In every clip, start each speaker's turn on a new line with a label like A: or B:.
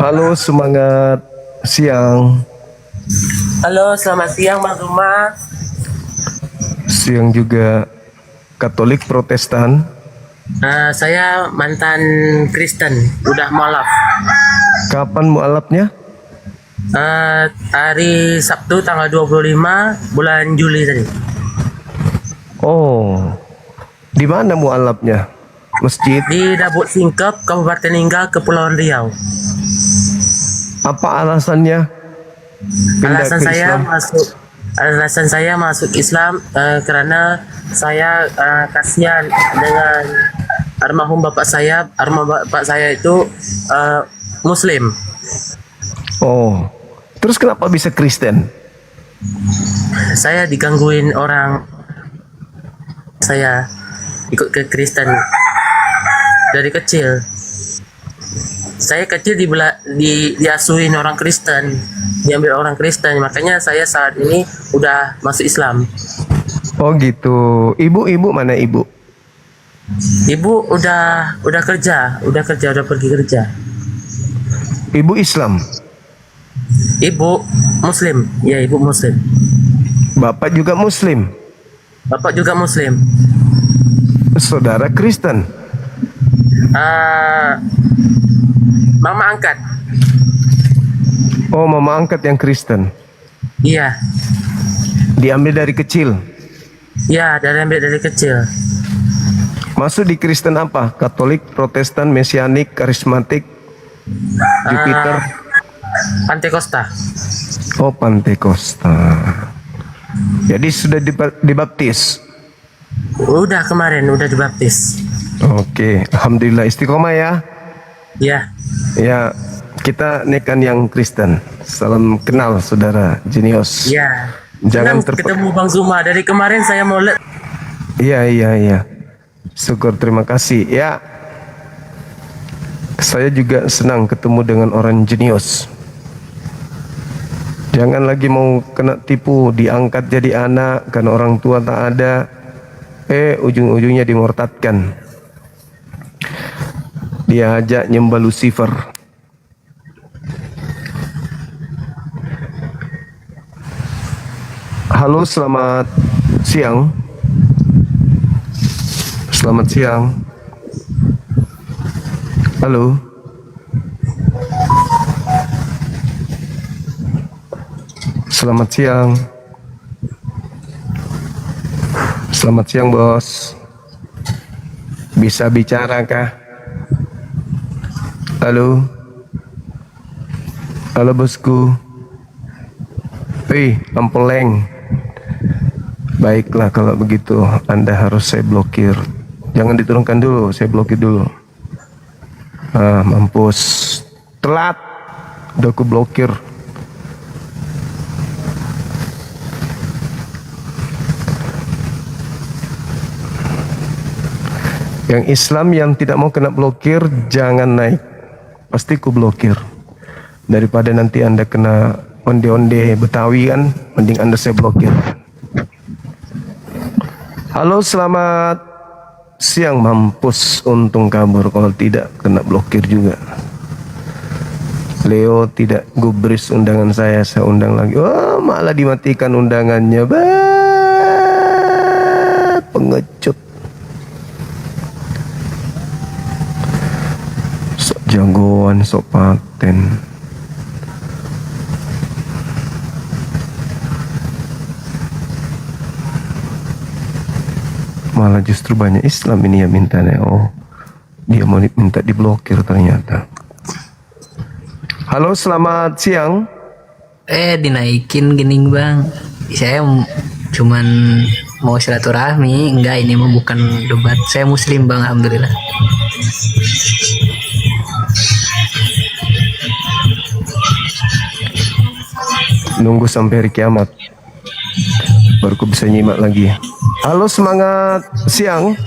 A: Halo, semangat siang.
B: Halo, selamat siang Bang Ruma.
A: Siang juga. Katolik Protestan.
B: Saya mantan Kristen, udah mualaf.
A: Kapan mualafnya?
B: Hari Sabtu tanggal 25 bulan Juli tadi.
A: Oh, di mana mualafnya? Masjid.
B: Di Dabuk Singkep, Kabupaten Ninggau, Kepulauan Riau.
A: Apa alasannya pindah
B: Alasan
A: ke
B: saya
A: Islam?
B: masuk Alasan saya masuk Islam karena saya kasihan dengan almarhum bapak saya. Almarhum bapak saya itu Muslim.
A: Oh, terus kenapa bisa Kristen?
B: Saya digangguin orang, saya ikut ke Kristen dari kecil. Saya kecil diasuhin orang Kristen, diambil orang Kristen, makanya saya saat ini udah masuk Islam.
A: Oh gitu. Ibu mana ibu?
B: Ibu udah kerja, udah pergi kerja.
A: Ibu Islam.
B: Ibu Muslim, ya ibu Muslim.
A: Bapak juga Muslim.
B: Bapak juga Muslim.
A: Saudara Kristen.
B: Ah, Mama angkat,
A: Oh, mama angkat yang Kristen.
B: iya,
A: Diambil dari kecil.
B: iya dari kecil.
A: Masuk di Kristen apa? Katolik, Protestan, Mesianik, Karismatik, Jupiter.
B: Pantekosta.
A: Oh, Pantekosta. Jadi sudah dibaptis.
B: Udah kemarin, udah dibaptis.
A: Oke, alhamdulillah istiqomah ya.
B: Ya,
A: Ya, kita nekan yang Kristen. Salam kenal saudara Jenius.
B: ya.
A: Jangan
B: Senang ketemu Bang Zuma. Dari kemarin saya mau lihat.
A: Iya. Syukur, terima kasih. Ya, saya juga senang ketemu dengan orang jenius. Jangan lagi mau kena tipu, diangkat jadi anak karena orang tua tak ada. Ujung-ujungnya dimurtadkan. Diajak nyembah Lucifer. Halo, selamat siang. Selamat siang. Halo. Selamat siang. Selamat siang, bos. Bisa bicara kah? Halo. Halo, bosku. Ampeleng. Baiklah kalau begitu, Anda harus saya blokir. Jangan diturunkan dulu, saya blokir dulu. Mampus. Telat. Udah aku blokir. Yang Islam yang tidak mau kena blokir, jangan naik. Pasti ku blokir. Daripada nanti Anda kena onde-onde Betawi kan, mending Anda saya blokir. Halo, selamat siang. Mampus, untung kabur, kalau tidak kena blokir juga. Leo tidak gubris undangan saya undang lagi. Oh, malah dimatikan undangannya. Pengecut. Sok jagoan, sok paten. Malah justru banyak Islam ini yang mintanya. Oh, dia mau minta diblokir ternyata. Halo, selamat siang.
C: Dinaikin gening bang. Saya cuman mau silaturahmi. Enggak, ini mah bukan debat. Saya muslim bang, alhamdulillah.
A: Nunggu sampai hari kiamat baru ku bisa nyimak lagi. Halo, semangat siang.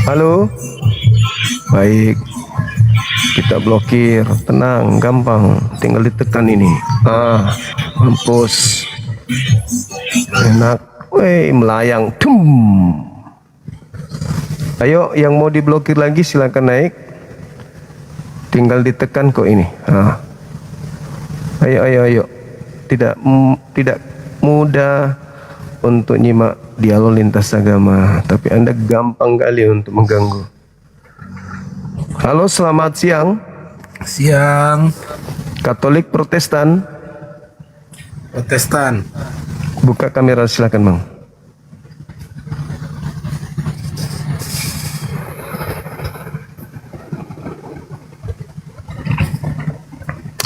A: Halo. Baik, kita blokir. Tenang, gampang, tinggal ditekan ini. Mampus. Enak. Melayang. Ayo, yang mau diblokir lagi silakan naik. Tinggal ditekan kok ini. Ayo. Tidak mudah untuk nyimak dialog lintas agama, tapi Anda gampang kali untuk mengganggu. Halo, selamat siang.
D: Siang.
A: Katolik Protestan.
D: Protestan.
A: Buka kamera silakan, Bang.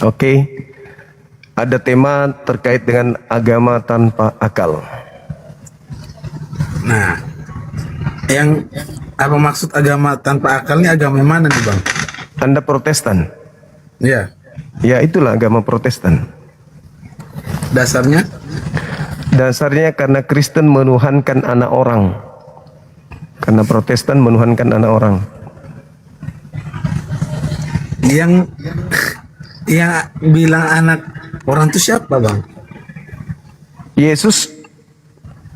A: Oke. Ada tema terkait dengan agama tanpa akal.
D: Nah, yang apa maksud agama tanpa akal ini agama yang mana nih, Bang?
A: Anda Protestan?
D: Ya,
A: Ya, itulah agama Protestan.
D: dasarnya
A: Dasarnya karena Kristen menuhankan anak orang. Karena Protestan menuhankan anak orang.
D: yang bilang anak orang itu siapa, Bang?
A: Yesus,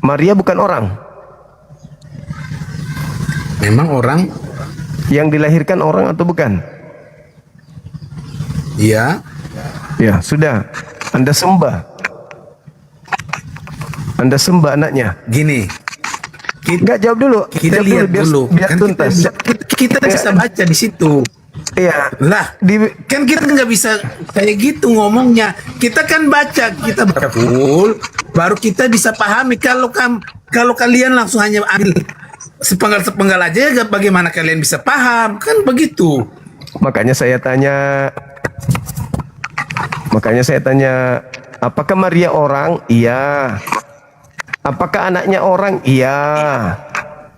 A: Maria bukan orang.
D: Memang orang?
A: Yang dilahirkan orang atau bukan?
D: Iya.
A: Ya, sudah. Anda sembah. Anda sembah anaknya.
D: Gini,
A: Enggak, jawab dulu.
D: kita
A: Jawab
D: lihat
A: biar,
D: dulu.
A: biar
D: Kan
A: tuntas.
D: kita bisa baca di situ.
A: Iya.
D: Lah,
A: Di,
D: kan kita nggak bisa kayak gitu ngomongnya. Kita kan kita baca full, baru kita bisa pahami. Kalau kalian langsung hanya ambil sepenggal aja, ya bagaimana kalian bisa paham? Kan begitu.
A: makanya saya tanya, apakah Maria orang? Iya. Apakah anaknya orang? Iya.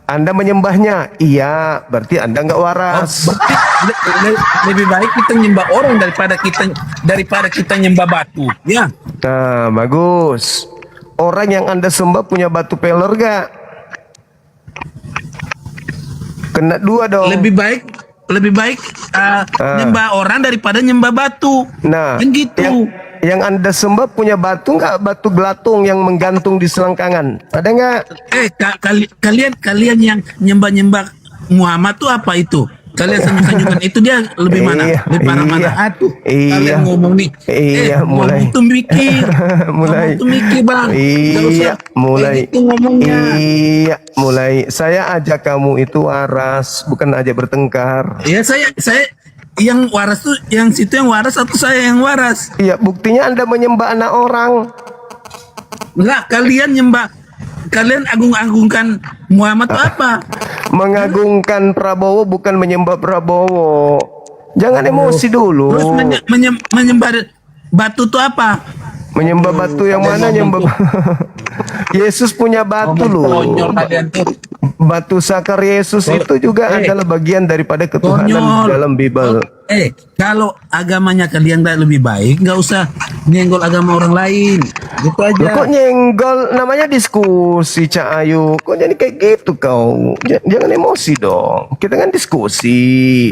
A: Anda menyembahnya? Iya. Berarti Anda nggak waras.
D: Berarti lebih baik kita nyembah orang daripada kita nyembah batu. Ya.
A: Nah, bagus. Orang yang Anda sembah punya batu peler gak? Kena dua dong.
D: Lebih baik nyembah orang daripada nyembah batu.
A: Nah,
D: Kan gitu.
A: yang Anda sembah punya batu nggak? Batu gelatung yang menggantung di selangkangan. Ada nggak?
D: Kalian yang nyembah Muhammad tuh apa itu? Kalian senyum-senyuman itu dia lebih mana?
A: Iya,
D: Lebih parah mana?
A: iya.
D: Aduh,
A: Iya.
D: kalian ngomong nih.
A: Iya, mulai.
D: Ngomong tuh mikir.
A: Mulai.
D: Ngomong tuh mikir, Bang. Nggak usah
A: Iya, mulai.
D: kayak gitu ngomongnya.
A: Iya, mulai. Saya ajak kamu itu waras, bukan ajak bertengkar.
D: Ya saya yang waras tuh yang situ yang waras atau saya yang waras?
A: Iya, buktinya Anda menyembah anak orang.
D: Lah, kalian agung-agungkan Muhammad tuh apa?
A: Mengagungkan Prabowo bukan menyembah Prabowo. Jangan emosi dulu.
D: Terus menyembah batu tuh apa?
A: Menyembah batu yang mana nyembah? Yesus punya batu loh.
D: Konyol kalian tuh.
A: Batu sakar Yesus itu juga adalah bagian daripada ketuhanan
D: Konyol.
A: dalam Bible.
D: Kalau agamanya kalian lebih baik, nggak usah nyenggol agama orang lain. Gitu
A: Loh,
D: aja.
A: kok nyenggol? Namanya diskusi, Cak Ayu. Kok jadi kayak gitu kau? Jangan emosi dong. Kita kan diskusi.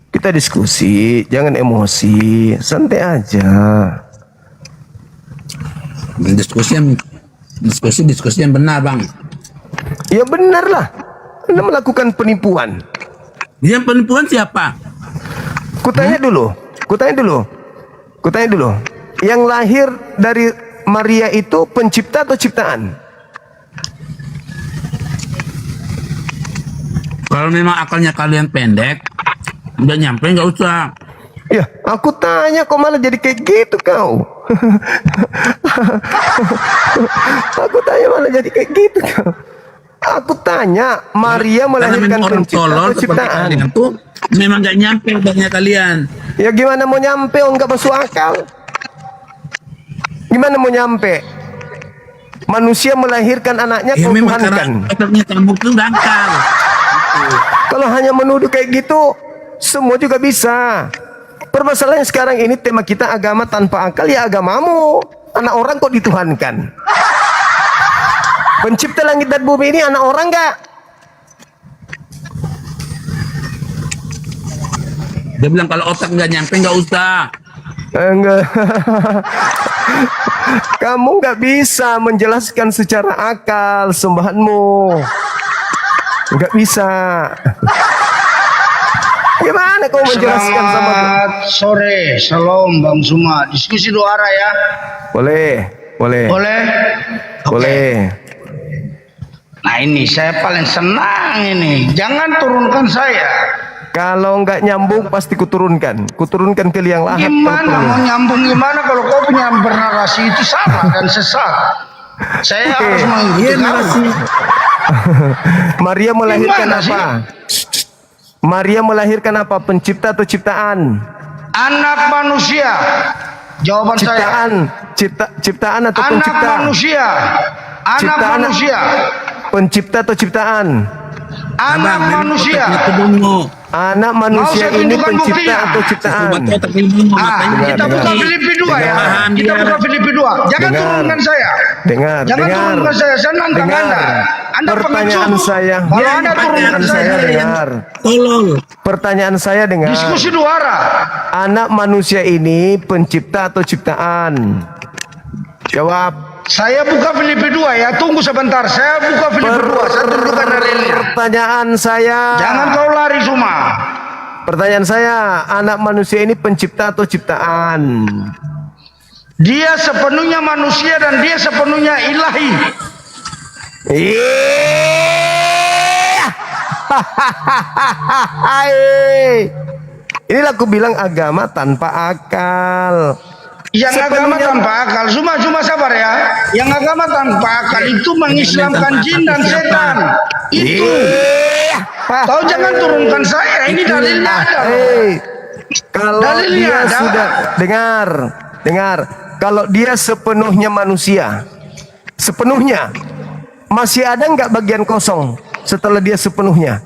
A: Kita diskusi, jangan emosi. Santai aja.
D: Diskusi yang benar, Bang.
A: Ya benar lah. Anda melakukan penipuan.
D: Yang penipuan siapa?
A: Kutanya dulu. Yang lahir dari Maria itu pencipta atau ciptaan?
D: Kalau memang akalnya kalian pendek, udah nyampe nggak usah.
A: Ya, aku tanya kok malah jadi kayak gitu kau. Aku tanya malah jadi kayak gitu kau. Aku tanya, Maria melahirkan
D: orang
A: pencipta
D: tolol
A: atau
D: seperti
A: ciptaan?
D: kalian tuh memang nggak nyampe otaknya kalian.
A: Ya gimana mau nyampe? Oh, nggak masuk akal. Gimana mau nyampe? Manusia melahirkan anaknya
D: Ya
A: kau
D: memang karena
A: tuhankan.
D: otaknya kamu tuh dangkal.
A: Kalau hanya menuduh kayak gitu, semua juga bisa. Permasalahannya sekarang ini tema kita agama tanpa akal, ya agamamu. Anak orang kok dituhankan? Pencipta langit dan bumi ini anak orang nggak?
D: Dia bilang kalau otak nggak nyampe nggak usah.
A: Enggak. Kamu nggak bisa menjelaskan secara akal sembahanmu. Nggak bisa. Bagaimana kau menjelaskan sama dia?
E: Selamat sore, salam Bang Suma. Diskusi dua arah ya.
A: Boleh, boleh,
E: Boleh? Oke.
A: boleh.
E: Nah ini saya paling senang ini. Jangan turunkan saya.
A: Kalau nggak nyambung pasti kuturunkan ke liang lahat. kalau
E: Gimana
A: perlu.
E: mau nyambung gimana kalau kau punya bernarasi itu salah dan sesat. Saya
A: Oke.
E: harus
D: Iya
E: mengikuti
D: narasi.
E: kamu.
A: Maria melahirkan
E: Gimana sih?
A: apa? Maria melahirkan apa? Pencipta atau ciptaan?
E: Anak manusia. Jawaban saya.
A: Ciptaan atau
E: Anak
A: pencipta?
E: manusia. Anak
A: Ciptaan.
E: manusia.
A: Pencipta atau ciptaan?
E: Anak manusia.
A: Anak
E: Mau
A: manusia
E: saya
A: ini
E: tunjukkan
A: pencipta
E: buktinya?
A: atau ciptaan?
E: Kita buka Filipi 2 ya. Kita buka Filipi 2. Jangan
A: Dengar.
E: turunkan saya.
A: Dengar,
E: Jangan
A: dengar.
E: turunkan saya. Saya nantang
A: Dengar.
E: Anda. Anda
A: Pertanyaan
E: pengecut.
A: saya.
E: Kalau Anda turunkan
A: Pertanyaan saya
E: saya.
A: dengar.
D: Tolong.
A: Pertanyaan saya dengar.
E: Diskusi dua arah.
A: Anak manusia ini pencipta atau ciptaan? Jawab.
E: Saya buka Filipi 2 ya. Tunggu sebentar. Saya buka Filipi 2. Saya tunjukkan dalilnya.
A: Pertanyaan saya.
E: Jangan kau lari semua.
A: Pertanyaan saya, anak manusia ini pencipta atau ciptaan?
E: Dia sepenuhnya manusia dan dia sepenuhnya ilahi.
A: Iya. Inilah aku bilang agama tanpa akal.
E: Yang agama
A: Sepenuhnya-
E: tanpa akal. Cuma sabar ya. Yang agama tanpa akal itu mengislamkan jin dan setan. Itu.
A: Iya.
E: Kau jangan turunkan saya. Ini dalilnya ada.
A: Kalau
E: Dalilnya
A: dia
E: ada.
A: sudah dengar. Kalau dia sepenuhnya manusia, sepenuhnya, masih ada nggak bagian kosong setelah dia sepenuhnya?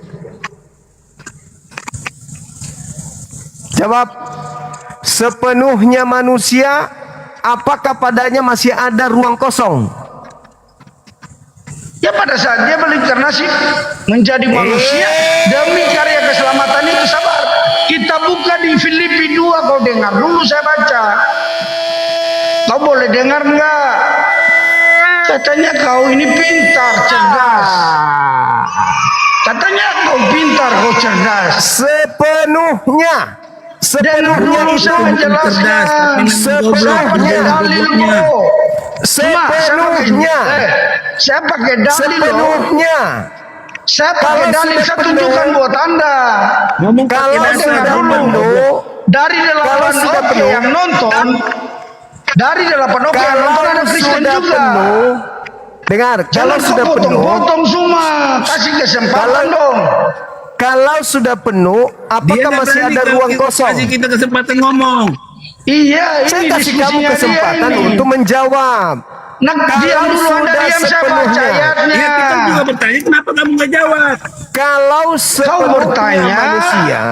A: Jawab. Sepenuhnya manusia, apakah padanya masih ada ruang kosong?
E: Ya pada saat dia berinkarnasi menjadi manusia demi karya keselamatan itu sabar. Kita buka di Filipi 2, kau dengar dulu saya baca. Kau boleh dengar enggak? Katanya kau ini pintar, cerdas. Katanya kau pintar, kau cerdas.
A: Sepenuhnya.
E: Dengar
A: Sepenuhnya
E: dulu
A: itu
E: saya menjelaskan.
A: Sepenuhnya.
E: Dalilmu.
A: Sepenuhnya.
E: Saya pakai dalil loh.
A: Sepenuhnya.
E: Saya pakai
A: Kalau
E: dalil,
A: sudah
E: saya
A: penuh-
E: tunjukkan buat Anda.
A: Kalau
E: Dengar
A: sudah
E: dulu.
A: penuh,
E: Dari
A: Kalau
E: delapan
A: sudah
E: oke
A: penuh-
E: yang nonton, dari delapan oke yang
A: kalau
E: nonton ada Kristen
A: sudah
E: juga.
A: penuh, dengar, kalau
E: Jangan
A: sudah
E: kau
A: penuh,
E: potong semua, kasih kesempatan dong.
A: kalau sudah penuh, apakah masih ada ruang kosong?
D: Kasih kita kesempatan ngomong.
E: Iya,
A: Saya
E: ini
A: kasih kamu
E: diskusinya dia
A: kesempatan
E: ini.
A: untuk menjawab.
E: Nah, diam dulu Anda,
A: sudah
E: diam saya baca
A: sepenuhnya.
E: ayatnya.
D: Ya kita juga bertanya kenapa kamu nggak jawab?
A: Kalau
E: Kau
A: sepenuhnya
E: bertanya,
A: manusia,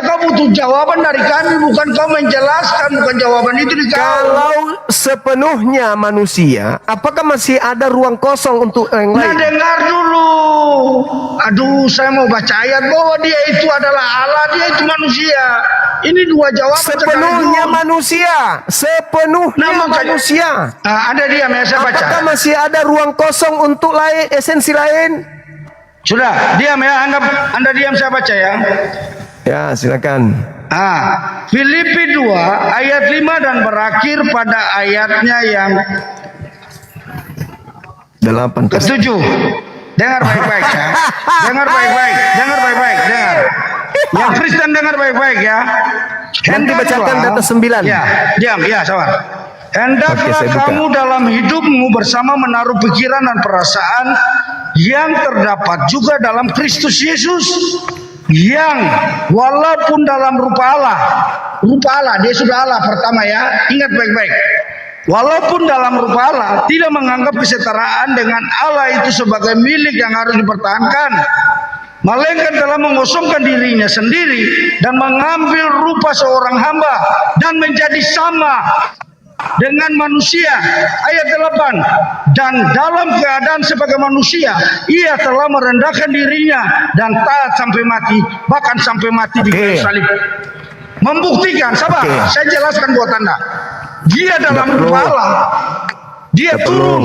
E: kau butuh jawaban dari kami, bukan kau menjelaskan, bukan jawaban itu di kau.
A: kalau sepenuhnya manusia, apakah masih ada ruang kosong untuk yang
E: Nah
A: lain?
E: dengar dulu. Aduh saya mau baca ayat bahwa dia itu adalah Allah, dia itu manusia. Ini dua jawaban
A: Sepenuhnya
E: sekaligus.
A: manusia, sepenuhnya
E: Nah, makanya-
A: manusia.
E: Ada diam ya saya baca.
A: Apakah masih ada ruang kosong untuk lain, esensi lain?
E: Sudah, diam ya, anda diam saya baca ya.
A: Ya, silakan.
E: Filipi 2 ayat 5 dan berakhir pada ayatnya yang
A: 8.
E: ke-7. Dengar baik-baik ya. Dengar baik-baik, dengar baik-baik, dengar. Yang Kristen dengar baik-baik ya.
A: Nanti bacakan data 9.
E: Ya, diam, ya, sabar. Hendaklah
A: Oke, saya buka.
E: kamu dalam hidupmu bersama menaruh pikiran dan perasaan yang terdapat juga dalam Kristus Yesus, yang walaupun dalam rupa Allah, dia sudah Allah pertama ya, ingat baik-baik. Walaupun dalam rupa Allah, tidak menganggap kesetaraan dengan Allah itu sebagai milik yang harus dipertahankan, melainkan telah mengosongkan dirinya sendiri dan mengambil rupa seorang hamba dan menjadi sama dengan manusia. Ayat 8, dan dalam keadaan sebagai manusia ia telah merendahkan dirinya dan taat sampai mati, bahkan sampai mati di kayu salib. Membuktikan, sabar, saya jelaskan buat Anda. Dia dalam rupa Allah, dia turun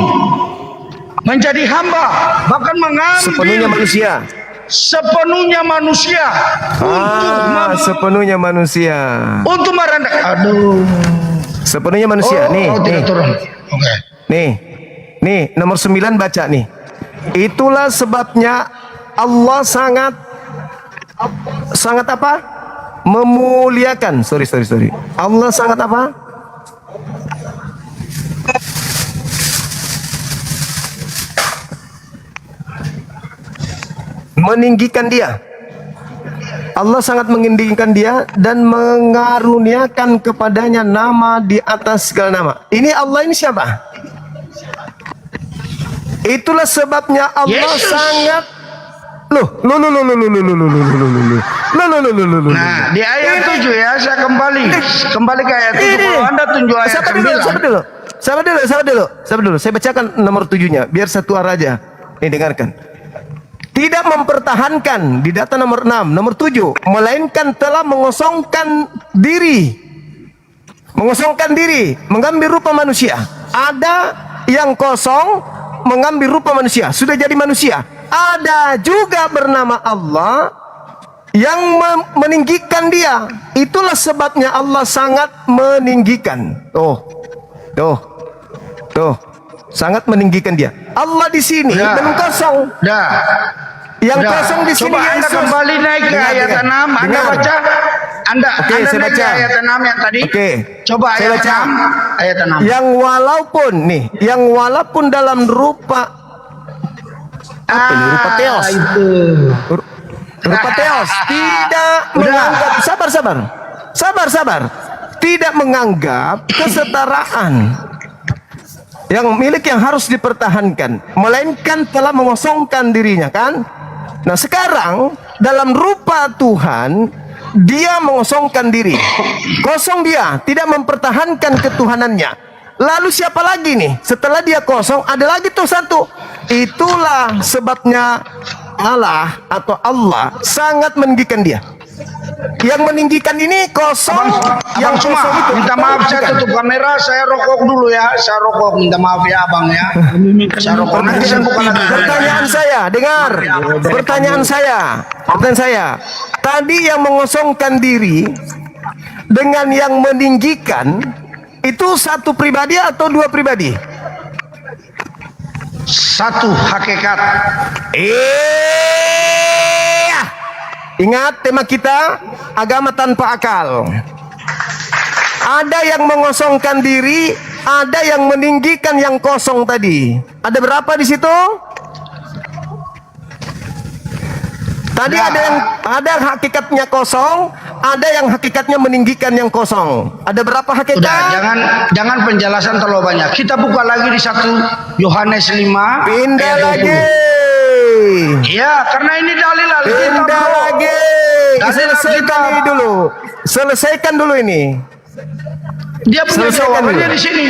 E: menjadi hamba, bahkan mengambil
A: Sepenuhnya manusia.
E: sepenuhnya manusia
A: Sepenuhnya manusia.
E: untuk merendahkan. Aduh.
A: Sepenuhnya manusia. Nih,
E: tidak
A: nih.
E: turun. Oke.
A: Nih, nomor 9 baca nih. Itulah sebabnya Allah sangat apa? Memuliakan. Sorry. Allah sangat apa? Meninggikan dia. Allah sangat meninggikan dia dan mengaruniakan kepadanya nama di atas segala nama. Ini Allah ini siapa? Itulah sebabnya Allah
E: Yesus.
A: sangat
E: Nah, di ayat 7 ya, saya kembali ke ayat 7. Kalau Anda tunjuk ayat 9.
A: Sabar dulu. Saya bacakan nomor 7-nya biar satu arah aja. Nih, dengarkan. Tidak mempertahankan di data nomor 6, nomor 7, melainkan telah mengosongkan diri, mengambil rupa manusia. Ada yang kosong mengambil rupa manusia, sudah jadi manusia. Ada juga bernama Allah yang meninggikan dia. Itulah sebabnya Allah sangat meninggikan. Tuh, sangat meninggikan dia. Allah di sini
E: Dah.
A: dan kosong.
E: Dah.
A: Yang
E: Dah.
A: kosong di sini
E: Coba Anda
A: Yesus.
E: kembali naik ke
A: Dengar,
E: ayat
A: dengar.
E: 6. Anda
A: Dengar.
E: baca. Anda
A: Oke, saya
E: naik ke
A: baca.
E: ayat 6 yang tadi.
A: Oke.
E: Coba
A: Saya
E: ayat
A: baca.
E: 6. Ayat 6.
A: Yang walaupun dalam rupa apa ini? Rupa teos. Rupa teos tidak menganggap sabar. Tidak menganggap kesetaraan yang harus dipertahankan, melainkan telah mengosongkan dirinya, kan? Nah, sekarang dalam rupa Tuhan dia mengosongkan diri. Kosong dia, tidak mempertahankan ketuhanannya. Lalu siapa lagi nih? Setelah dia kosong, ada lagi tuh satu. Itulah sebabnya Allah sangat meninggikan dia. Yang meninggikan ini kosong.
E: Abang cuma minta maaf, saya tutup kamera, saya rokok dulu ya. Saya rokok, minta maaf ya abang ya. Saya rokok, nanti saya buka lagi.
A: Pertanyaan saya, dengar. Pertanyaan saya. Tadi yang mengosongkan diri dengan yang meninggikan itu satu pribadi atau dua pribadi?
E: Satu hakikat.
A: Ingat tema kita, agama tanpa akal. Ada yang mengosongkan diri, ada yang meninggikan yang kosong tadi. Ada berapa di situ? Tadi ada hakikatnya kosong, ada yang hakikatnya meninggikan yang kosong. Ada berapa hakikat?
E: Udah, jangan penjelasan terlalu banyak. Kita buka lagi di 1 Yohanes 5
A: Pindah
E: ayat 20.
A: lagi.
E: Iya, karena ini dalil Alkitab.
A: Pindah
E: bro.
A: lagi.
E: Dalil Alkitab.
A: Selesaikan dulu ini.
E: Dia punya
A: Selesaikan
E: jawabannya
A: dulu.
E: di sini.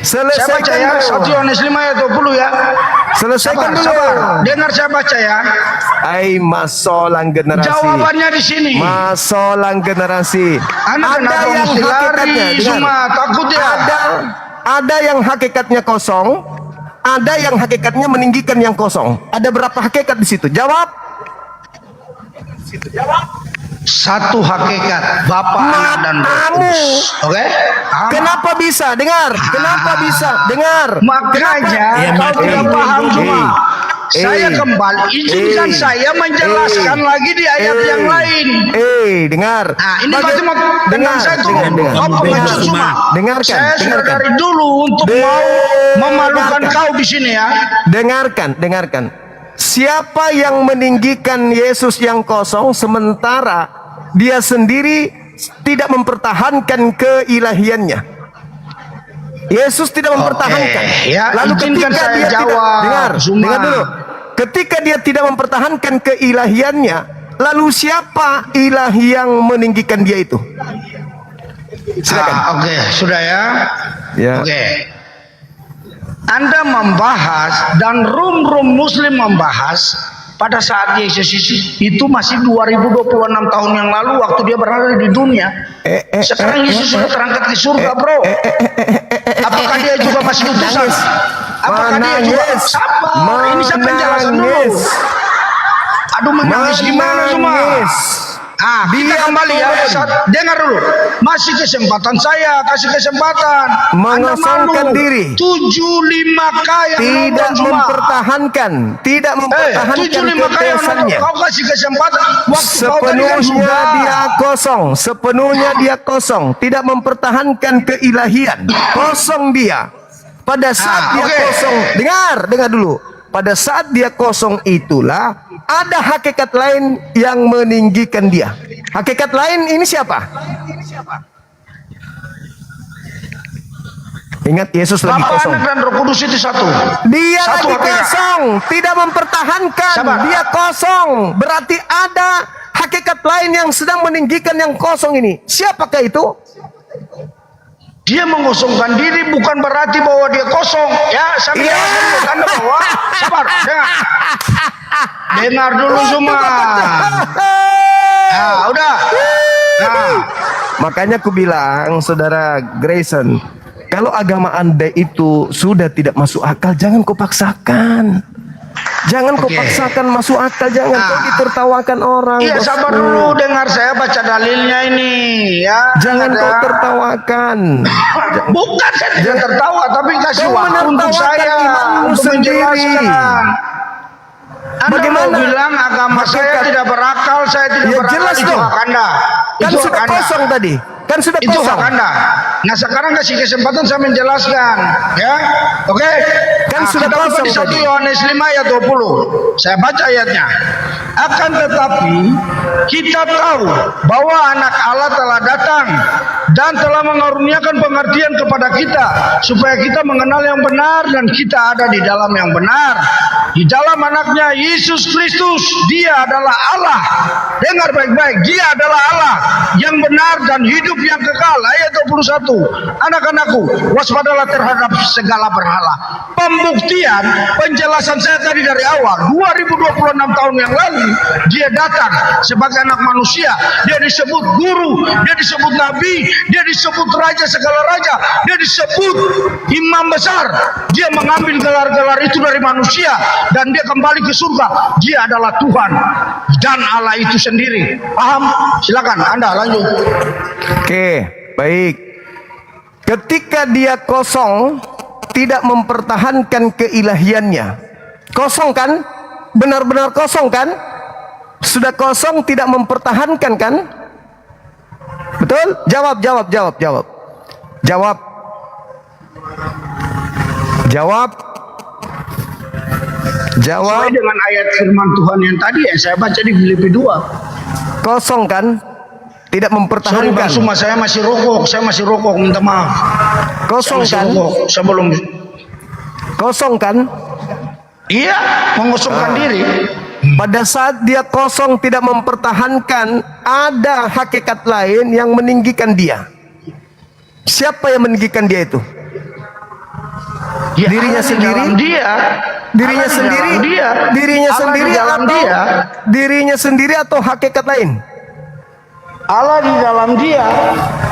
E: Saya baca
A: Selesaikan
E: ya,
A: dulu.
E: 1 Yohanes 5 ayat 20 ya.
A: Selesaikan dulu.
E: Sabar. Dengar saya baca ya.
A: Masolang generasi.
E: Jawabannya di sini.
A: Masolang generasi.
E: Anda kenapa mesti lari semua? Takut ya?
A: Ada yang hakikatnya kosong, ada yang hakikatnya meninggikan yang kosong. Ada berapa hakikat di situ? Jawab.
E: Satu hakikat, Bapa, Anak, dan Roh Kudus. Oke?
A: Kenapa bisa? Dengar. Kenapa bisa? Dengar.
E: Makanya
A: Kenapa?
E: kau tidak paham cuma. Saya kembali, izinkan saya menjelaskan lagi di ayat yang lain.
A: Dengar.
E: Nah, ini pasti mau dengan saya tuh. Kau pengecut cuma.
A: Dengarkan.
E: Saya sudah dari dulu untuk mau memalukan kau di sini ya.
A: Dengarkan. Siapa yang meninggikan Yesus yang kosong sementara dia sendiri tidak mempertahankan keilahiannya? Yesus tidak mempertahankan.
E: Ya,
A: Lalu
E: izinkan
A: ketika
E: saya
A: dia
E: jawab,
A: dengar
E: Zuma.
A: dulu. Ketika dia tidak mempertahankan keilahiannya, lalu siapa ilahi yang meninggikan dia itu? Silakan.
E: Oke, sudah ya.
A: Ya.
E: Oke. Anda membahas dan rum-rum muslim membahas pada saat Yesus itu masih 2026 tahun yang lalu waktu dia berada di dunia. Sekarang Yesus sudah terangkat ke surga, bro. Apakah dia juga masih utusan? Apakah dia juga sabar? Ini saya penjelasan dulu. Aduh menangis gimana semua?
A: Menangis.
E: Kita
A: Dia
E: kembali ya.
A: turun.
E: Dengar dulu. Masih kesempatan saya, kasih kesempatan.
A: Mengosongkan diri.
E: 75K yang
A: Tidak
E: nonton semua.
A: mempertahankan, tidak mempertahankan
E: 75K yang nonton.
A: kebebasannya.
E: Kau kasih kesempatan. Waktu kau tadi kan
A: Sepenuhnya
E: sudah.
A: dia kosong, sepenuhnya dia kosong, tidak mempertahankan keilahian. Kosong dia. Pada saat dia
E: oke.
A: kosong, dengar dulu. Pada saat dia kosong itulah ada hakikat lain yang meninggikan dia. Hakikat lain ini siapa? Ingat, Yesus lagi
E: Bapa,
A: kosong.
E: Anak dan Roh Kudus itu satu.
A: Dia
E: Satu
A: lagi
E: hakikat.
A: kosong, tidak mempertahankan.
E: Sabar.
A: Dia kosong, berarti ada hakikat lain yang sedang meninggikan yang kosong ini. Siapakah itu?
E: Dia mengosongkan diri bukan berarti bahwa dia kosong. Ya, sambil
A: Iya.
E: Anda bahwa sabar, dengar. Dengar dulu semua. Nah, udah. Nah,
A: Makanya aku bilang, saudara Grayson, kalau agama Anda itu sudah tidak masuk akal, jangan kau paksakan. Jangan kau
E: Oke.
A: paksakan masuk akal, jangan kau ditertawakan orang.
E: iya
A: bosku.
E: sabar dulu, dengar saya baca dalilnya ini, ya.
A: Jangan
E: Ada.
A: kau tertawakan.
E: Bukan saya tidak tertawa, tapi kasih
A: Kau
E: waktu untuk
A: menertawakan
E: saya
A: imanmu
E: untuk
A: sendiri.
E: menjelaskan. Anda
A: Bagaimana?
E: mau bilang agama saya
A: Hakikat.
E: tidak berakal, saya tidak
A: Ya,
E: berakal,
A: jelas
E: itu
A: dong.
E: hak Anda.
A: Kan
E: Itu hak
A: sudah
E: Anda.
A: kosong tadi. Kan sudah
E: Itu
A: kosong.
E: hak Anda. Nah sekarang kasih kesempatan saya menjelaskan, ya, oke?
A: Kan sudah
E: kita buka
A: kosong
E: di 1
A: tadi.
E: Yohanes 5 ayat 20. Saya baca ayatnya. Akan tetapi kita tahu bahwa Anak Allah telah datang dan telah mengaruniakan pengertian kepada kita supaya kita mengenal yang benar dan kita ada di dalam yang benar. Di dalam anaknya Yesus Kristus, dia adalah Allah. Dengar baik-baik, dia adalah Allah yang benar dan hidup yang kekal. Ayat 21. Anak-anakku, waspadalah terhadap segala berhala. Pembuktian penjelasan saya tadi dari awal, 2026 tahun yang lalu, dia datang sebagai anak manusia. Dia disebut guru, dia disebut nabi, dia disebut raja segala raja, dia disebut imam besar. Dia mengambil gelar-gelar itu dari manusia dan dia kembali ke surga. Dia adalah Tuhan dan Allah itu sendiri. Paham? Silakan Anda lanjut.
A: Oke, baik. Ketika dia kosong, tidak mempertahankan keilahiannya. Kosong kan? Benar-benar kosong kan? Sudah kosong, tidak mempertahankan kan? Betul? Jawab. Jawab.
E: Sesuai dengan ayat firman Tuhan yang tadi yang saya baca di Filipi 2.
A: Kosong kan? Tidak
E: Sorry Bang
A: mempertahankan.
E: Suma, saya masih rokok, minta maaf.
A: Kosong
E: Saya
A: kan?
E: masih rokok, saya belum.
A: Kosong kan?
E: Iya, mengosongkan diri.
A: Pada saat dia kosong tidak mempertahankan, ada hakikat lain yang meninggikan dia. Siapa yang meninggikan dia itu?
E: Ya,
A: Dirinya
E: Allah di
A: sendiri?
E: dalam dia.
A: Dirinya
E: Allah di
A: sendiri?
E: dalam dia.
A: Dirinya
E: Allah
A: sendiri
E: di dalam
A: atau
E: dia.
A: dirinya sendiri atau hakikat lain?
E: Allah di dalam dia.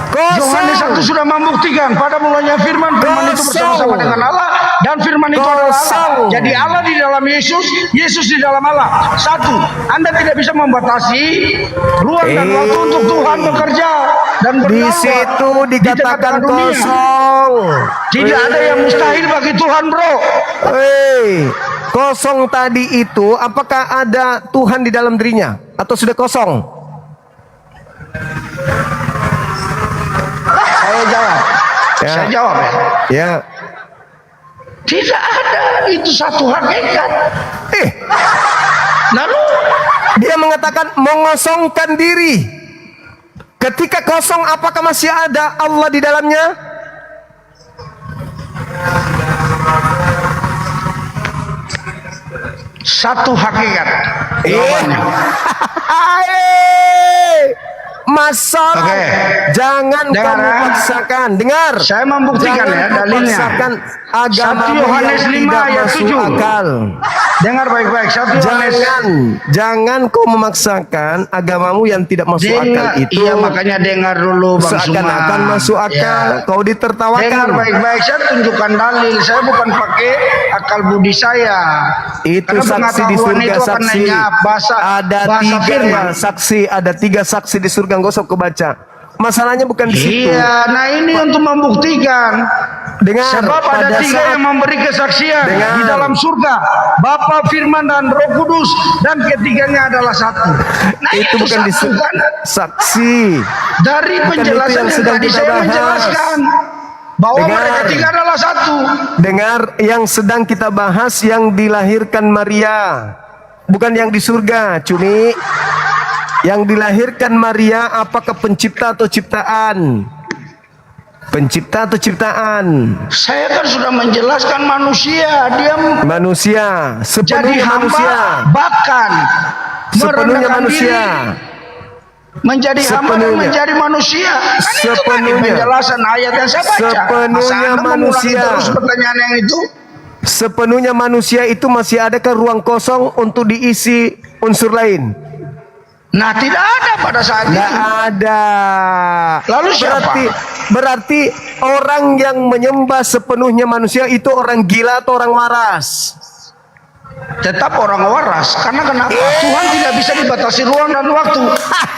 E: Yohanes 1
A: Kosong.
E: sudah membuktikan pada mulanya firman itu bersama-sama dengan Allah dan firman itu adalah Allah.
A: Kosong.
E: Jadi Allah di dalam Yesus, Yesus di dalam Allah. Satu, Anda tidak bisa membatasi ruang dan waktu untuk Tuhan bekerja dan
A: Di
E: berdaulat
A: situ
E: di
A: dikatakan
E: tengah-tengah dunia.
A: kosong.
E: Tidak ada yang mustahil bagi Tuhan, bro.
A: Kosong tadi itu apakah ada Tuhan di dalam dirinya atau sudah kosong?
E: Saya jawab.
A: Ya.
E: Saya jawab ya.
A: Ya.
E: Tidak ada, itu satu hakikat. Lalu
A: Dia mengatakan mengosongkan diri. Ketika kosong, apakah masih ada Allah di dalamnya?
E: satu hakikat. Jawabannya.
A: Masalah.
E: Oke.
A: Jangan
E: Dengar,
A: kamu
E: ya.
A: paksakan. Dengar.
E: Saya membuktikan
A: Jangan
E: ya
A: kau
E: dalilnya.
A: paksakan
E: 1
A: agamamu
E: Yohanes
A: yang
E: 5
A: tidak
E: ayat
A: masuk
E: 7.
A: akal.
E: Dengar baik-baik. 1 Yohanes.
A: Jangan kau memaksakan agamamu yang tidak masuk akal
E: Dengar.
A: itu.
E: Iya, makanya dengar dulu Bang Suma.
A: Seakan-akan masuk akal.
E: Ya.
A: Kau ditertawakan.
E: Dengar baik-baik. Saya tunjukkan dalil. Saya bukan pakai akal budi saya.
A: Itu
E: Karena
A: saksi di
E: pengetahuan
A: surga,
E: itu akan
A: saksi.
E: lenyap.
A: Ada
E: bahasa
A: 3
E: firman.
A: saksi, ada 3 saksi di surga. Gak usah kau baca. Masalahnya bukan di situ.
E: Iya, nah ini untuk membuktikan.
A: Dengar,
E: Sebab ada
A: pada
E: 3
A: saat-
E: yang memberi kesaksian
A: Dengar.
E: di dalam surga, Bapa, Firman, dan Roh Kudus, dan ketiganya adalah satu. Nah
A: itu bukan di
E: satu kan?
A: saksi.
E: Dari
A: Bukan itu
E: penjelasan
A: yang
E: yang
A: sedang
E: tadi
A: kita
E: saya
A: bahas.
E: menjelaskan bahwa
A: Dengar.
E: mereka 3 adalah satu.
A: Dengar, yang sedang kita bahas yang dilahirkan Maria, bukan yang di surga, Cumi. Yang dilahirkan Maria apakah pencipta atau ciptaan? Pencipta atau ciptaan?
E: Saya kan sudah menjelaskan manusia, dia
A: Manusia,
E: jadi
A: sepenuhnya
E: hamba,
A: manusia.
E: bahkan
A: Sepenuhnya
E: merendahkan
A: manusia.
E: diri, menjadi hamba dan
A: Sepenuhnya.
E: menjadi manusia. Kan itu tadi
A: Sepenuhnya.
E: penjelasan ayat yang saya baca.
A: Sepenuhnya
E: Masa Anda mengulangi
A: manusia.
E: terus pertanyaan yang itu?
A: Sepenuhnya manusia itu masih adakah ruang kosong untuk diisi unsur lain?
E: Nah, tidak ada pada saat
A: Tidak
E: itu.
A: ada.
E: Lalu siapa?
A: Berarti orang yang menyembah sepenuhnya manusia itu orang gila atau orang waras?
E: Tetap orang waras. Karena kenapa? Tuhan tidak bisa dibatasi ruang dan waktu.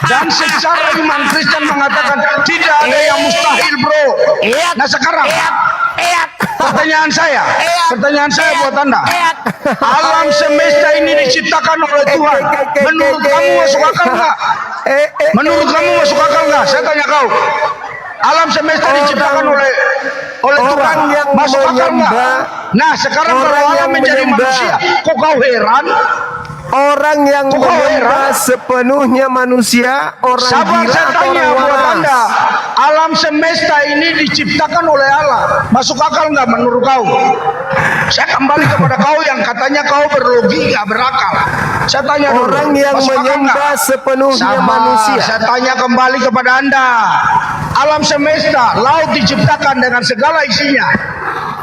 E: Dan secara iman Kristen mengatakan tidak ada yang mustahil, bro. Nah sekarang pertanyaan saya buat Anda. Alam semesta ini diciptakan oleh Tuhan. Menurut kamu masuk akal nggak? Menurut kamu masuk akal nggak? Saya tanya kau. Alam semesta diciptakan oleh Tuhan.
A: orang yang
E: Masuk akal nggak?
A: menyembah,
E: Nah sekarang kalau
A: orang
E: alam
A: yang
E: menjadi
A: menyembah.
E: manusia, kok kau heran?
A: Orang yang
E: Kok
A: menyembah
E: heran?
A: sepenuhnya manusia, orang
E: Sabar,
A: gila
E: saya
A: atau
E: tanya
A: orang
E: buat
A: waras?
E: Anda. Alam semesta ini diciptakan oleh Allah. Masuk akal nggak menurut kau? Saya kembali kepada kau yang katanya kau berlogika, berakal. Saya tanya dulu,
A: Orang yang
E: masuk akal
A: menyembah
E: nggak?
A: sepenuhnya
E: Sabar,
A: manusia.
E: saya tanya kembali kepada Anda. Alam semesta, laut diciptakan dengan segala isinya.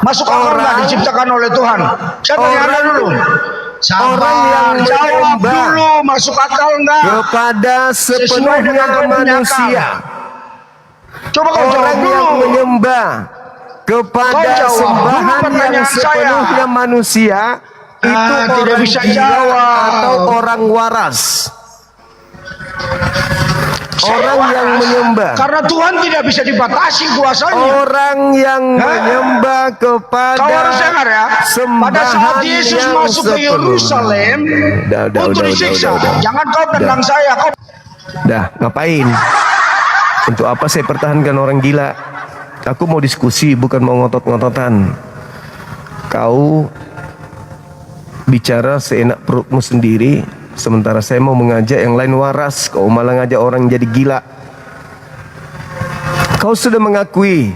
E: Masuk akal nggak
A: Orang-
E: diciptakan oleh Tuhan? Saya tanya Anda dulu. Sabar,
A: Orang yang
E: jawab
A: menyembah
E: dulu. Masuk akal nggak?
A: kepada
E: Sesuai
A: sepenuhnya
E: dengan kau punya
A: manusia.
E: Coba kau jawab
A: Orang
E: dulu.
A: yang menyembah
E: Kau
A: kepada
E: jawab dulu
A: sembahan yang
E: pertanyaan
A: sepenuhnya
E: saya.
A: manusia itu
E: tidak
A: orang
E: bisa
A: gila
E: jawab.
A: atau orang waras.
E: Saya
A: Orang
E: waras.
A: yang menyembah,
E: Karena Tuhan tidak bisa dibatasi kuasanya.
A: orang yang menyembah kepada
E: Kau harus dengar ya. Pada saat
A: sembahan
E: Yesus
A: yang
E: masuk ke
A: sepenuhnya.
E: Yerusalem untuk disiksa,
A: udah.
E: jangan kau tendang saya. Kau
A: Dah, ngapain? Untuk apa saya pertahankan orang gila? Aku mau diskusi, bukan mau ngotot-ngototan. Kau bicara seenak perutmu sendiri, sementara saya mau mengajak yang lain waras. Kau malah ngajak orang jadi gila. Kau sudah mengakui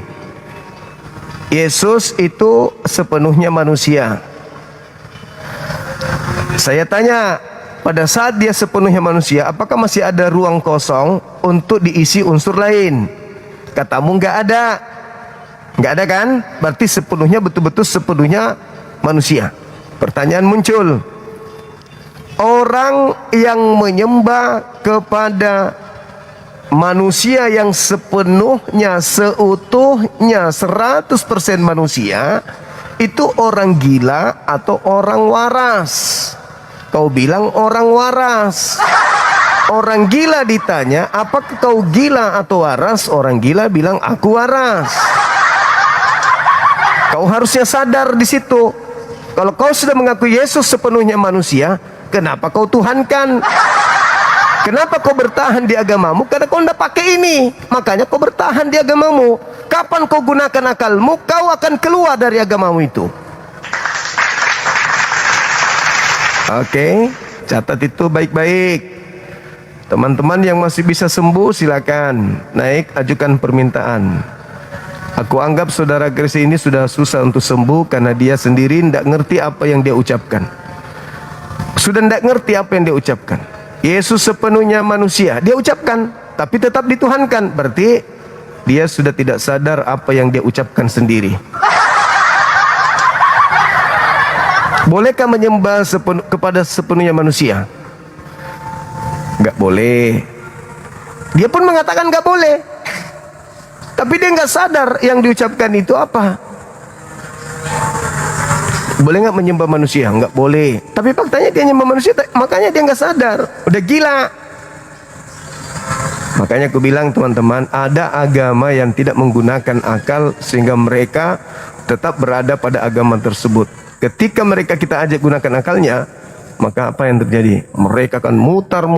A: Yesus itu sepenuhnya manusia. Saya tanya, pada saat dia sepenuhnya manusia, apakah masih ada ruang kosong untuk diisi unsur lain? Katamu nggak ada. Nggak ada kan? Berarti sepenuhnya, betul-betul sepenuhnya manusia. Pertanyaan muncul. Orang yang menyembah kepada manusia yang sepenuhnya, seutuhnya 100% manusia, itu orang gila atau orang waras? Kau bilang orang waras. Orang gila ditanya, apakah kau gila atau waras? Orang gila bilang, aku waras. Kau harusnya sadar di situ. Kalau kau sudah mengaku Yesus sepenuhnya manusia, kenapa kau tuhankan? Kenapa kau bertahan di agamamu? Karena kau tidak pakai ini. Makanya kau bertahan di agamamu. Kapan kau gunakan akalmu, kau akan keluar dari agamamu itu. Oke, catat itu baik-baik. Teman-teman yang masih bisa sembuh, silakan naik, ajukan permintaan. Aku anggap saudara Grace ini sudah susah untuk sembuh karena dia sendiri tidak ngerti apa yang dia ucapkan. Sudah tidak ngerti apa yang dia ucapkan. Yesus sepenuhnya manusia, dia ucapkan. tapi tetap dituhankan. Berarti dia sudah tidak sadar apa yang dia ucapkan sendiri. Bolehkah menyembah kepada sepenuhnya manusia? Enggak boleh. Dia pun mengatakan enggak boleh. Tapi dia enggak sadar yang diucapkan itu apa. Boleh nggak menyembah manusia? Nggak boleh. Tapi faktanya dia nyembah manusia, makanya dia nggak sadar. Udah gila. Makanya aku bilang teman-teman, ada agama yang tidak menggunakan akal sehingga mereka tetap berada pada agama tersebut. Ketika mereka kita ajak gunakan akalnya, maka apa yang terjadi? Mereka akan mutar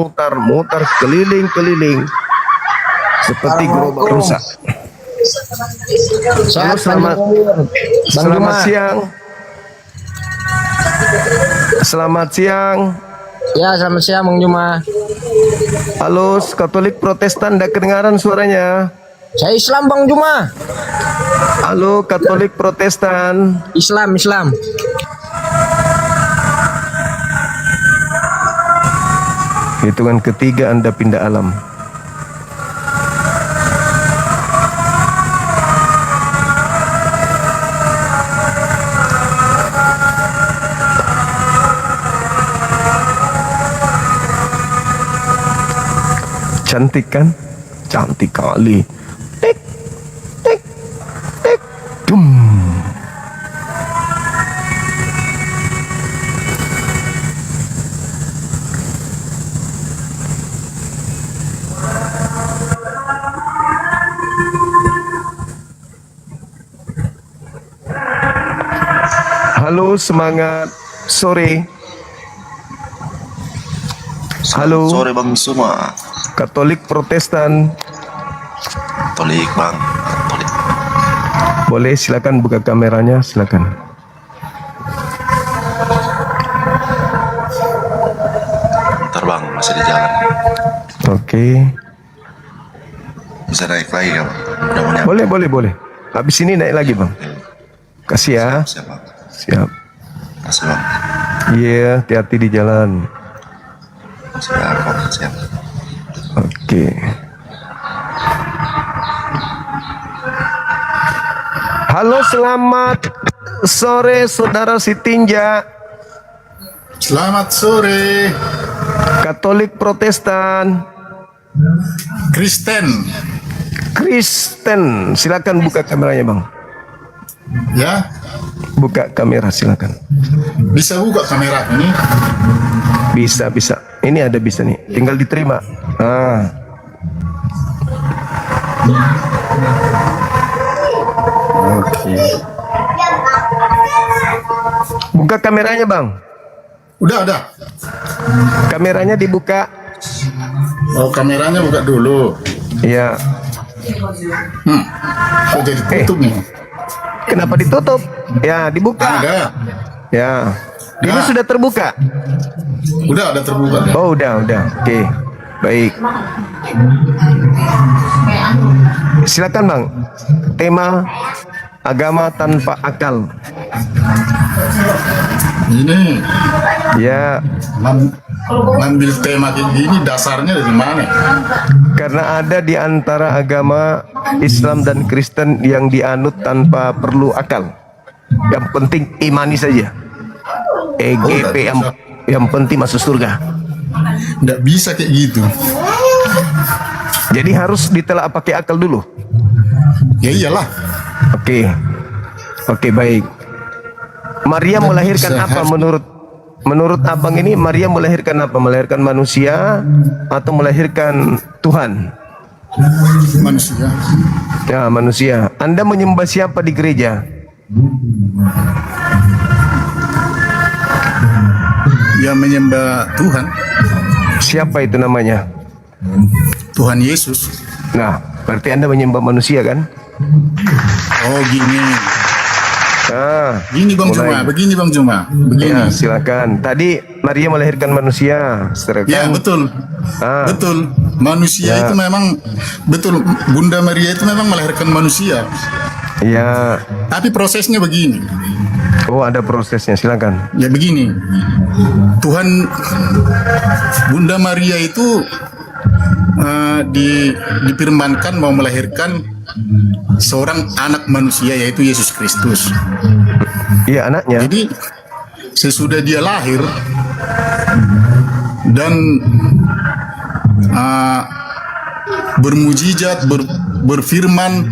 A: keliling-keliling seperti gerobak rusak. Halo, selamat siang. Selamat siang.
F: Ya, selamat siang Bang Juma.
A: Halo, Katolik Protestan, tidak kedengaran suaranya.
F: Saya Islam Bang Juma.
A: Halo, Katolik Protestan.
F: Islam.
A: Hitungan ketiga Anda pindah alam. Cantik kan? Cantik kali. Tik, tik, tik, dum. Halo, semangat sore. Halo.
G: Sore Bang Suma.
A: Katolik Protestan.
G: Katolik Bang. Katolik.
A: Boleh silakan buka kameranya, silakan.
G: Bentar Bang, masih di jalan.
A: Oke.
G: Bisa naik lagi ya Bang? Udah mau nyampe.
A: Boleh. Habis ini naik lagi bang. Kasih ya.
G: Siap Bang.
A: Siap.
G: Kasih Bang.
A: Iya, hati-hati di jalan.
G: Siap Bang, siap.
A: Oke. Halo, selamat sore saudara Sitinja.
H: Selamat sore,
A: Katolik Protestan. Kristen. Silakan buka kameranya bang.
H: ya.
A: Buka kamera silakan.
H: Bisa buka kamera ini.
A: Bisa. Ini ada bisa nih. Tinggal diterima. Oke. Buka kameranya bang.
H: Udah.
A: Kameranya dibuka.
H: Oh, kameranya buka dulu.
A: Ya.
H: Kok jadi tutup nih?
A: Kenapa ditutup? Ya, dibuka.
H: Ada.
A: Ya. Ini
H: Nah.
A: sudah terbuka.
H: Udah terbuka. Ya.
A: Oh, udah. Oke. Baik. Silakan, Bang. Tema agama tanpa akal.
H: Ini
A: Ya,
H: ngambil tema kayak gini dasarnya dari mana?
A: karena ada di antara agama Islam dan Kristen yang dianut tanpa perlu akal. Yang penting imani saja. EGP yang penting masuk surga.
H: Nggak bisa kayak gitu.
A: Jadi harus ditelaah pakai akal dulu.
H: Ya iyalah.
A: Oke, baik. Maria
H: Dan
A: melahirkan
H: bisa
A: apa
H: have-
A: menurut abang ini? Maria melahirkan apa? Melahirkan manusia atau melahirkan Tuhan?
H: Manusia.
A: Ya, manusia. Anda menyembah siapa di gereja?
H: Ya menyembah Tuhan.
A: Siapa itu namanya?
H: Tuhan Yesus.
A: Nah, berarti Anda menyembah manusia kan?
H: Oh gini. Gini Bang
A: mulai.
H: Juma. Begini Bang Juma. Begini.
A: Ya, silakan. Tadi Maria melahirkan manusia, saudara
H: Ya
A: kan?
H: betul, betul. Manusia
A: Ya.
H: itu memang betul. Bunda Maria itu memang melahirkan manusia.
A: Ya.
H: Tapi prosesnya begini.
A: Oh, ada prosesnya. Silakan.
H: Ya begini. Tuhan Bunda Maria itu difirmankan mau melahirkan seorang anak manusia yaitu Yesus Kristus.
A: Iya, anaknya.
H: Jadi sesudah dia lahir dan bermujizat, berfirman,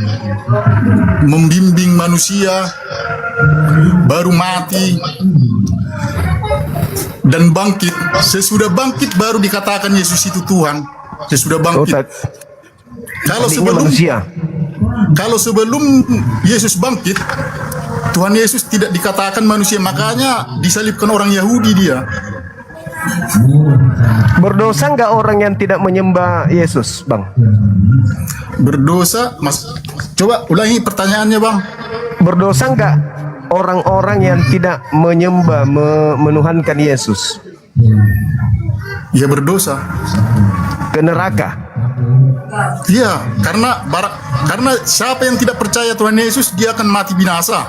H: membimbing manusia, baru mati dan bangkit. Sesudah bangkit baru dikatakan Yesus itu Tuhan. Sesudah bangkit. Kalau sebelum Yesus bangkit, Tuhan Yesus tidak dikatakan manusia, makanya disalibkan orang Yahudi dia.
A: Berdosa nggak orang yang tidak menyembah Yesus, Bang?
H: Berdosa, Mas. Coba ulangi pertanyaannya, Bang.
A: Berdosa nggak orang-orang yang tidak menyembah, menuhankan Yesus?
H: Ya berdosa.
A: Ke neraka?
H: Iya, karena siapa yang tidak percaya Tuhan Yesus, dia akan mati binasa.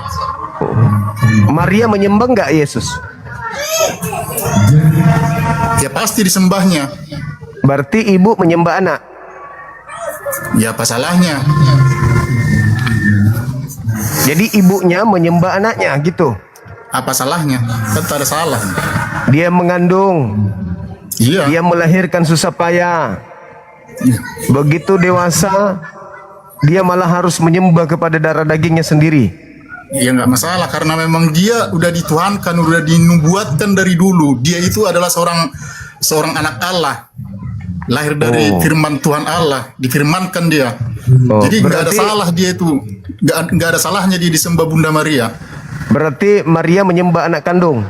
A: Maria menyembah nggak Yesus?
H: Ya pasti disembahnya.
A: Berarti ibu menyembah anak?
H: Ya apa salahnya?
A: Jadi ibunya menyembah anaknya gitu?
H: Apa salahnya? Kan tak ada salah.
A: Dia mengandung,
H: Iya.
A: dia melahirkan susah payah. Begitu dewasa, dia malah harus menyembah kepada darah dagingnya sendiri.
H: Ya nggak masalah, karena memang dia udah dituhankan, udah dinubuatkan dari dulu. Dia itu adalah seorang anak Allah, lahir dari firman Tuhan Allah, difirmankan dia. Jadi nggak ada salah dia itu, nggak ada salahnya dia disembah Bunda Maria.
A: Berarti Maria menyembah anak kandung?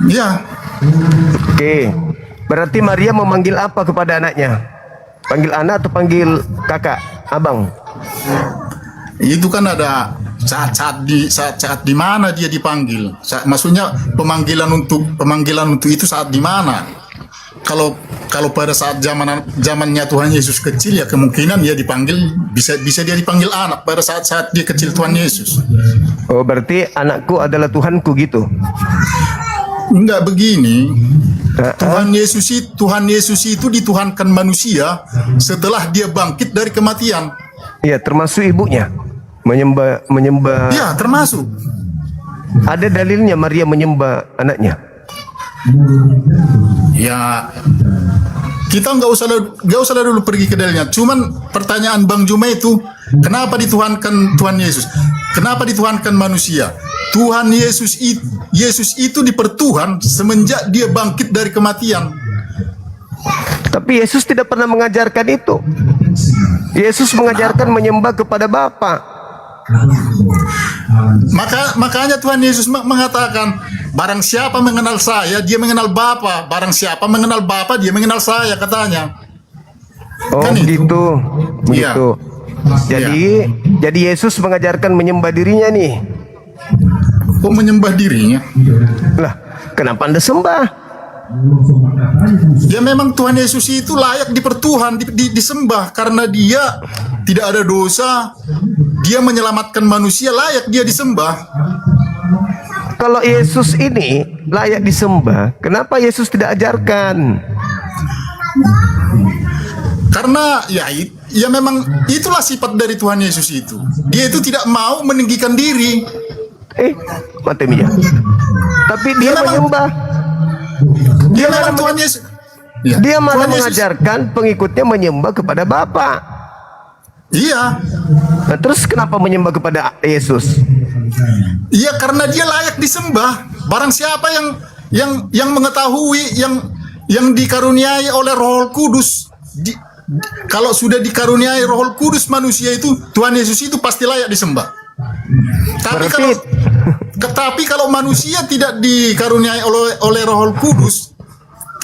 H: Iya.
A: Oke. Berarti Maria memanggil apa kepada anaknya? Panggil anak atau panggil kakak, abang?
H: Itu kan ada saat di mana dia dipanggil. Maksudnya pemanggilan untuk itu saat di mana? Kalau pada saat zamannya Tuhan Yesus kecil, ya kemungkinan dia dipanggil, bisa dia dipanggil anak pada saat dia kecil Tuhan Yesus.
A: Oh, berarti anakku adalah Tuhanku gitu?
H: Enggak begini. Tuhan Yesus itu dituhankan manusia setelah dia bangkit dari kematian.
A: Iya, termasuk ibunya menyembah.
H: Ya, termasuk.
A: Ada dalilnya Maria menyembah anaknya?
H: Ya, kita nggak usah dulu pergi ke dalilnya. Cuman pertanyaan Bang Juma itu, kenapa dituhankan Tuhan Yesus? Kenapa dituhankan manusia? Tuhan Yesus itu dipertuhan semenjak dia bangkit dari kematian.
A: Tapi Yesus tidak pernah mengajarkan itu. Yesus mengajarkan menyembah kepada Bapa.
H: Makanya Tuhan Yesus mengatakan, barang siapa mengenal saya, dia mengenal Bapa. Barang siapa mengenal Bapa, dia mengenal saya, katanya.
A: Oh,
H: Kan itu?
A: begitu.
H: Iya.
A: Begitu. Jadi Yesus mengajarkan menyembah dirinya nih.
H: Kok menyembah dirinya?
A: Lah, kenapa Anda sembah?
H: Ya memang Tuhan Yesus itu layak dipertuhan, disembah, karena dia tidak ada dosa. Dia menyelamatkan manusia, layak dia disembah.
A: Kalau Yesus ini layak disembah, kenapa Yesus tidak ajarkan?
H: Karena ya memang itulah sifat dari Tuhan Yesus itu. Dia itu tidak mau meninggikan diri.
A: Mati Mia. Tapi dia menyembah.
H: Dia memang Tuhan Yesus. Ya,
A: Dia malah
H: Tuhan Yesus.
A: mengajarkan pengikutnya menyembah kepada Bapa.
H: Iya.
A: Nah, terus kenapa menyembah kepada Yesus?
H: Iya, karena dia layak disembah. Barang siapa yang mengetahui, yang dikaruniai oleh Roh Kudus, kalau sudah dikaruniai Roh Kudus manusia itu, Tuhan Yesus itu pasti layak disembah. Tapi kalau manusia tidak dikaruniai oleh Roh Kudus,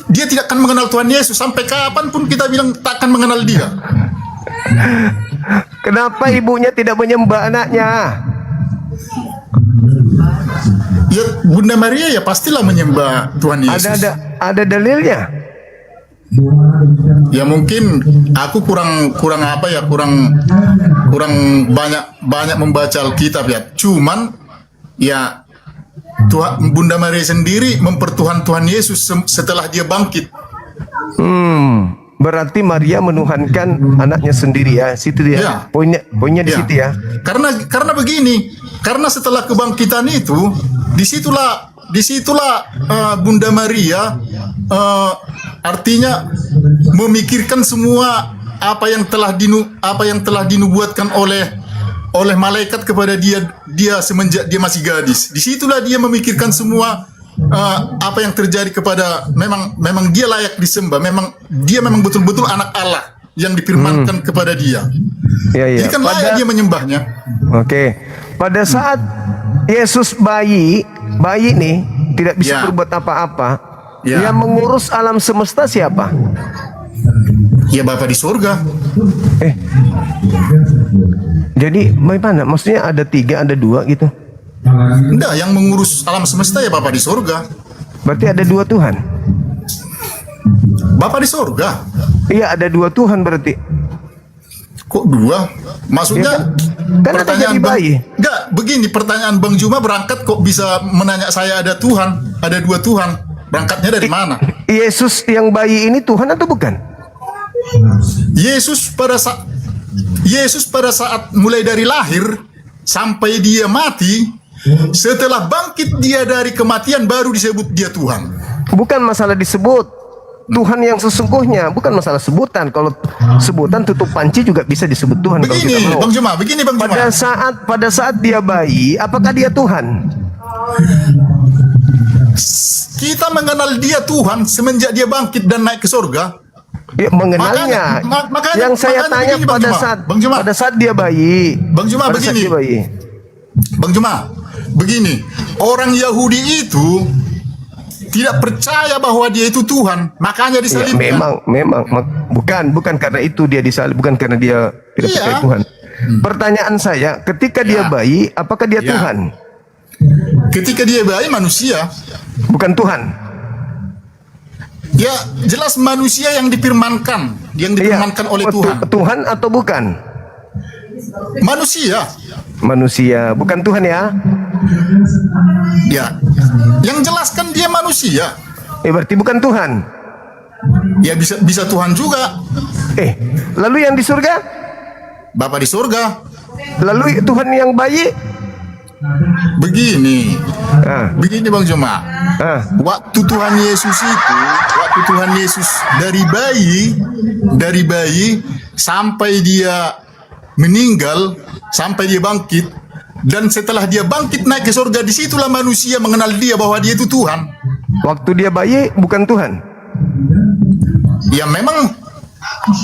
H: dia tidak akan mengenal Tuhan Yesus. Sampai kapanpun kita bilang tak akan mengenal dia.
A: Kenapa ibunya tidak menyembah anaknya?
H: Ya Bunda Maria ya pastilah menyembah Tuhan Yesus.
A: Ada dalilnya?
H: Ya mungkin aku kurang banyak membaca Alkitab ya. Cuman ya Bunda Maria sendiri mempertuhan Tuhan Yesus setelah dia bangkit.
A: Berarti Maria menuhankan anaknya sendiri ya. Situ dia.
H: Ya.
A: Poinnya di
H: Ya.
A: situ ya.
H: Karena begini, karena setelah kebangkitan itu, disitulah Bunda Maria artinya memikirkan semua apa yang telah dinubuatkan oleh malaikat kepada dia semenjak dia masih gadis. Disitulah dia memikirkan semua apa yang terjadi kepada memang dia layak disembah, dia memang betul-betul anak Allah yang difirmankan kepada dia.
A: Ya, ya.
H: Jadi kan layak dia menyembahnya.
A: Oke. Pada saat Yesus bayi nih tidak bisa
H: Ya.
A: berbuat apa-apa,
H: Ya.
A: yang mengurus alam semesta siapa?
H: Ya Bapa di surga.
A: Jadi bagaimana? Maksudnya ada 3, ada 2 gitu.
H: Enggak, yang mengurus alam semesta ya Bapa di surga.
A: Berarti ada 2 Tuhan.
H: Bapa di surga.
A: Iya, ada 2 Tuhan berarti.
H: Kok 2? Maksudnya
A: Kan ada jadi bayi.
H: Enggak, begini pertanyaan Bang Juma berangkat kok bisa menanya saya ada Tuhan, ada 2 Tuhan. Berangkatnya dari mana?
A: Yesus yang bayi ini Tuhan atau bukan?
H: Yesus pada saat mulai dari lahir sampai dia mati, setelah bangkit dia dari kematian baru disebut dia Tuhan.
A: Bukan masalah disebut. Tuhan yang sesungguhnya, bukan masalah sebutan. Kalau sebutan tutup panci juga bisa disebut Tuhan kalau kita
H: Begini
A: mau.
H: Bang Juma, begini Bang Juma.
A: Pada saat dia bayi, apakah dia Tuhan?
H: Kita mengenal dia Tuhan semenjak dia bangkit dan naik ke surga.
A: Ya, mengenalnya. Yang saya tanya
H: begini, Bang Juma. Bang Juma.
A: pada saat dia bayi.
H: Bang Juma,
A: pada saat
H: begini.
A: dia bayi.
H: Bang Juma, begini, orang Yahudi itu tidak percaya bahwa dia itu Tuhan, makanya
A: Ya,
H: disalibkan.
A: memang bukan karena itu dia disalib, bukan karena dia tidak
H: Iya.
A: percaya Tuhan. Pertanyaan saya, ketika dia
H: Ya.
A: bayi, apakah dia
H: Ya.
A: Tuhan?
H: Ketika dia bayi manusia,
A: Bukan Tuhan.
H: ya jelas manusia yang difirmankan
A: Iya.
H: oleh Tuhan.
A: Tuhan atau bukan?
H: Manusia,
A: Manusia, bukan Tuhan ya?
H: ya, yang jelaskan dia manusia.
A: Berarti bukan Tuhan.
H: Ya bisa Tuhan juga,
A: Lalu yang di surga?
H: Bapa di surga.
A: Lalu Tuhan yang bayi?
H: Begini,
A: Ah,
H: begini Bang Juma. Waktu Tuhan Yesus dari bayi sampai dia meninggal, sampai dia bangkit, dan setelah dia bangkit naik ke surga, disitulah manusia mengenal dia bahwa dia itu Tuhan.
A: waktu dia bayi bukan Tuhan.
H: Ya memang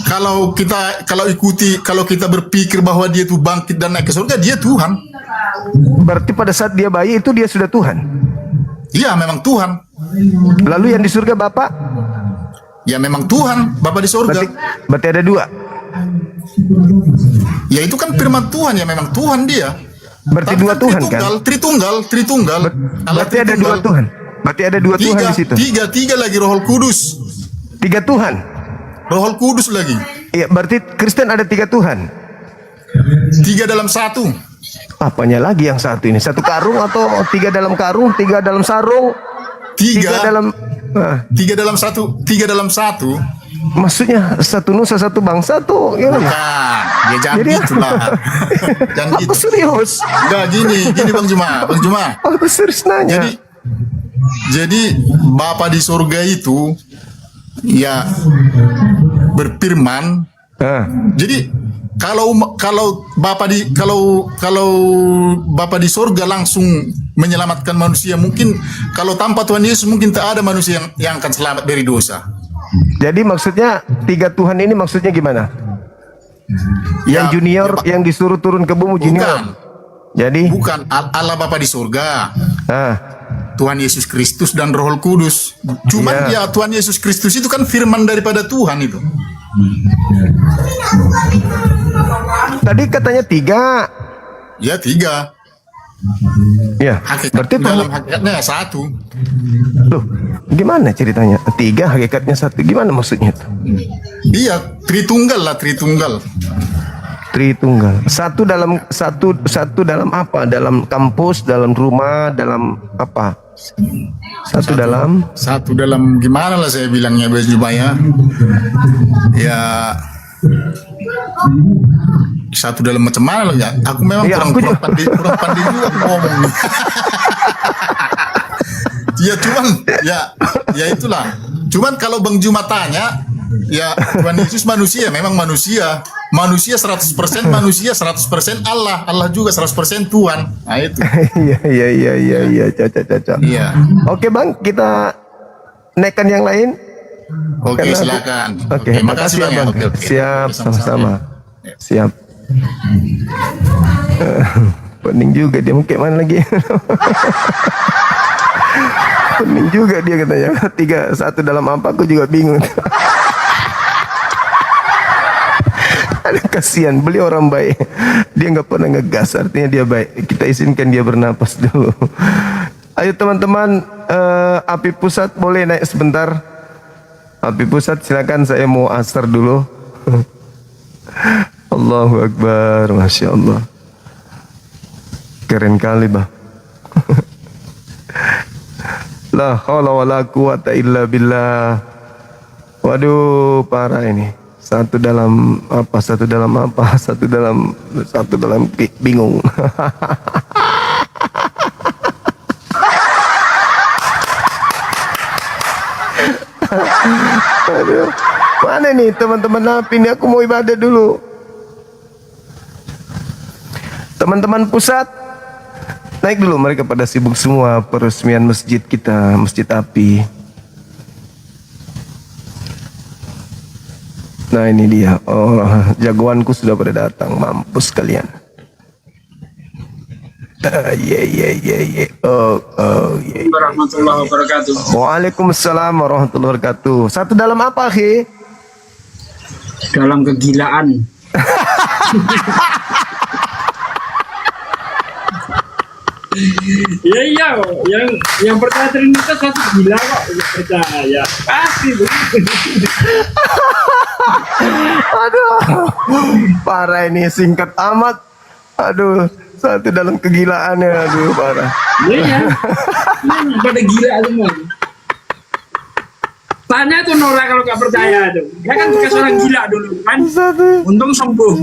H: kalau kita berpikir bahwa dia itu bangkit dan naik ke surga, dia Tuhan.
A: Berarti pada saat dia bayi itu dia sudah Tuhan.
H: Iya memang Tuhan.
A: Lalu yang di surga Bapak?
H: Ya memang Tuhan, Bapa di surga.
A: Berarti ada 2.
H: Ya itu kan firman Tuhan, ya memang Tuhan dia.
A: Berarti
H: Tapi
A: 2 Tuhan kan?
H: Tritunggal. Allah
A: Berarti ada 2
H: Tritunggal.
A: Tuhan. Berarti ada 2 Tuhan di situ.
H: Tiga lagi Roh Kudus.
A: 3 Tuhan.
H: Roh Kudus lagi.
A: Iya, berarti Kristen ada 3 Tuhan.
H: 3 dalam 1.
A: Apanya lagi yang satu ini? 1 karung atau 3 dalam karung, 3 dalam sarung, 3
H: 3
A: dalam
H: 3 dalam 1. 3 dalam 1.
A: maksudnya satu nusa satu bangsa tuh gimana?
H: Nah, ya jangan
A: Jadi
H: gitu lah. Jangan
A: aku
H: gitu.
A: serius.
H: Enggak gini Bang Juma.
A: Aku serius nanya.
H: Jadi Bapa di surga itu ya berfirman. Jadi kalau Bapa di surga langsung menyelamatkan manusia, mungkin kalau tanpa Tuhan Yesus mungkin tak ada manusia yang akan selamat dari dosa.
A: Jadi maksudnya 3 Tuhan ini maksudnya gimana? Yang
H: Ya,
A: junior yang disuruh turun ke bumi junior. Jadi
H: Bukan Allah Bapa di surga,
A: ah,
H: Tuhan Yesus Kristus dan Roh Kudus. Cuman ya Tuhan Yesus Kristus itu kan firman daripada Tuhan itu.
A: tadi katanya 3.
H: Ya 3.
A: Ya. Berarti
H: Dalam hakikatnya 1.
A: Loh, gimana ceritanya? 3 hakikatnya 1. Gimana maksudnya itu?
H: Iya, Tritunggal.
A: Tritunggal. Satu dalam apa? Dalam kampus, dalam rumah, dalam apa? Satu dalam
H: gimana lah saya bilangnya baju ya. Ya satu dalam macam mana lah ya. Aku memang
A: Ya,
H: kurang pandai juga aku ngomong. Ya cuman ya itulah. Cuman kalau Bang Juma tanya, ya Tuhan Yesus manusia, memang manusia. Manusia 100% manusia, 100% Allah. Allah juga 100% Tuhan. Nah itu.
A: Iya, cocok.
H: Iya.
A: Oke Bang, kita naikkan yang lain.
H: Oke,
A: Karena-
H: silakan.
A: Oke, makasih ya Bang.
H: Oke.
A: Siap, sama-sama.
H: Ya.
A: Siap. Pening juga dia, mungkin mana lagi? Pening juga dia katanya. 3-1 dalam apa? Aku juga bingung. Aduh, kasihan, beliau orang baik. Dia nggak pernah ngegas, artinya dia baik. Kita izinkan dia bernapas dulu. Ayo teman-teman, Api Pusat boleh naik sebentar. Api Pusat silakan, saya mau asar dulu. Allahu Akbar, Masya Allah. Keren kali bah. La haula wala quwata illa billah. Waduh, parah ini. Satu dalam bingung. Aduh. Mana nih teman-teman Api ini, aku mau ibadah dulu. Teman-teman pusat, naik dulu, mereka pada sibuk semua peresmian masjid kita, Masjid Api. Nah ini dia, oh jagoanku sudah pada datang, mampus kalian.
I: Warahmatullahi wabarakatuh.
A: Waalaikumsalam warahmatullahi wabarakatuh. Satu dalam apa, Khi?
I: Dalam kegilaan. Iya, yang percaya Trinitas satu gila kok, yang percaya pasti begitu.
A: Aduh, parah ini, singkat amat. Aduh, satu dalam kegilaannya, aduh parah.
I: Iya, pada gila semua. Tanya tuh Nora kalau nggak percaya tuh. Dia kan bekas orang gila dulu kan. Untung sembuh.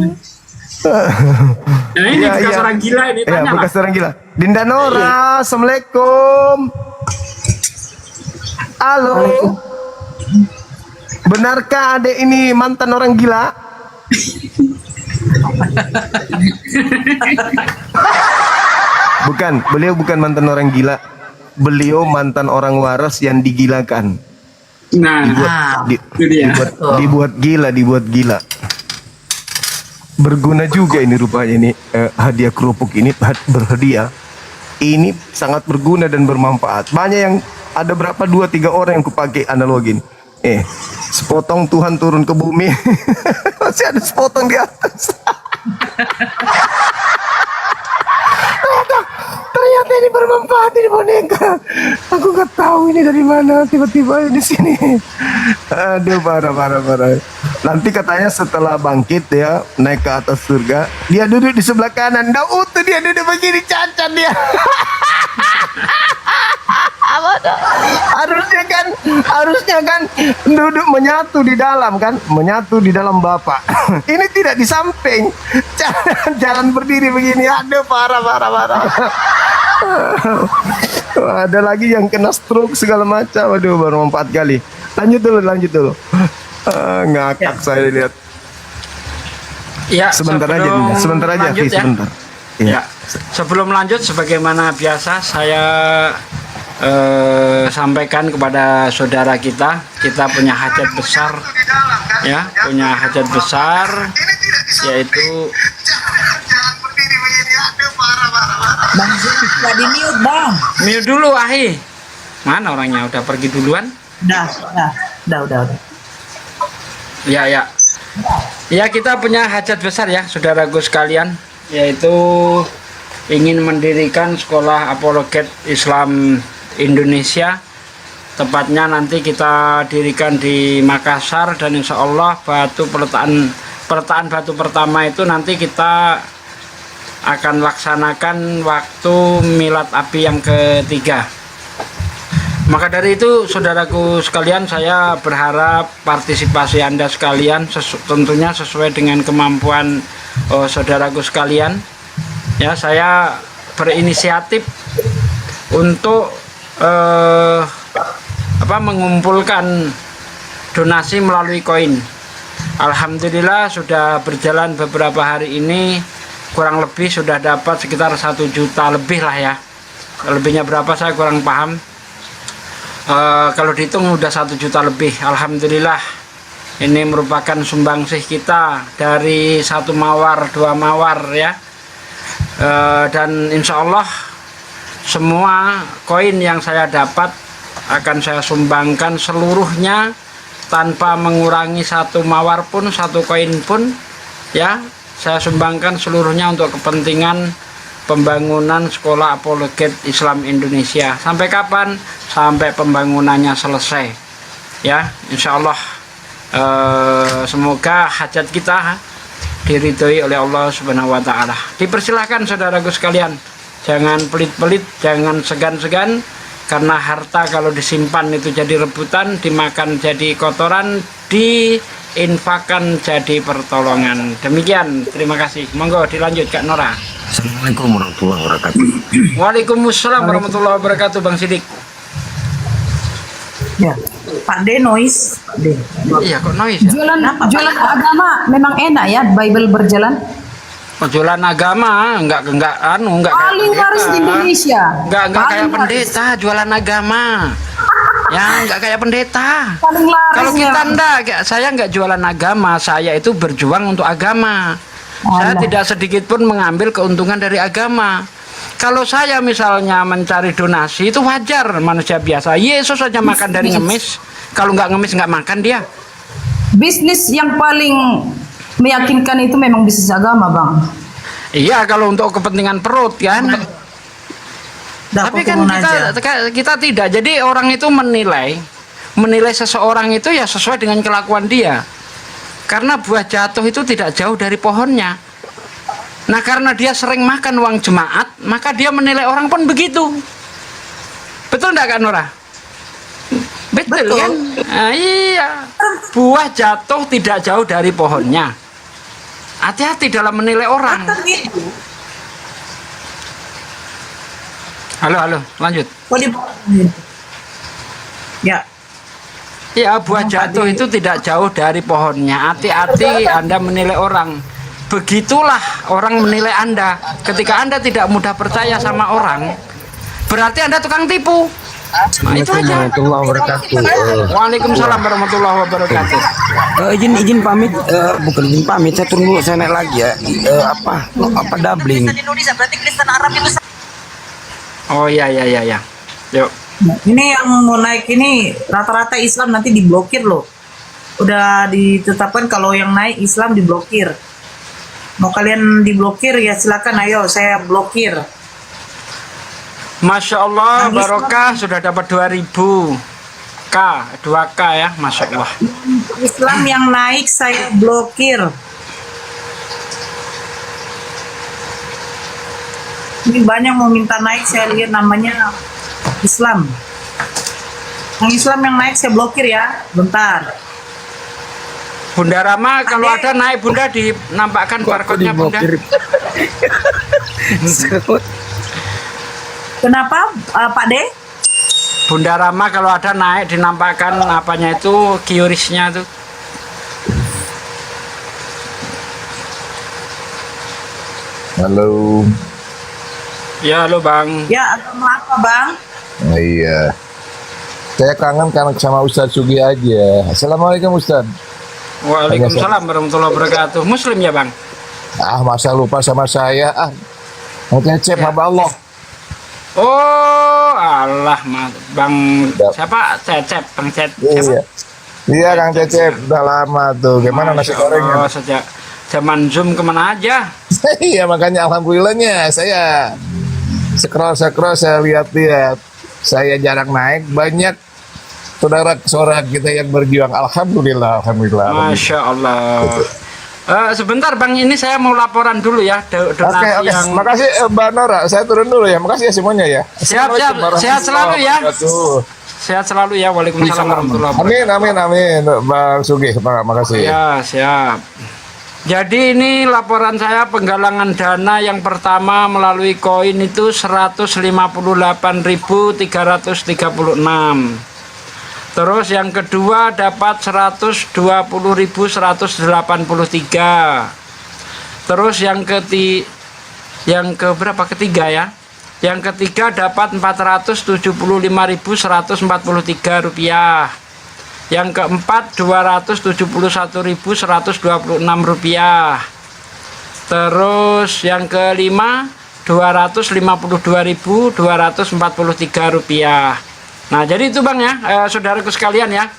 I: Nah ini bekas orang gila ini,
A: Ya,
I: tanya lah.
A: bekas orang gila. Dinda Nora, Assalamualaikum. Halo. Benarkah adek ini mantan orang gila? Bukan, beliau bukan mantan orang gila. Beliau mantan orang waras yang digilakan.
I: Nah, itu dia.
A: Dibuat gila. Berguna juga ini rupanya ini hadiah kerupuk ini berhadiah. Ini sangat berguna dan bermanfaat. Banyak yang ada berapa 2-3 orang yang kupakai analogin. Sepotong Tuhan turun ke bumi. Masih ada sepotong di atas. Ternyata ini bermanfaat ini boneka. Aku nggak tahu ini dari mana, tiba-tiba di sini. Aduh, parah. Nanti katanya setelah bangkit ya, naik ke atas surga, dia duduk di sebelah kanan. Daud tuh dia duduk begini, cacat dia. harusnya kan duduk menyatu di dalam Bapak. Ini tidak di samping, jalan berdiri begini. Aduh, parah. Ada lagi yang kena stroke segala macam. Aduh, baru 4 kali. Lanjut dulu. Ngakak saya lihat.
J: Ya,
A: Sebentar aja,
J: lanjut
A: Fi,
J: ya.
A: sebentar.
J: Ya, sebelum lanjut sebagaimana biasa saya sampaikan kepada saudara kita punya hajat besar, ya, yaitu
K: Bang, nggak di mute bang.
J: mute dulu, Ahi. Mana orangnya, udah pergi duluan?
K: Udah.
J: Ya, kita punya hajat besar ya, saudaraku sekalian, yaitu ingin mendirikan sekolah apologet Islam Indonesia. Tepatnya nanti kita dirikan di Makassar, dan insya Allah batu peletakan Peletakan batu pertama itu nanti kita akan laksanakan waktu milad api yang ketiga. Maka dari itu, saudaraku sekalian, saya berharap partisipasi Anda sekalian tentunya sesuai dengan kemampuan saudaraku sekalian. Ya, saya berinisiatif untuk mengumpulkan donasi melalui koin. Alhamdulillah sudah berjalan beberapa hari ini, kurang lebih sudah dapat sekitar 1 juta lebih lah ya. Lebihnya berapa saya kurang paham. Kalau dihitung udah 1 juta lebih. Alhamdulillah ini merupakan sumbangsih kita dari 1 mawar 2 mawar ya. Dan insya Allah semua koin yang saya dapat akan saya sumbangkan seluruhnya tanpa mengurangi 1 mawar pun, 1 koin pun ya. Saya sumbangkan seluruhnya untuk kepentingan pembangunan sekolah apologet Islam Indonesia. Sampai kapan? Sampai pembangunannya selesai. Ya, insya Allah semoga hajat kita diridhoi oleh Allah Subhanahu wa Ta'ala. Dipersilahkan saudaraku sekalian, jangan pelit-pelit, jangan segan-segan, karena harta kalau disimpan itu jadi rebutan, dimakan jadi kotoran, diinfakkan jadi pertolongan. Demikian, terima kasih. Monggo dilanjut Kak Nora.
F: Assalamualaikum warahmatullahi wabarakatuh.
J: Waalaikumsalam warahmatullahi wabarakatuh, Bang Sidik.
K: Ya, Pak D noise. Pak D.
J: Iya, kok noise ya?
K: Jualan agama memang enak ya, Bible berjalan.
J: Jualan agama enggak
K: Paling laris di Indonesia.
J: Enggak kayak pendeta jualan agama. Ya, enggak kayak pendeta.
K: Paling laris.
J: Kalau kita saya enggak jualan agama, saya itu berjuang untuk agama. Saya tidak sedikit pun mengambil keuntungan dari agama. Kalau saya misalnya mencari donasi itu wajar, manusia biasa. Yesus saja makan dari ngemis. Kalau nggak ngemis nggak makan dia.
K: Bisnis yang paling meyakinkan itu memang bisnis agama, Bang.
J: Iya, kalau untuk kepentingan perut kan. Tapi kan kita tidak. Jadi orang itu menilai seseorang itu ya sesuai dengan kelakuan dia. Karena buah jatuh itu tidak jauh dari pohonnya. Nah, karena dia sering makan uang jemaat, maka dia menilai orang pun begitu. Betul enggak Kak Nora? Betul kan? Nah, iya. Buah jatuh tidak jauh dari pohonnya. Hati-hati dalam menilai orang. Halo, lanjut. Ya. Ya, buah jatuh itu tidak jauh dari pohonnya. Hati-hati Anda menilai orang. Begitulah orang menilai Anda. Ketika Anda tidak mudah percaya sama orang, berarti Anda tukang tipu. Nah, itu aja. Waalaikumsalam warahmatullahi wabarakatuh.
F: Izin pamit, bukan izin pamit, saya turun dulu, saya naik lagi ya. Apa doubling?
J: Oh ya. Yuk.
K: Ini yang mau naik ini rata-rata Islam nanti diblokir loh. Udah ditetapkan kalau yang naik Islam diblokir. Mau kalian diblokir ya silakan, ayo saya blokir.
J: Masya Allah, barokah sudah dapat 2000 K, 2K ya, Masya Allah.
K: Islam yang naik saya blokir. Ini banyak mau minta naik, saya lihat namanya Islam. Yang Islam yang naik saya blokir ya, bentar.
J: Bunda Rama kalau ada naik Bunda dinampakkan barcode-nya Bunda.
K: Kenapa Pak D?
J: Bunda Rama kalau ada naik dinampakkan apanya itu QRIS-nya tuh.
L: Halo.
J: Ya, halo Bang.
K: Ya, agama apa Bang?
L: Iya. Saya kangen sama Ustadz Sugi aja. Assalamualaikum Ustadz.
J: Waalaikumsalam warahmatullahi wabarakatuh. Muslim ya Bang?
L: Masa lupa sama saya. Mau Cecep sama Allah.
J: Oh, Allah, Bang siapa? Cecep, Bang Cecep.
L: Iya, Kang Cecep, udah lama tuh. Gimana nasi gorengnya?
J: Oh, sejak zaman Zoom kemana aja?
L: Iya, makanya alhamdulillahnya saya scroll saya lihat-lihat. Saya jarang naik, banyak saudara kita yang berjuang. Alhamdulillah.
J: Masya Allah. Sebentar Bang, ini saya mau laporan dulu ya. Donasi
L: Oke.
J: yang
L: Makasih Mbak Nora. Saya turun dulu ya. Makasih ya semuanya ya.
J: Siap.
L: Assalamualaikum
J: Sehat selalu ya.
L: warahmatullahi wabarakatuh.
J: Sehat selalu ya. Waalaikumsalam warahmatullahi wabarakatuh.
L: Amin. Bang Sugih, makasih.
J: Ya, siap. Jadi ini laporan saya penggalangan dana yang pertama melalui koin itu 158.336. Terus yang kedua dapat 120.183. Terus yang keberapa ketiga ya? Yang ketiga dapat 475.143 rupiah. Yang keempat 271.126 rupiah. Terus yang kelima 252.243 rupiah. Nah jadi itu Bang ya, saudaraku sekalian ya.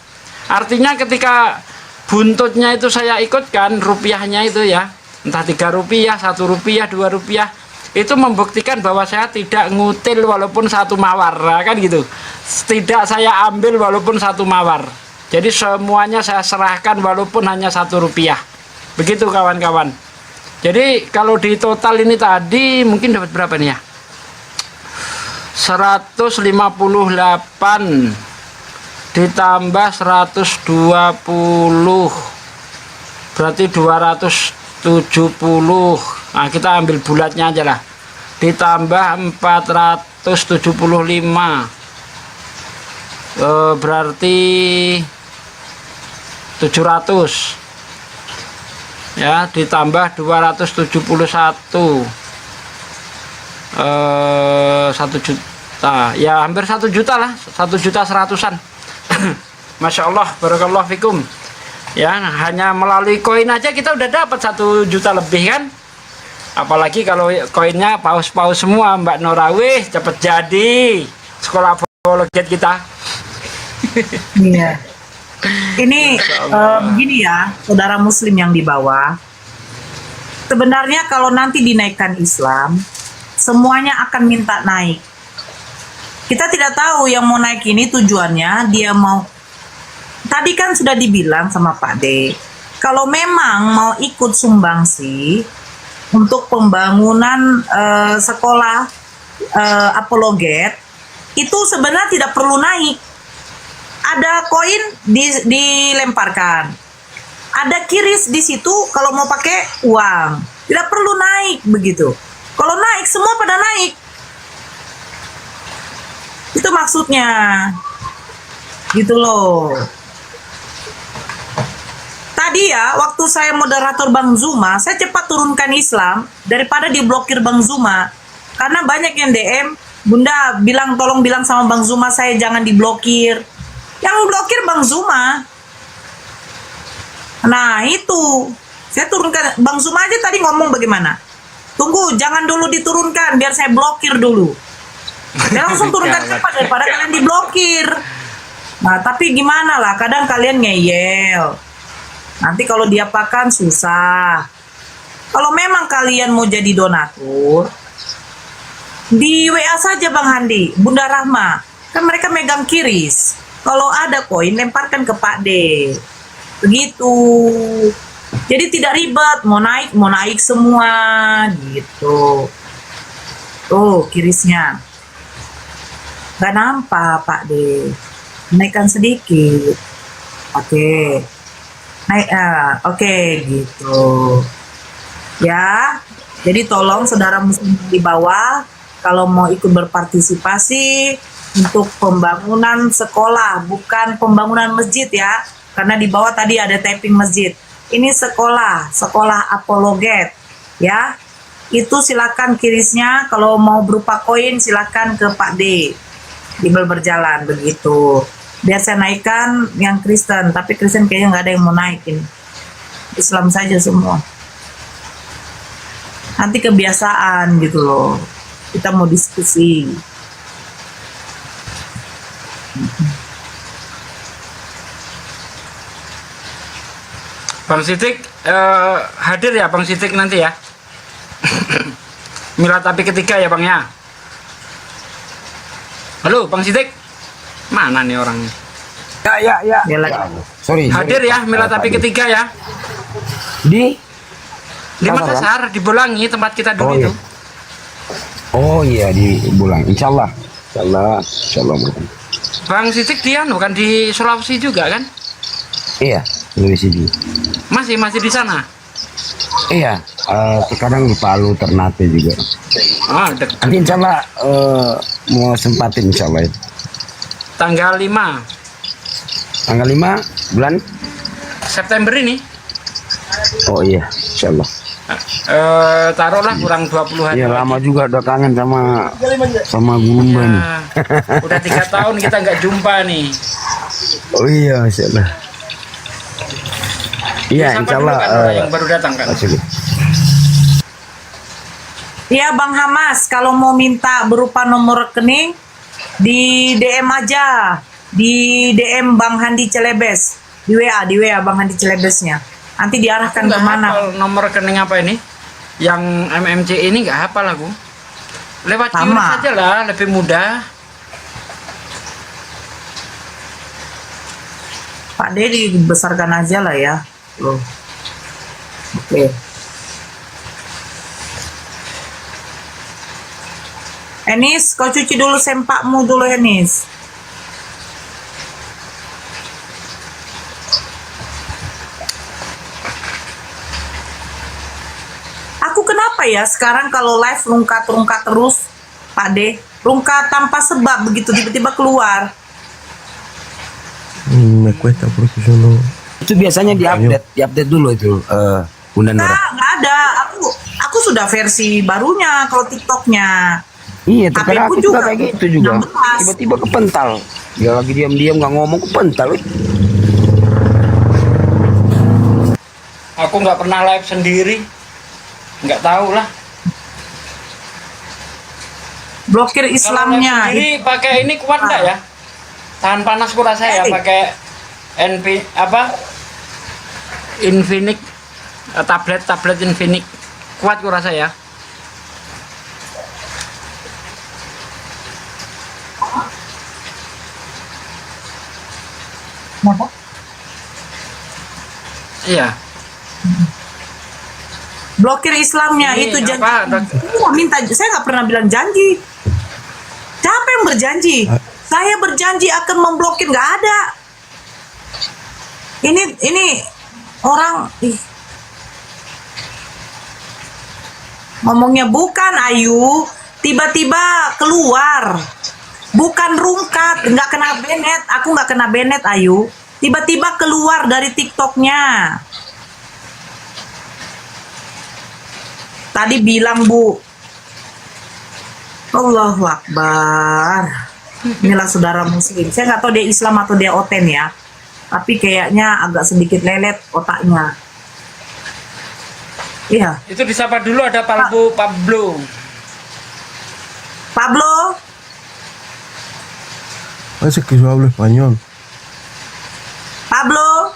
J: Artinya ketika buntutnya itu saya ikutkan rupiahnya itu ya, entah 3 rupiah, 1 rupiah, 2 rupiah, itu membuktikan bahwa saya tidak ngutil walaupun 1 mawar, nah, kan gitu. Tidak saya ambil walaupun 1 mawar. Jadi semuanya saya serahkan walaupun hanya 1 rupiah. Begitu kawan-kawan. Jadi kalau di total ini tadi mungkin dapat berapa nih ya? 158 ditambah 120 berarti 270. Nah kita ambil bulatnya aja lah, ditambah 475 berarti 700 ya, ditambah 271 1 juta ya, hampir 1 juta lah, 1.100.000-an. Masya Allah, barakallahu fikum ya. Hanya melalui koin aja kita udah dapat 1 juta lebih kan, apalagi kalau koinnya paus-paus semua Mbak Norawih. Cepet jadi sekolah apologet kita.
K: Iya. Ini begini ya, saudara muslim yang di bawah. Sebenarnya kalau nanti dinaikkan Islam, semuanya akan minta naik. Kita tidak tahu yang mau naik ini tujuannya dia mau. Tadi kan sudah dibilang sama Pak D, kalau memang mau ikut sumbangsi untuk pembangunan sekolah apologet, itu sebenarnya tidak perlu naik. Ada koin dilemparkan, ada kiris di situ kalau mau pakai uang, tidak perlu naik begitu. Kalau naik semua pada naik, itu maksudnya, gitu loh. Tadi ya waktu saya moderator Bang Zuma, saya cepat turunkan Islam daripada diblokir Bang Zuma, karena banyak yang DM, Bunda bilang tolong bilang sama Bang Zuma saya jangan diblokir. Yang blokir Bang Zuma. Nah itu saya turunkan. Bang Zuma aja tadi ngomong bagaimana, tunggu jangan dulu diturunkan biar saya blokir dulu. Saya langsung turunkan cepat daripada kalian diblokir. Nah tapi gimana lah, kadang kalian ngeyel, nanti kalau diapakan susah. Kalau memang kalian mau jadi donatur, di WA saja Bang Handi, Bunda Rahma, kan mereka megang kiris. Kalau ada koin lemparkan ke Pak D, begitu. Jadi tidak ribet, mau naik semua gitu. Tuh kirisnya, gak nampak Pak D, naikkan sedikit. Oke, naik oke gitu ya. Jadi tolong saudara muslim di bawah, kalau mau ikut berpartisipasi untuk pembangunan sekolah, bukan pembangunan masjid ya, karena di bawah tadi ada typing masjid. Ini sekolah apologet ya. Itu silakan kirisnya, kalau mau berupa koin silakan ke Pak D, Bimbel Berjalan begitu. Biar saya naikkan yang Kristen, tapi Kristen kayaknya nggak ada yang mau naikin. Islam saja semua. Nanti kebiasaan gitu loh. Kita mau diskusi.
J: Bang Sidik hadir ya Bang Sidik nanti ya. Milad api ketiga ya Bang ya. Halo Bang Sidik, mana nih orangnya?
F: Ya.
K: Dia lagi.
F: Sorry.
J: Hadir ya Milad api ketiga ya.
F: Di
J: Di Makassar, di Bolangi tempat kita dulu itu.
F: Oh iya di Bulang. Insyaallah. Insyaallah.
J: Bang Sidik dia bukan di Sulawesi juga kan?
F: Iya, Sulawesi juga.
J: Masih di sana.
F: Iya, sekarang di Palu Ternate juga.
J: Ah, dekat.
F: Nanti insyaallah mau sempatin insyaallah.
J: Tanggal 5
F: Tanggal 5 bulan.
J: September ini.
F: Oh iya, insyaallah.
J: Taruhlah kurang 20 hari.
F: Iya lama juga udah kangen sama Gumba nih.
J: Ya, udah 3 tahun kita nggak jumpa nih.
F: Oh iya, insyaallah. Iya,
J: Siapa
F: insyaallah.
J: dulu kan orang yang baru datang kan.
K: Iya Bang Hamas, kalau mau minta berupa nomor rekening di DM aja, di DM Bang Handi Celebes, di WA Bang Handi Celebesnya. Nanti diarahkan
J: Nggak
K: kemana?
J: hafal nomor rekening apa ini? Yang MMC ini nggak hafal aku. Lewat
K: Sama.
J: QRIS aja lah, lebih mudah.
K: Pak D dibesarkan aja lah ya. Loh. Oke. Enis, kau cuci dulu sempakmu dulu Enis. Aku kenapa ya sekarang kalau live rungkat terus, Pak D, rungkat tanpa sebab begitu tiba-tiba keluar.
A: Me cuesta porque yo no.
F: Itu biasanya diupdate dulu itu Bunda Nora.
K: Nggak ada. Aku sudah versi barunya kalau TikToknya.
F: Iya, tapi aku juga kayak gitu juga.
K: 16.
F: Tiba-tiba kepental. Dia lagi diam-diam nggak ngomong kepental.
J: Aku nggak pernah live sendiri, nggak tahu lah.
K: Blokir
J: Kalau live
K: Islamnya.
J: sendiri pakai ini kuat nggak ya? Tahan panas kurang saya pakai Infinix, tablet Infinix kuat kurang saya. Iya.
K: Blokir Islamnya
J: Ini
K: itu janji.
J: apa,
K: Minta, saya nggak pernah bilang janji. Siapa yang berjanji? Saya berjanji akan memblokir, nggak ada. Ini orang ngomongnya bukan Ayu, tiba-tiba keluar, bukan rungkat, nggak kena banet. Aku nggak kena banet Ayu, tiba-tiba keluar dari TikToknya. Tadi bilang Bu, Allahu Akbar. Inilah saudara muslim. Saya nggak tahu dia Islam atau dia oten ya. Tapi kayaknya agak sedikit lelet otaknya. Iya.
J: Itu disapa dulu ada Pablo.
K: Pablo,
A: Parece que yo hablo español.
K: Pablo,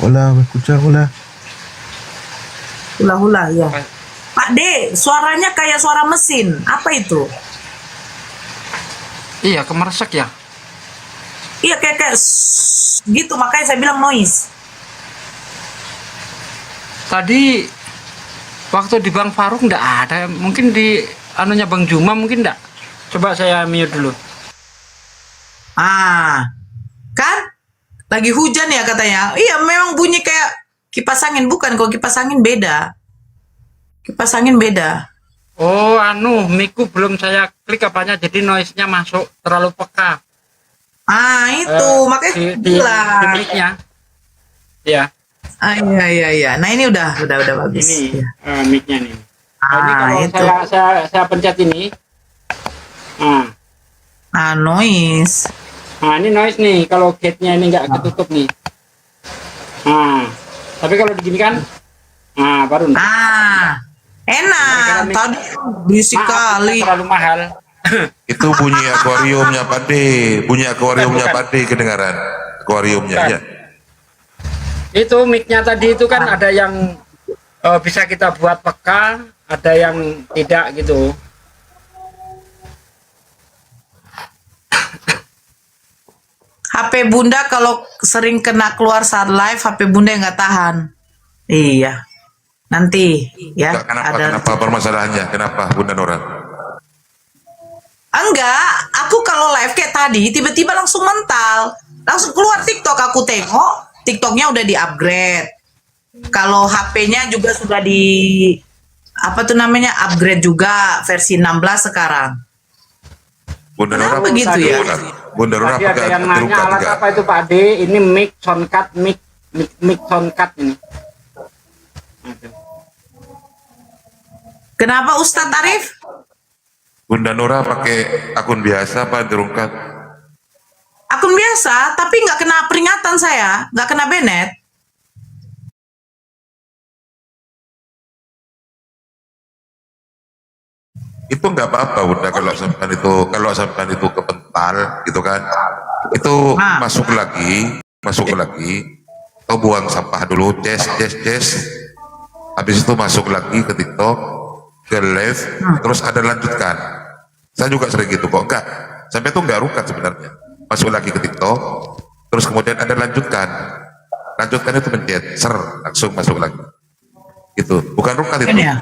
A: Hola, ¿me escuchas? Hola.
K: hula-hula ya. Pak D, suaranya kayak suara mesin. Apa itu?
J: Iya, kemeresek ya.
K: Iya kayak gitu, makanya saya bilang noise.
J: Tadi waktu di Bang Faruk nggak ada, mungkin di anunya Bang Juma mungkin nggak. Coba saya mute dulu.
K: Kan? Lagi hujan ya katanya. Iya, memang bunyi kayak kipas angin. Bukan, kalau kipas angin beda. Kipas angin beda.
J: Oh, mic-ku belum saya klik apanya, jadi noise-nya masuk terlalu peka.
K: Itu makanya
J: di
K: bilang.
J: mic-nya. Ya.
K: Iya. Nah, ini udah bagus.
J: Ini
K: Ya.
J: mic-nya nih. Ini kalau
K: itu.
J: saya pencet ini.
K: Noise.
J: Nah, ini noise nih. Kalau gate-nya ini nggak ketutup nih. Tapi kalau begini kan, baru.
K: Enak. Tadi berisik kali.
J: Terlalu mahal.
G: Itu bunyi akuariumnya Pak D. Bunyi akuariumnya Pak D kedengaran. Akuariumnya ya.
J: Itu mic-nya tadi itu kan ada yang bisa kita buat peka, ada yang tidak gitu.
K: HP Bunda kalau sering kena keluar saat live, HP Bunda nggak tahan. Iya. Nanti ya
G: Enggak, kenapa,
K: ada.
G: kenapa permasalahannya? Kenapa Bunda Nora?
K: Enggak, aku kalau live kayak tadi tiba-tiba langsung mental. Langsung keluar TikTok, aku tengok TikToknya udah di-upgrade. Kalau HP-nya juga sudah di apa tuh namanya? Upgrade juga versi 16 sekarang.
G: Bunda Nora
K: Kenapa gitu ya?
G: Bunda Nora
J: Tadi ada
G: pakai
J: yang nanya
G: terungkat
J: alat
G: juga.
J: apa itu Pak D? Ini mic soundcard, mic soundcard ini. Aduh.
K: Kenapa Ustadz Arif?
G: Bunda Nora pakai akun biasa apa terungkat?
K: Akun biasa, tapi nggak kena peringatan saya, nggak kena banned.
G: Itu nggak apa-apa Bunda kalau sampai itu kepental gitu kan, itu
K: Nah.
G: masuk lagi, atau buang sampah dulu, ces, habis itu masuk lagi ke TikTok, ke live, terus ada lanjutkan. Saya juga sering gitu kok, enggak, sampai itu nggak rukat sebenarnya, masuk lagi ke TikTok, terus kemudian ada lanjutkan itu pencet, langsung masuk lagi, gitu, bukan rukat itu.
K: Ini ya.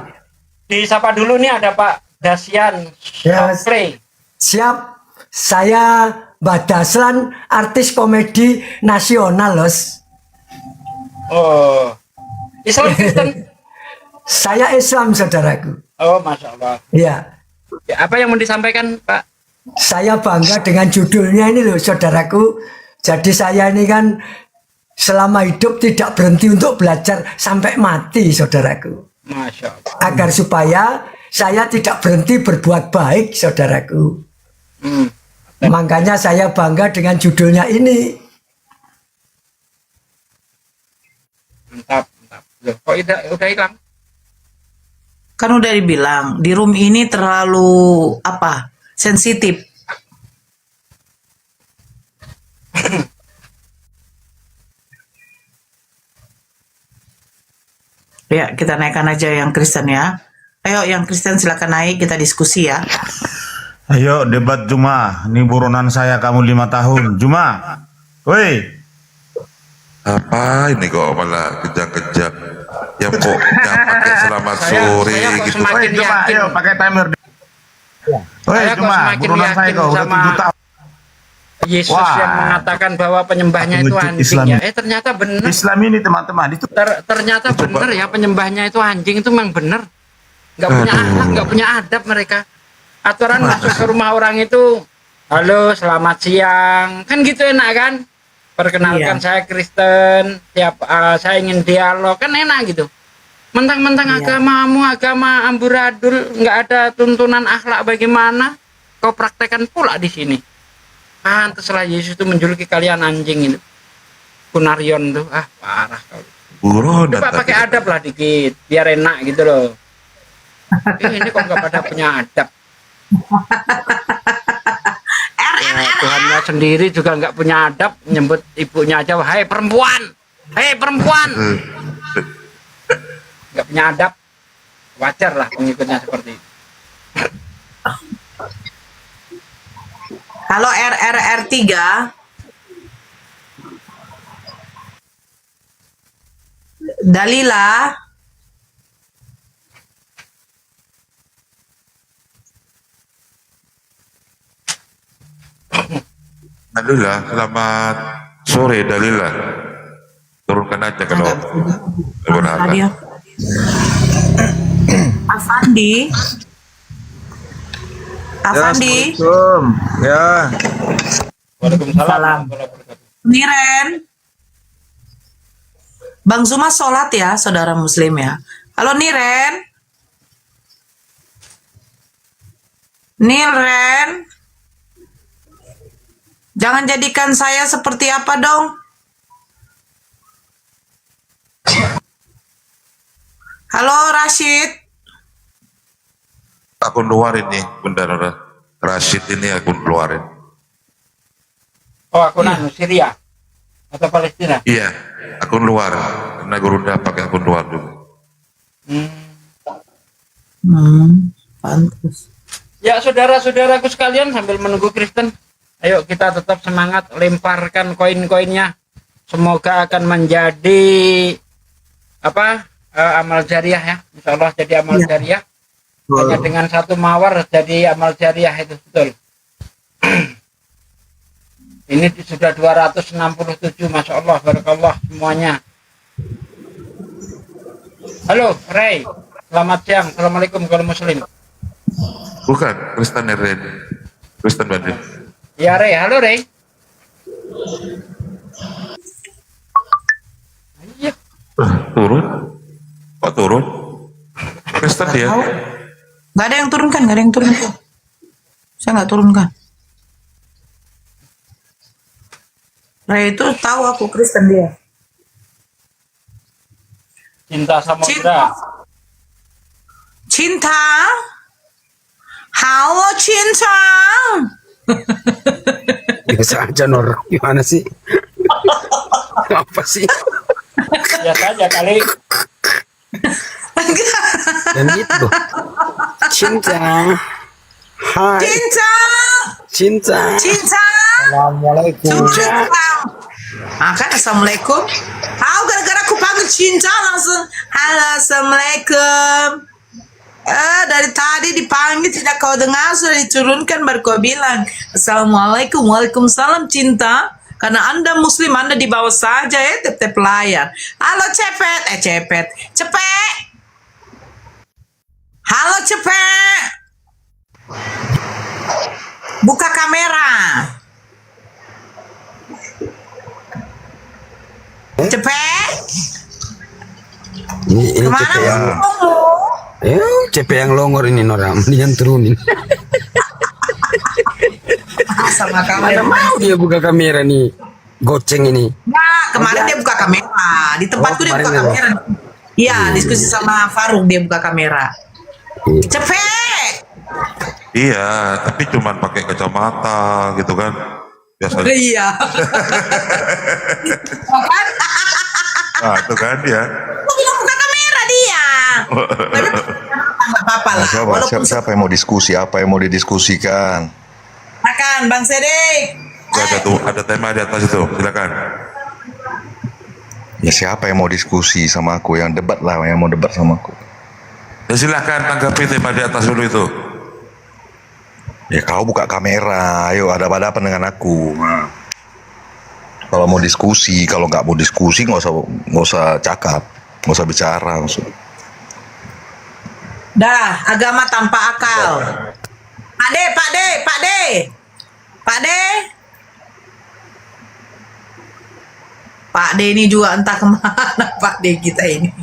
J: Disapa dulu nih ada Pak Dasian
M: Ya,
J: Play.
M: siap. Saya Mbak Daslan, artis komedi nasional, Los.
J: Oh, Islam Kristen.
M: Saya Islam, saudaraku.
J: Oh, Masya Allah.
M: Ya,
J: Ya, apa yang mau disampaikan Pak?
M: saya bangga dengan judulnya ini loh, saudaraku. Jadi saya ini kan selama hidup tidak berhenti untuk belajar sampai mati, saudaraku.
J: Masya Allah.
M: Agar supaya saya tidak berhenti berbuat baik, saudaraku. Makanya saya bangga dengan judulnya ini.
J: Mantap. Loh, kok udah hilang?
K: Kan udah dibilang di room ini terlalu apa? Sensitif. Ya, kita naikkan aja yang Kristen ya. Ayo yang Kristen silakan naik, kita diskusi ya.
N: Ayo debat Juma. Ini buronan saya kamu 5 tahun. Juma. Woi.
G: Apa ini kok malah kejang-kejang yang pakai selamat sore
J: saya kok
G: gitu.
J: semakin
N: Juma,
J: yakin.
N: ayo pakai timer. Woi
J: Saya kok
N: Juma,
J: semakin
N: buronan saya
J: yakin
N: kau udah
J: sama
N: 7 tahun.
J: Yesus
N: Wah.
J: yang mengatakan bahwa penyembahnya itu
N: Pengecut
J: anjing
N: Islam.
J: ya. Ternyata benar.
N: Islam ini teman-teman itu
J: Ternyata benar ya, penyembahnya itu anjing itu memang benar. Nggak punya akhlak, nggak punya adab mereka. Aturan masuk ke rumah orang itu, halo selamat siang, kan gitu enak kan? Perkenalkan
K: Iya.
J: saya Kristen, saya ingin dialog, kan enak gitu. Mentang-mentang agamamu agama amburadul, nggak ada tuntunan akhlak bagaimana, kau praktekkan pula di sini. Pantaslah Yesus itu menjuluki kalian anjing itu. Kunarion tuh, parah kau.
G: Buron
J: Coba pakai adab lah dikit, biar enak gitu loh. Ini kok nggak pada punya adab. Ya, Tuhannya sendiri juga nggak punya adab, nyebut ibunya aja, hei perempuan, nggak punya adab. Wajar lah pengikutnya seperti itu.
K: Halo RRR3. Dalila.
G: Dalila, selamat sore Dalila. Turunkan aja kalau berapa.
K: Tadi ya. Afandi. Afandi.
N: Ya.
J: Waalaikumsalam.
K: Niren. Bang Zuma sholat ya, saudara muslim ya. Halo Niren. Niren. Jangan jadikan saya seperti apa dong. Halo Rashid.
G: Akun luar ini, Bunda Nora. Rashid ini akun luarin.
J: Oh, akun Syria atau Palestina?
G: Iya, akun luar. Karena Gurunda pakai akun luar dulu.
K: Pantes.
J: Ya saudara-saudaraku sekalian, sambil menunggu Kristen, ayo kita tetap semangat, lemparkan koin-koinnya. Semoga akan menjadi amal jariah ya, insya Allah jadi amal jariah. Hanya dengan satu mawar jadi amal jariah itu betul. Ini sudah 267, masya Allah, barakallah semuanya. Halo, Ray. Selamat siang. Assalamualaikum kalau Muslim.
G: Bukan, Kristen Red. Kristen Bandit.
J: Ya, Ray. Halo, Ray. Iya.
G: Turun? Kok turun? Kristen dia.
K: Nggak ada yang turunkan, nggak ada yang turunkan. Saya nggak turunkan. Ray itu tahu aku Kristen dia.
J: Cinta Samudra.
K: Cinta. Halo cinta.
F: Biasa aja norak, gimana sih? Apa sih?
J: Biasa aja kali.
F: Dan gitu. Cinta. Hai.
K: Cinta.
F: Cinta.
K: Cinta.
F: Assalamualaikum.
K: Kan assalamualaikum. Tahu gara-gara aku panggil cinta langsung halo assalamualaikum. Dari tadi dipanggil tidak kau dengar, sudah diturunkan baru kau bilang assalamualaikum. Waalaikumsalam cinta. Karena Anda muslim, Anda di bawah saja ya, tep-tep layar. Halo cepet, cepet. Halo cepet. Buka kamera. Cepet.
F: Ini
K: Kemana
F: CP yang
K: kamu?
F: CP yang longor ini Nora, mendingan turunin.
K: Sama
F: Mana
K: kamera.
F: mau dia buka kamera nih, goceng ini.
K: Nah, kemarin dia buka kamera. Di tempatku dia buka
F: kemarin
K: kamera. Iya, diskusi sama Faruk dia buka kamera. Cepet.
G: Iya, tapi cuman pakai kacamata gitu kan. Biasanya.
K: Iya. Kan?
G: Nah, itu kan ya.
K: Aku bilang buka kamera dia. Nggak apa-apa lah.
O: Siapa yang mau diskusi? Apa yang mau didiskusikan?
K: Makan Bang Sedik.
G: Ada tuh, ada tema di atas itu. Silakan.
O: Ya siapa yang mau diskusi sama aku? Yang debat lah, yang mau debat sama aku.
G: Ya silakan tanggapi tema di atas dulu itu.
O: Ya kau buka kamera, ayo ada apa dengan aku. Nah. Kalau mau diskusi, kalau nggak mau diskusi nggak usah cakap, nggak usah bicara.
K: Dah, agama tanpa akal. Pak D ini juga entah kemana Pak D kita ini.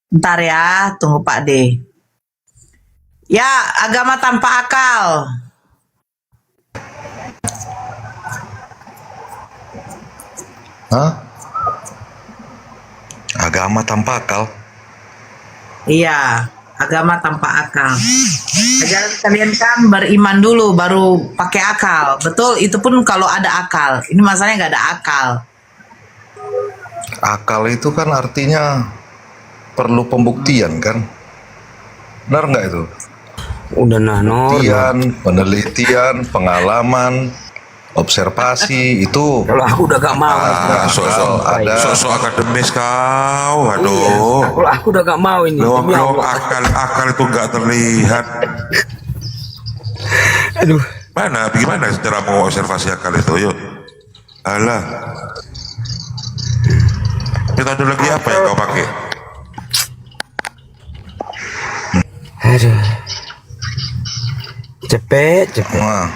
K: Ntar ya, tunggu Pak D. Ya, agama tanpa akal.
O: Hah? Agama tanpa akal?
K: Iya, agama tanpa akal. Ajaran kalian kan beriman dulu, baru pakai akal. Betul, itu pun kalau ada akal. Ini masalahnya nggak ada akal.
O: Akal itu kan artinya perlu pembuktian kan? Benar nggak itu?
F: Udah nah
O: penelitian, pengalaman, observasi itu.
F: Kalau aku udah gak mau.
G: Sosok akademis kau, aduh.
F: Kalau aku udah gak mau ini.
G: Loh, akal itu nggak terlihat.
F: Aduh.
G: Mana? Bagaimana cara mau observasi akal itu? Yuk. Alah. Metodologi apa yang kau pakai?
F: Aduh. Cepet.
O: Nah,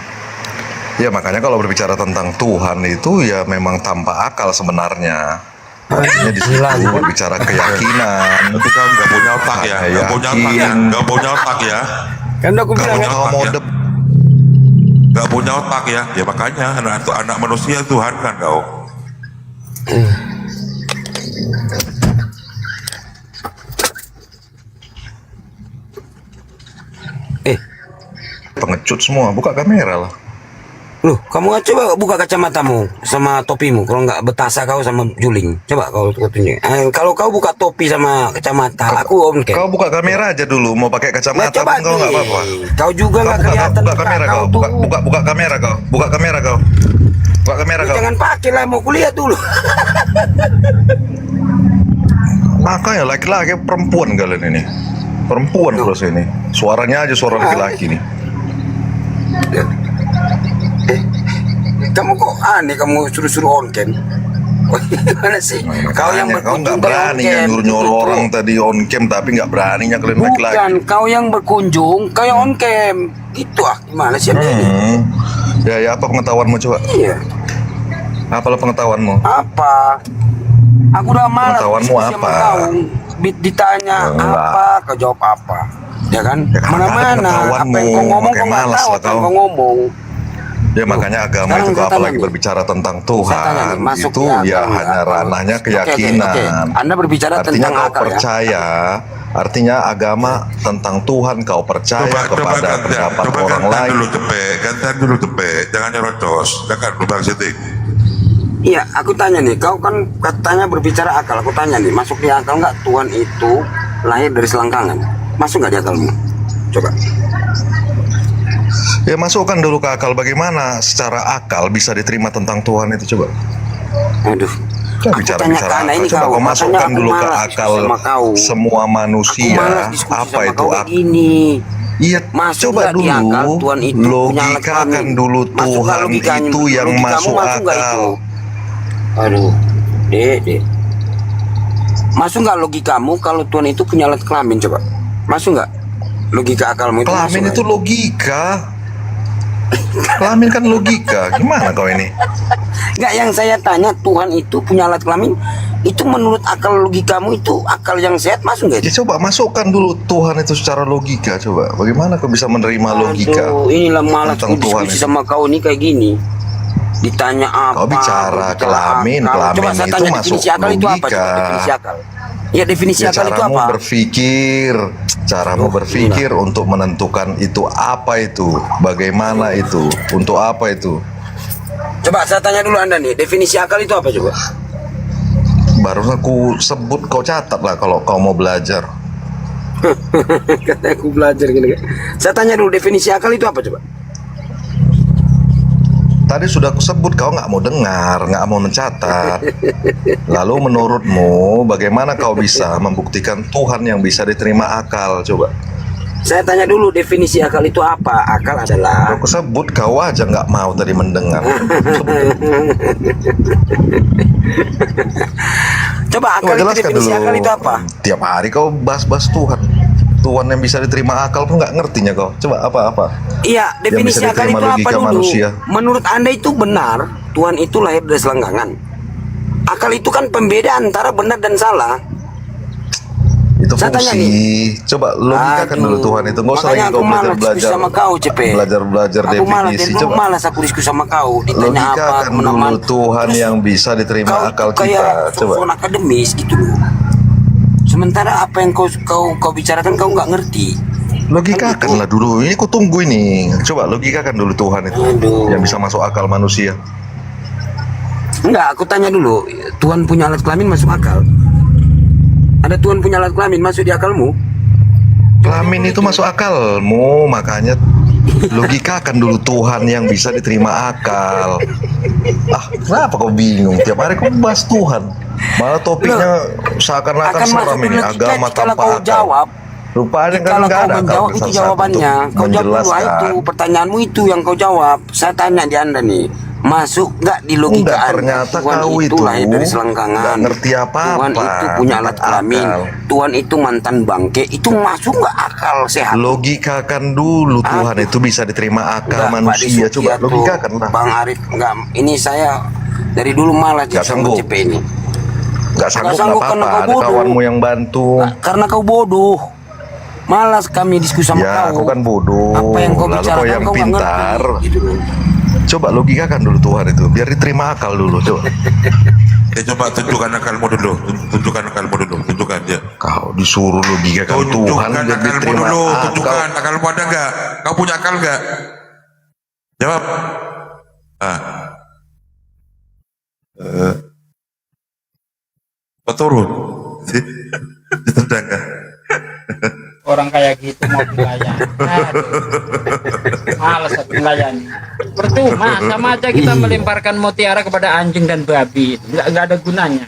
O: ya makanya kalau berbicara tentang Tuhan itu ya memang tanpa akal sebenarnya. Artinya di situ berbicara keyakinan.
G: Itu kan nggak punya otak ya, nggak punya otak ya.
F: Kan aku bilang
G: nggak punya otak ya, ya makanya anak manusia Tuhan kan kau.
O: Pengecut semua, buka kamera lah.
F: Loh, kamu coba buka kacamatamu sama topimu. Kalau nggak betasa kau sama juling. Coba kau tunjuk. Kalau kau buka topi sama kacamata, aku om.
O: Kau buka kamera aja dulu. Mau pakai kacamata pun kau nggak apa-apa.
F: Kau juga nggak kelihatan.
O: Buka kamera kau. Buka kamera kau. Buka kamera kau. Buka kamera kau.
F: Jangan pakai lah, mau kuliah dulu.
O: Makanya laki-laki perempuan kalian ini. Perempuan terus ini. Suaranya aja suara laki-laki nih.
F: Kamu kok aneh, kamu suruh-suruh on cam. Gimana sih? Kau yang
O: Kau
F: berkunjung
O: nggak
F: kau on
O: berani
F: cam.
O: nyuruh-nyuruh orang tadi on cam tapi nggak beraninya kalian laki-laki.
F: Bukan, kau yang berkunjung, kau yang on cam. Gitu gimana sih Anda ini?
O: Ya apa pengetahuanmu coba?
F: Iya.
O: Apalah pengetahuanmu?
F: Apa? Aku udah malas
O: Pengetahuanmu
F: diskusi sama
O: apa?
F: kau. Ditanya apa, kau jawab apa. Ya kan?
O: Ya kan
F: Mana-mana. Apa yang kau ngomong, kau nggak tahu apa yang kau ngomong.
O: Ya makanya agama
F: Sekarang
O: itu
F: saya
O: apalagi
F: tanya
O: berbicara tentang
F: Saya tanya
O: Tuhan
F: nih, masuk
O: itu
F: di
O: ya
F: akal
O: hanya
F: nggak?
O: ranahnya
F: Oke.
O: keyakinan.
F: Anda berbicara
O: Artinya
F: tentang
O: kau
F: akal ya?
O: percaya, artinya agama tentang Tuhan kau percaya kepada pendapat orang lain.
G: Gantian dulu cepet, jangan nyerocos, jangan lubang sitik.
F: Iya, aku tanya nih, kau kan katanya berbicara akal. Aku tanya nih, masuk di akal nggak Tuhan itu lahir dari selangkangan? Masuk nggak di akalmu? Coba.
O: Ya masukkan dulu ke akal bagaimana secara akal bisa diterima tentang Tuhan itu coba.
F: Aduh.
O: Kita bicara-bicara akal.
F: ini
O: Coba
F: kau,
O: kau masukkan
F: makanya aku
O: dulu ke
F: malas
O: akal
F: diskusi sama kau.
O: semua manusia.
F: Malas diskusi
O: Apa
F: sama
O: itu
F: kau kayak
O: akal?
F: gini.
O: Iya,
F: Masuk
O: coba
F: nggak di
O: dulu
F: akal Tuhan itu punya alat
O: logikakan
F: kelamin?
O: dulu
F: Masuk nggak
O: Tuhan
F: logikanya?
O: itu yang
F: Logikamu
O: masuk
F: nggak
O: akal.
F: itu? Aduh, dek. Masuk nggak logikamu kalau Tuhan itu punya alat kelamin coba? Masuk nggak? Logika akalmu itu masuk
O: Kelamin
F: nggak?
O: itu logika. Kelamin kan logika. Gimana kau ini?
F: Nggak, yang saya tanya Tuhan itu punya alat kelamin. Itu menurut akal logikamu itu akal yang sehat masuk nggak?
O: Ya coba masukkan dulu Tuhan itu secara logika coba. Bagaimana kau bisa menerima logika?
F: Aduh, inilah malas
O: tentang
F: aku
O: Tuhan
F: diskusi
O: itu?
F: sama kau nih kayak gini. Ditanya apa?
O: Kau bicara kelamin,
F: akal. Coba saya
O: itu
F: tanya
O: masuk
F: definisi akal itu apa? Coba
O: logika.
F: definisi akal. Ya definisi
O: Ya,
F: akal itu
O: caramu
F: apa?
O: berpikir, caramu berpikir untuk menentukan itu apa itu, bagaimana itu, untuk apa itu.
F: Coba saya tanya dulu Anda nih, definisi akal itu apa coba?
O: Baru aku sebut, kau catat lah kalau kau mau belajar.
F: Katanya aku belajar gini. Saya tanya dulu definisi akal itu apa coba?
O: Tadi sudah aku sebut, kau nggak mau dengar, nggak mau mencatat. Lalu menurutmu, bagaimana kau bisa membuktikan Tuhan yang bisa diterima akal? Coba.
F: Saya tanya dulu definisi akal itu apa? Akal adalah.
O: Aku sebut, kau aja nggak mau tadi mendengar.
F: Coba akal itu definisi akal itu apa?
O: Tiap hari kau bahas-bahas Tuhan. Tuhan yang bisa diterima akal pun nggak ngertinya kau. Coba apa-apa.
F: Iya, definisi akal itu apa dulu? Menurut Anda itu benar Tuhan itu lahir dari selangkangan? Akal itu kan pembeda antara benar dan salah.
O: Itu
F: Saya tanya
O: fungsi. Coba logikakan dulu Tuhan itu. Nggak usah
F: Makanya
O: lagi
F: aku
O: kau
F: malas diskusi
O: belajar
F: sama kau, Cepe.
O: belajar
F: Aku malas,
O: definisi.
F: dari dulu
O: Coba
F: malas aku diskusi sama kau. Ditanya apa,
O: logikakan dulu Tuhan yang bisa diterima akal kita.
F: Kayak
O: Coba.
F: soal akademis gitu loh. Sementara apa yang kau bicarakan kau nggak ngerti.
O: Logikakan lah dulu. Ini aku tunggu ini. Coba logikakan dulu Tuhan itu yang bisa masuk akal manusia.
F: Enggak, aku tanya dulu. Tuhan punya alat kelamin masuk akal? Ada Tuhan punya alat kelamin masuk di akalmu?
O: Kelamin itu masuk akalmu, makanya logikakan dulu Tuhan yang bisa diterima akal. Ah, kenapa kau bingung? Tiap hari kau bahas Tuhan. Malah topiknya seakan-akan
F: Akan
O: seram
F: masuk
O: ini,
F: logika
O: agama
F: kalau
O: tanpa
F: kau
O: akal.
F: jawab.
O: Rupanya kan
F: Kalau
O: nggak
F: kau
O: ada akal
F: menjawab itu
O: satu-satu
F: jawabannya.
O: untuk
F: Kau jawab dulu
O: menjelaskan.
F: itu pertanyaanmu itu yang kau jawab. Saya tanya di Anda nih. Masuk nggak di logika
O: Enggak,
F: Anda?
O: ternyata
F: Tuhan
O: kau itu
F: lahir dari selangkangan.
O: nggak ngerti apa-apa.
F: Tuhan itu punya alat
O: Bukan
F: kelamin.
O: akal.
F: Tuhan itu mantan bangke. Itu masuk nggak akal sehat?
O: Logikakan dulu Tuhan itu bisa diterima akal
F: Enggak, Pak
O: manusia.
F: Disuki
O: Coba
F: atau
O: logikakan lah.
F: Bang Arif, enggak. Ini saya dari dulu malah
O: Nggak sanggup.
F: CP ini.
O: Nggak sanggup,
F: sanggup
O: nggak
F: karena
O: apa-apa.
F: kau
O: Ada
F: bodoh.
O: kawanmu yang bantu.
F: Karena kau bodoh. Malas kami diskusi sama
O: Ya,
F: kau.
O: aku kan bodoh.
F: Apa yang kau
O: Lalu
F: bicarakan
O: kau yang
F: kau nggak
O: pintar.
F: ngerti, gitu loh.
O: Coba logikakan dulu Tuhan itu, biar diterima akal dulu. Coba.
G: Coba tunjukkan akalmu dulu, tunjukkan akalmu dulu, tunjukkan ya.
O: Kau disuruh logikakan Tuhan
G: Tunjukkan
O: biar
G: akalmu
O: diterima
G: dulu,
O: akal.
G: tunjukkan akalmu ada nggak? Kau punya akal nggak? Jawab. Kau turun. Ditendang kan?
J: orang kayak gitu mau dilayani. Aduh, males aku melayani. Percuma, sama aja kita melemparkan mutiara kepada anjing dan babi, nggak ada gunanya.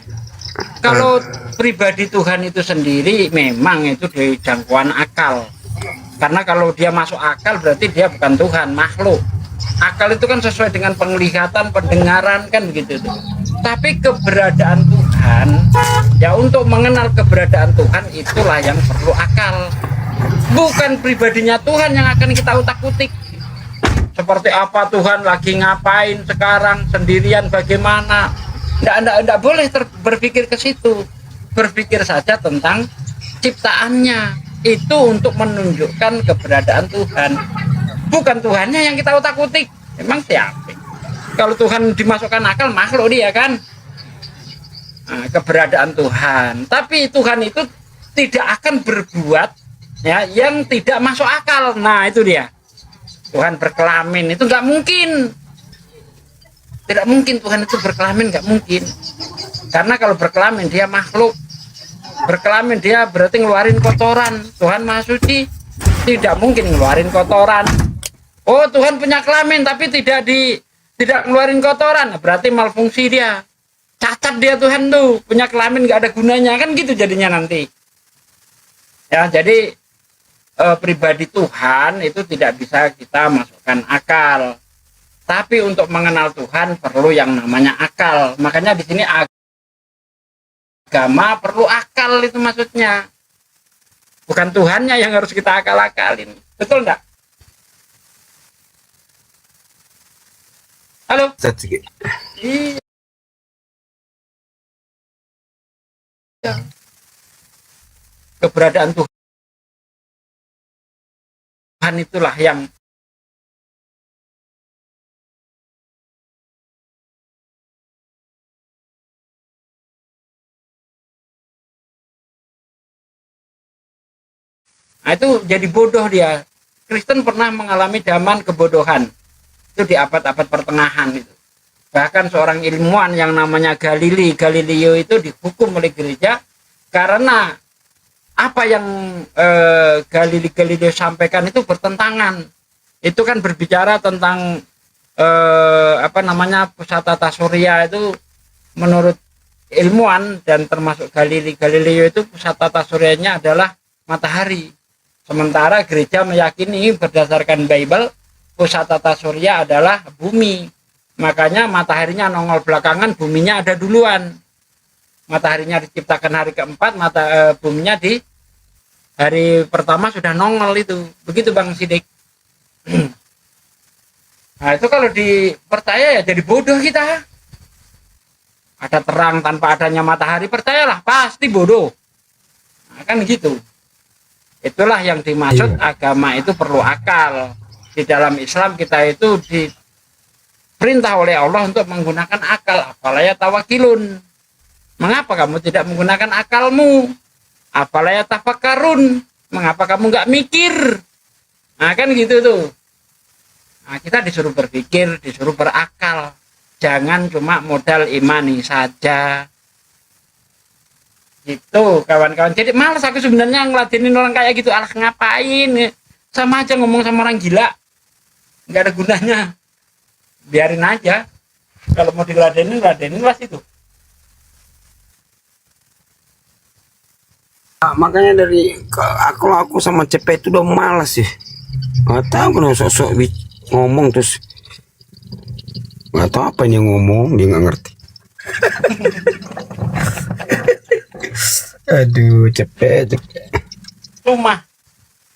J: Kalau pribadi Tuhan itu sendiri memang itu di jangkauan akal. Karena kalau dia masuk akal berarti dia bukan Tuhan, makhluk. Akal itu kan sesuai dengan penglihatan, pendengaran kan begitu tuh. Tapi keberadaan Tuhan, ya untuk mengenal keberadaan Tuhan itulah yang perlu akal. Bukan pribadinya Tuhan yang akan kita utak-utik. Seperti apa Tuhan lagi ngapain sekarang, sendirian bagaimana. Nggak boleh berpikir ke situ. Berpikir saja tentang ciptaannya. Itu untuk menunjukkan keberadaan Tuhan. Bukan Tuhannya yang kita utak-utik. Emang siapa? Kalau Tuhan dimasukkan akal, makhluk dia kan. Nah, keberadaan Tuhan. Tapi Tuhan itu tidak akan berbuat ya yang tidak masuk akal. Nah itu dia. Tuhan berkelamin itu nggak mungkin. Tidak mungkin Tuhan itu berkelamin, nggak mungkin. Karena kalau berkelamin dia makhluk. Berkelamin dia berarti ngeluarin kotoran. Tuhan Maha Suci tidak mungkin ngeluarin kotoran. Oh Tuhan punya kelamin tapi tidak ngeluarin kotoran, berarti malfungsi dia. Cacat dia Tuhan tuh, punya kelamin nggak ada gunanya kan gitu jadinya nanti. Ya jadi pribadi Tuhan itu tidak bisa kita masukkan akal. Tapi untuk mengenal Tuhan perlu yang namanya akal. Makanya di sini agama perlu akal itu maksudnya. Bukan Tuhannya yang harus kita akal-akalin. Betul enggak? Halo? Iya. Keberadaan Tuhan itulah yang nah, itu jadi bodoh dia. Kristen pernah mengalami zaman kebodohan. Itu di abad-abad pertengahan itu. Bahkan seorang ilmuwan yang namanya Galileo itu dihukum oleh gereja karena apa yang Galileo sampaikan itu bertentangan. Itu kan berbicara tentang pusat tata surya itu menurut ilmuwan dan termasuk Galileo itu pusat tata suryanya adalah matahari. Sementara gereja meyakini berdasarkan Bible pusat tata surya adalah bumi. Makanya mataharinya nongol belakangan, buminya ada duluan. Mataharinya diciptakan hari keempat, buminya di hari pertama sudah nongol itu. Begitu Bang Sidik. Nah itu kalau dipercaya ya jadi bodoh kita. Ada terang tanpa adanya matahari, percayalah pasti bodoh. Nah, kan gitu. Itulah yang dimaksud agama itu perlu akal. Di dalam Islam kita itu diperintah oleh Allah untuk menggunakan akal. Apalaya tawakilun. Mengapa kamu tidak menggunakan akalmu? Apalaya tafakarun. Mengapa kamu nggak mikir? Nah kan gitu tuh. Nah, kita disuruh berpikir, disuruh berakal. Jangan cuma modal imani saja. Gitu kawan-kawan. Jadi malas aku sebenarnya ngeladenin orang kayak gitu. Alah ngapain? Sama aja ngomong sama orang gila. Nggak ada gunanya. Biarin aja. Kalau mau diladenin, ladenin lah situ.
F: Nah, makanya dari aku sama CP itu udah malas sih. Gak tahu kenapa sok-sok ngomong terus nggak tahu apa yang ngomong, dia nggak ngerti. Aduh, cepet.
J: Cuma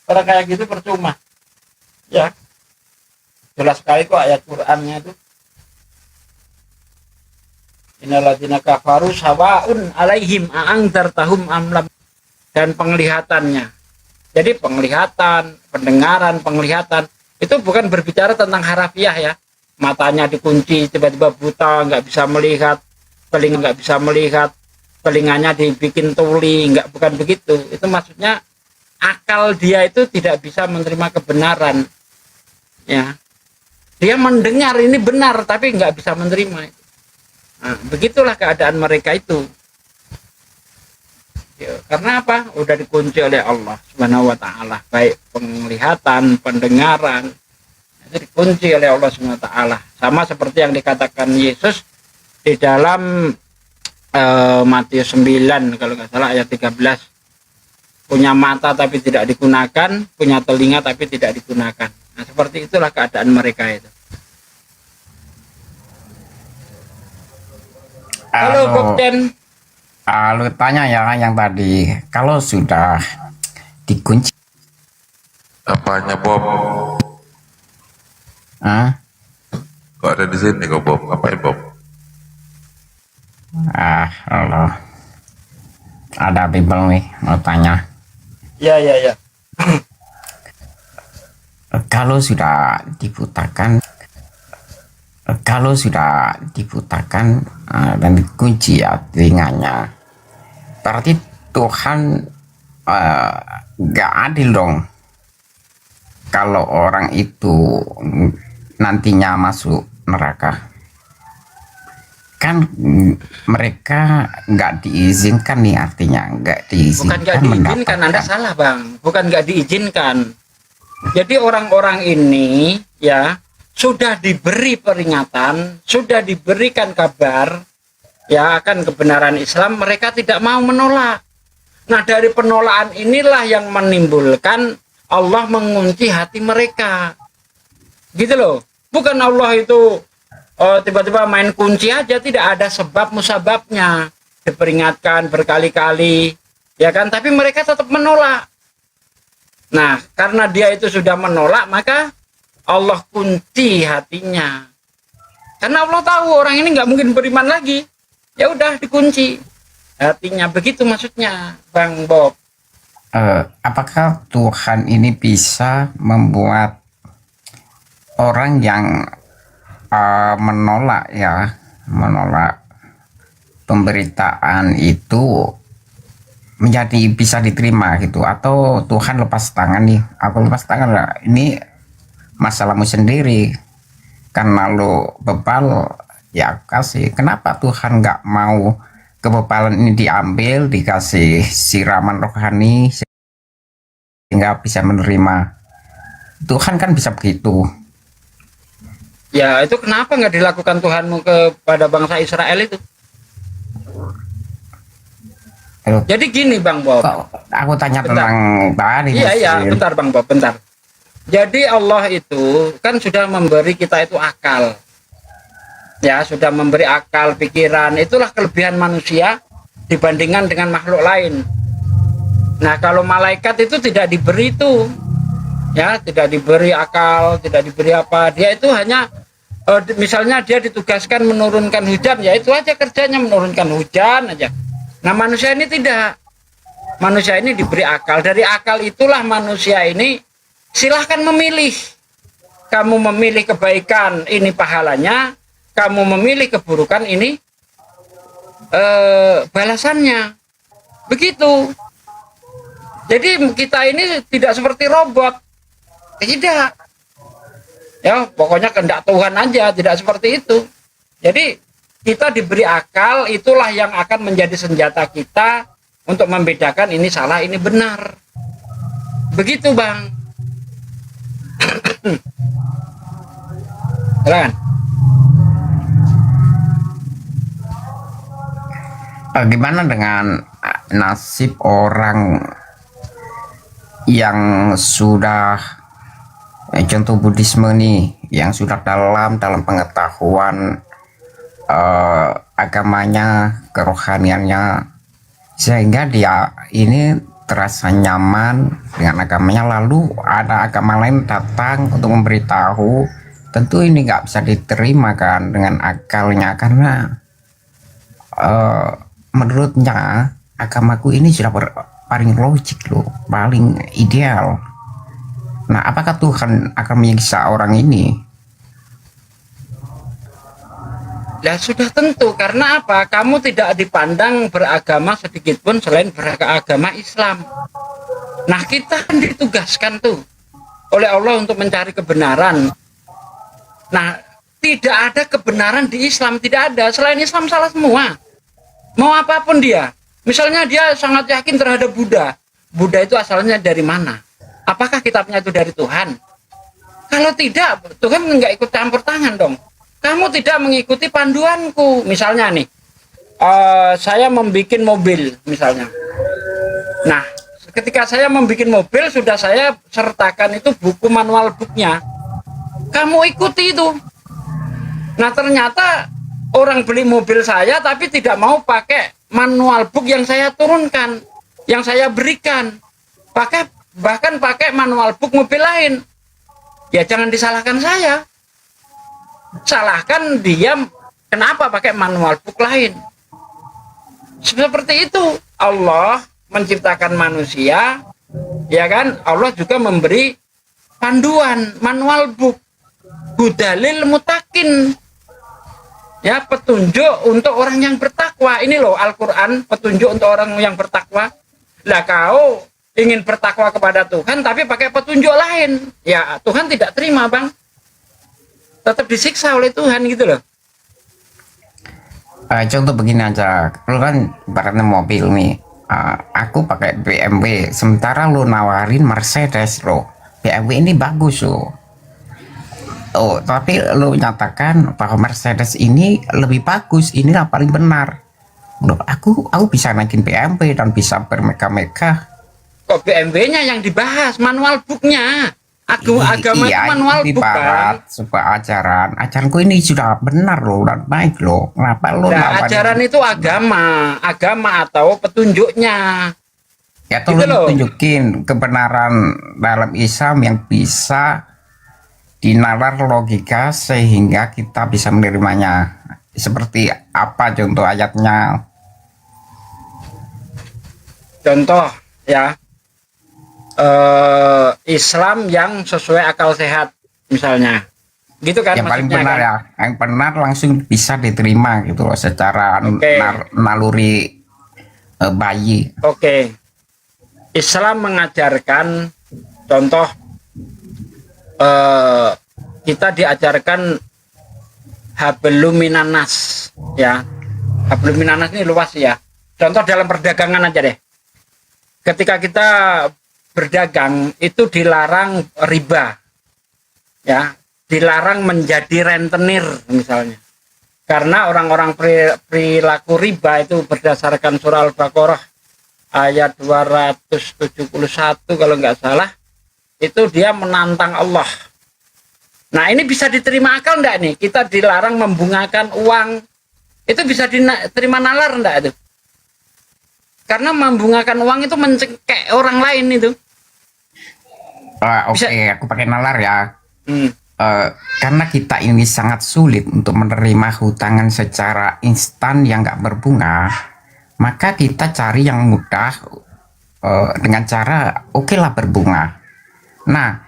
J: orang kayak gitu percuma. Ya. Jelas sekali kok ayat Qur'annya itu. Innalladzina kafaru sawaun alaihim a'angdartahum am lam. Dan penglihatannya. Jadi penglihatan, pendengaran, penglihatan itu bukan berbicara tentang harafiah ya. Matanya dikunci, tiba-tiba buta, nggak bisa melihat, telinga nggak bisa melihat, telinganya dibikin tuli, bukan begitu. Itu maksudnya akal dia itu tidak bisa menerima kebenaran. Ya, dia mendengar ini benar, tapi nggak bisa menerima. Nah, begitulah keadaan mereka itu. Ya, karena apa? Udah dikunci oleh Allah Subhanahu wa taala, baik penglihatan, pendengaran. Itu dikunci oleh Allah Subhanahu wa taala. Sama seperti yang dikatakan Yesus di dalam Matius 9 kalau nggak salah ayat 13. Punya mata tapi tidak digunakan, punya telinga tapi tidak digunakan. Nah, seperti itulah keadaan mereka itu. Halo, Kopten.
P: Lu tanya ya yang tadi, kalau sudah dikunci.
G: Apanya Bob? Kok ada di sini kok Bob? Ngapain Bob?
P: Allah. Ada Bible nih, mau tanya.
J: Ya.
P: Kalau sudah dibutakan dan dikunci ya telinganya, berarti Tuhan gak adil dong kalau orang itu nantinya masuk neraka. Kan mereka nggak diizinkan nih, artinya nggak diizinkan.
J: Bukan nggak diizinkan, Anda salah Bang. Bukan nggak diizinkan. Jadi orang-orang ini ya sudah diberi peringatan, sudah diberikan kabar ya akan kebenaran Islam, mereka tidak mau menolak. Nah, dari penolakan inilah yang menimbulkan Allah mengunci hati mereka. Gitu loh. Bukan Allah itu tiba-tiba main kunci aja, tidak ada sebab musababnya, diperingatkan berkali-kali ya kan, tapi mereka tetap menolak. Nah, karena dia itu sudah menolak, maka Allah kunci hatinya, karena Allah tahu orang ini nggak mungkin beriman lagi, ya udah dikunci hatinya. Begitu maksudnya Bang Bob.
P: Apakah Tuhan ini bisa membuat orang yang menolak pemberitaan itu menjadi bisa diterima gitu, atau Tuhan lepas tangan nih, aku lepas tangan lah, ini masalahmu sendiri, karena lo bebal ya kasih. Kenapa Tuhan nggak mau kebebalan ini diambil, dikasih siraman rohani sehingga bisa menerima? Tuhan kan bisa begitu.
J: Ya, itu kenapa nggak dilakukan Tuhanmu kepada bangsa Israel itu? Jadi gini Bang Bob.
P: Aku tanya tentang tadi.
J: Iya, bentar Bang Bob, bentar. Jadi Allah itu kan sudah memberi kita itu akal. Ya, sudah memberi akal, pikiran. Itulah kelebihan manusia dibandingkan dengan makhluk lain. Nah, kalau malaikat itu tidak diberi itu. Ya, tidak diberi akal, tidak diberi apa. Dia itu hanya misalnya dia ditugaskan menurunkan hujan, ya itu aja kerjanya, menurunkan hujan aja. Nah, manusia ini tidak. Manusia ini diberi akal. Dari akal itulah manusia ini silahkan memilih. Kamu memilih kebaikan, ini pahalanya. Kamu memilih keburukan, ini balasannya. Begitu. Jadi kita ini tidak seperti robot. Tidak. Ya, pokoknya kehendak Tuhan aja, tidak seperti itu. Jadi kita diberi akal, itulah yang akan menjadi senjata kita untuk membedakan ini salah, ini benar. Begitu, Bang. Silakan.
P: Bagaimana dengan nasib orang yang sudah contoh Buddhisme nih, yang sudah dalam pengetahuan agamanya, kerohaniannya, sehingga dia ini terasa nyaman dengan agamanya, lalu ada agama lain datang untuk memberitahu, tentu ini nggak bisa diterima kan dengan akalnya, karena menurutnya agamaku ini sudah paling logik loh, paling ideal. Nah, apakah Tuhan akan menyiksa orang ini?
J: Ya sudah tentu, karena apa? Kamu tidak dipandang beragama sedikit pun selain beragama Islam. Nah, kita kan ditugaskan tuh oleh Allah untuk mencari kebenaran. Nah, tidak ada kebenaran di Islam, tidak ada. Selain Islam salah semua. Mau apapun dia. Misalnya dia sangat yakin terhadap Buddha. Buddha itu asalnya dari mana? Apakah kitabnya itu dari Tuhan? Kalau tidak, Tuhan nggak ikut campur tangan dong. Kamu tidak mengikuti panduanku. Misalnya nih, saya membuat mobil misalnya. Nah, ketika saya membuat mobil, sudah saya sertakan itu buku manual booknya. Kamu ikuti itu. Nah, ternyata orang beli mobil saya tapi tidak mau pakai manual book yang saya turunkan, yang saya berikan. Bahkan pakai manual book mobil lain. Ya jangan disalahkan saya. Salahkan dia kenapa pakai manual book lain. Seperti itu. Allah menciptakan manusia, ya kan? Allah juga memberi panduan manual book. Hudalil mutakin. Ya, petunjuk untuk orang yang bertakwa. Ini loh Al-Qur'an, petunjuk untuk orang yang bertakwa. Lah kau ingin bertakwa kepada Tuhan tapi pakai petunjuk lain, ya Tuhan tidak terima, Bang. Tetap disiksa oleh Tuhan gitu loh.
P: Contoh begini aja, lu kan ibaratnya mobil nih, aku pakai BMW, sementara lu nawarin Mercedes lo, BMW ini bagus lo. Oh, tapi lu nyatakan bahwa Mercedes ini lebih bagus, inilah paling benar. Loh, aku bisa naikin BMW dan bisa bermega-mega.
J: Kok BMW-nya yang dibahas, manual booknya. Agama itu manual book, Bang.
P: Sebuah ajaranku ini sudah benar loh dan baik loh. Kenapa lo?
J: Nah, ajaran itu agama atau petunjuknya.
P: Ya tolong tunjukin kebenaran dalam Islam yang bisa dinalar logika sehingga kita bisa menerimanya. Seperti apa contoh ayatnya?
J: Contoh ya. Islam yang sesuai akal sehat misalnya gitu kan,
P: yang paling
J: kan?
P: benar ya, yang benar langsung bisa diterima gitu loh secara naluri bayi.
J: Islam mengajarkan contoh kita diajarkan hablum minanas ya. Hablum minanas ini luas ya. Contoh dalam perdagangan aja deh. Ketika kita berdagang itu dilarang riba, ya, dilarang menjadi rentenir misalnya, karena orang-orang perilaku riba itu berdasarkan surah Al-Baqarah ayat 271 kalau nggak salah, itu dia menantang Allah. Nah ini bisa diterima akal enggak nih? Kita dilarang membungakan uang, itu bisa diterima nalar enggak itu? Karena membungakan uang itu mencekek orang lain itu.
P: Oke, aku pakai nalar ya. Karena kita ini sangat sulit untuk menerima hutangan secara instan yang nggak berbunga, maka kita cari yang mudah dengan cara lah berbunga. Nah,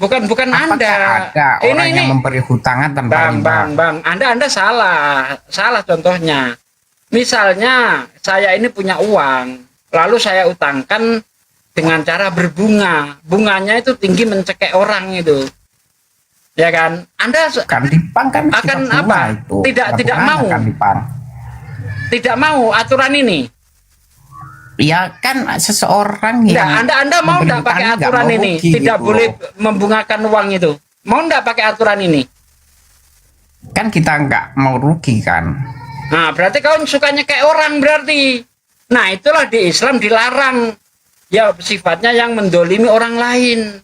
J: bukan Anda.
P: Ada orang yang memberi hutangan tanpa riba.
J: Bang, Anda salah contohnya. Misalnya saya ini punya uang, lalu saya utangkan dengan cara berbunga, bunganya itu tinggi mencekek orang itu, ya kan? Anda
P: kan di bank kan
J: akan apa?
P: Itu.
J: Tidak mau, tidak mau aturan ini.
P: Ya kan seseorang yang
J: Anda mau tidak pakai aturan ini? Tidak gitu boleh membungakan uang itu. Mau tidak pakai aturan ini?
P: Kan kita nggak mau rugi kan?
J: Nah berarti kau sukanya kayak orang berarti. Nah itulah di Islam dilarang. Ya sifatnya yang mendolimi orang lain.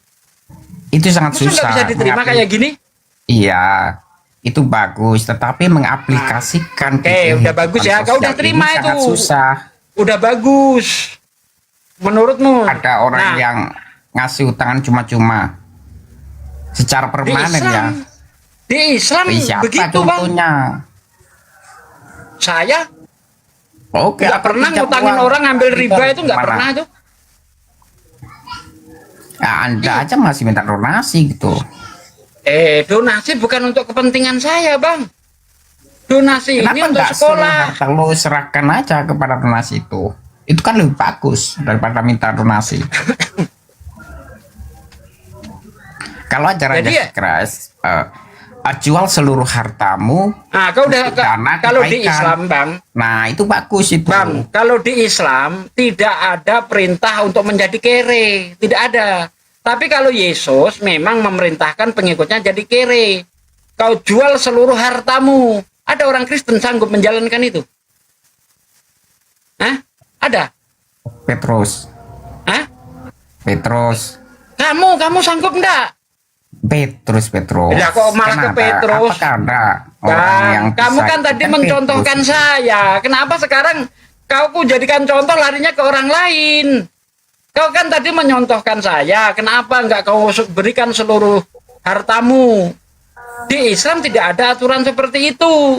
P: Itu sangat susah.
J: Nggak bisa diterima kayak gini?
P: Iya, itu bagus. Tetapi mengaplikasikan.
J: Udah bagus ya. Kau udah terima itu.
P: Sangat susah.
J: Udah bagus. Menurutmu?
P: Ada orang yang ngasih utangan cuma-cuma. Secara permanen ya.
J: Di Islam begitu
P: contohnya?
J: Bang. Saya nggak pernah ngutangin orang ngambil riba itu nggak pernah tuh.
P: Nah, Anda aja masih minta donasi gitu.
J: Donasi bukan untuk kepentingan saya, Bang. Donasi
P: Kenapa
J: ini untuk sekolah.
P: Kalau serahkan aja kepada donasi itu kan lebih bagus daripada minta donasi. Kalau ajaran keras, jual seluruh hartamu.
J: Nah, kau udah
P: dana
J: kalau di
P: kebaikan.
J: Islam, Bang.
P: Nah, itu bagus itu.
J: Bang, kalau di Islam tidak ada perintah untuk menjadi kere, tidak ada. Tapi kalau Yesus memang memerintahkan pengikutnya jadi kere. Kau jual seluruh hartamu. Ada orang Kristen sanggup menjalankan itu? Hah? Ada?
P: Petrus.
J: Hah?
P: Petrus.
J: Kamu sanggup enggak?
P: Petrus.
J: Ya kok malah ke
P: Kenapa?
J: Petrus?
P: Apakah ada orang
J: Bang,
P: yang
J: kamu
P: bisa
J: kan tadi
P: ikutan
J: mencontohkan
P: Petrus?
J: saya. Kenapa sekarang kau jadikan contoh larinya ke orang lain? Kau kan tadi menyontohkan saya. Kenapa enggak kau berikan seluruh hartamu? Di Islam tidak ada aturan seperti itu.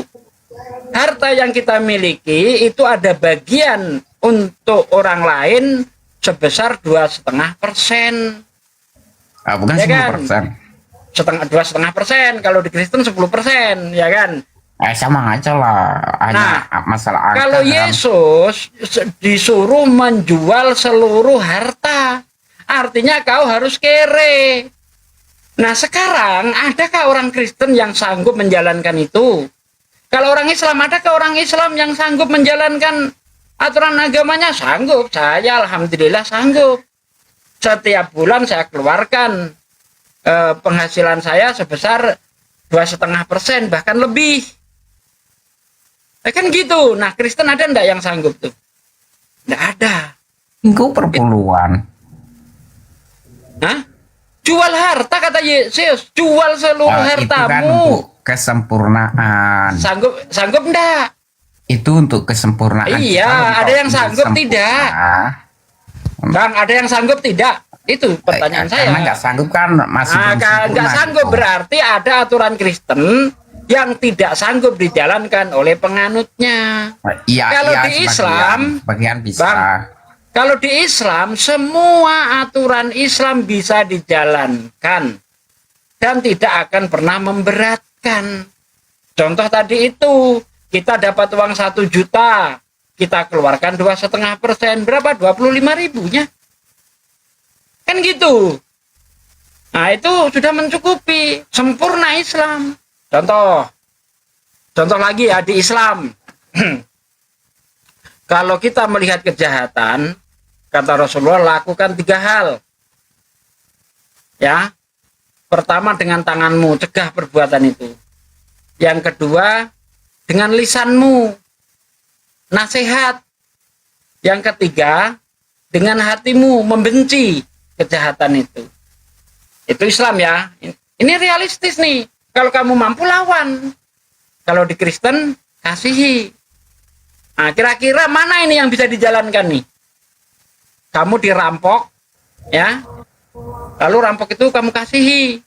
J: Harta yang kita miliki itu ada bagian untuk orang lain sebesar 2,5%.
P: Bukan
J: Ya kan?
P: 10%.
J: 2,5%. Kalau di Kristen 10%, ya kan?
P: Sama aja lah. Hanya masalah angka.
J: Kalau
P: kan.
J: Yesus disuruh menjual seluruh harta, artinya kau harus kere. Nah sekarang adakah orang Kristen yang sanggup menjalankan itu? Kalau orang Islam, adakah orang Islam yang sanggup menjalankan aturan agamanya? Sanggup. Saya alhamdulillah sanggup. Setiap bulan saya keluarkan penghasilan saya sebesar 2,5%, bahkan lebih. Kan gitu. Nah Kristen ada enggak yang sanggup tuh? Enggak ada.
P: Engkau perpuluhan.
J: Hah? Jual harta kata Yesus, jual seluruh
P: Itu kan
J: hartamu.
P: untuk kesempurnaan.
J: Sanggup enggak?
P: Itu untuk kesempurnaan.
J: Iya,
P: Kalau
J: ada
P: engkau
J: yang
P: ingin
J: sanggup
P: sempurna,
J: tidak? Bang, ada yang sanggup tidak? Itu pertanyaan saya.
P: Karena nggak sanggup kan masih belum
J: Nggak
P: sempurna
J: sanggup
P: gitu.
J: berarti ada aturan Kristen yang tidak sanggup dijalankan oleh penganutnya.
P: Iya,
J: Kalau
P: iya,
J: di Islam,
P: bagian bisa.
J: Bang, kalau di Islam semua aturan Islam bisa dijalankan dan tidak akan pernah memberatkan. Contoh tadi itu, kita dapat uang 1 juta, kita keluarkan 2,5%, berapa? 25.000-nya. Kan gitu. Nah itu sudah mencukupi, sempurna Islam. Contoh lagi ya di Islam. Kalau kita melihat kejahatan, kata Rasulullah, lakukan 3 hal. Ya. Pertama dengan tanganmu, cegah perbuatan itu. Yang kedua, dengan lisanmu, nasihat. Yang ketiga, dengan hatimu, membenci kejahatan itu. Itu Islam ya. Ini realistis nih. Kalau kamu mampu lawan. Kalau di Kristen, kasihi. Nah, kira-kira mana ini yang bisa dijalankan nih? Kamu dirampok, ya. Lalu rampok itu kamu kasihi.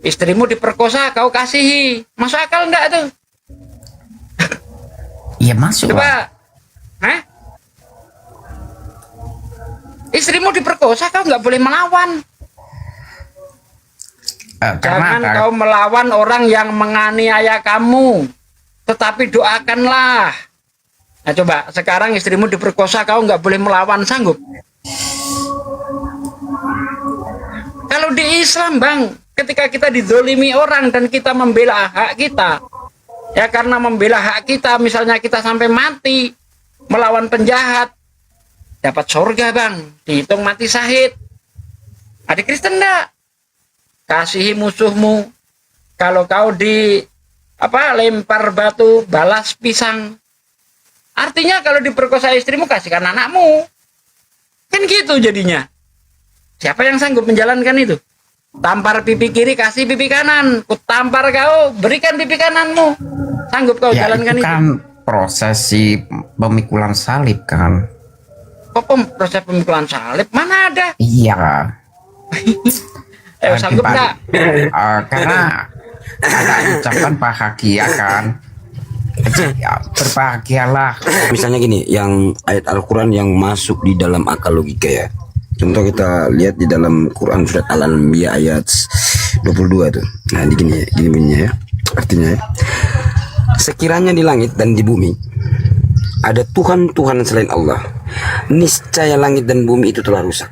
J: Istrimu diperkosa, kau kasihi. Masuk akal enggak tuh?
P: Iya masuk.
J: Coba. Hah? Istrimu diperkosa, kau nggak boleh melawan. Jangan kau melawan orang yang menganiaya kamu. Tetapi doakanlah. Nah coba, sekarang istrimu diperkosa, kau nggak boleh melawan, sanggup? Kalau di Islam, Bang, ketika kita dizolimi orang dan kita membela hak kita, ya karena membela hak kita, misalnya kita sampai mati, melawan penjahat, dapat surga, Bang, dihitung mati syahid. Ada Kristen enggak? Kasihi musuhmu. Kalau kau lempar batu, balas pisang. Artinya kalau diperkosa istrimu, kasihkan anakmu. Kan gitu jadinya. Siapa yang sanggup menjalankan itu? Tampar pipi kiri, kasih pipi kanan. Kutampar kau, berikan pipi kananmu. Sanggup kau
P: Ya,
J: jalankan
P: itu? Kan prosesi pemikulan salib kan.
J: Kok proses pemikulan salib? Mana ada?
P: Iya.
J: Sanggup enggak?
P: Karena ada ucapan bahagia kan. Ya, berbahagialah.
F: Misalnya gini, yang ayat Al-Quran yang masuk di dalam akal logika ya. Contoh kita lihat di dalam Quran surat Al-Anbiya ayat 22 tuh. Nah gini bunyinya ya. Artinya ya. Sekiranya di langit dan di bumi ada Tuhan-Tuhan selain Allah, niscaya langit dan bumi itu telah rusak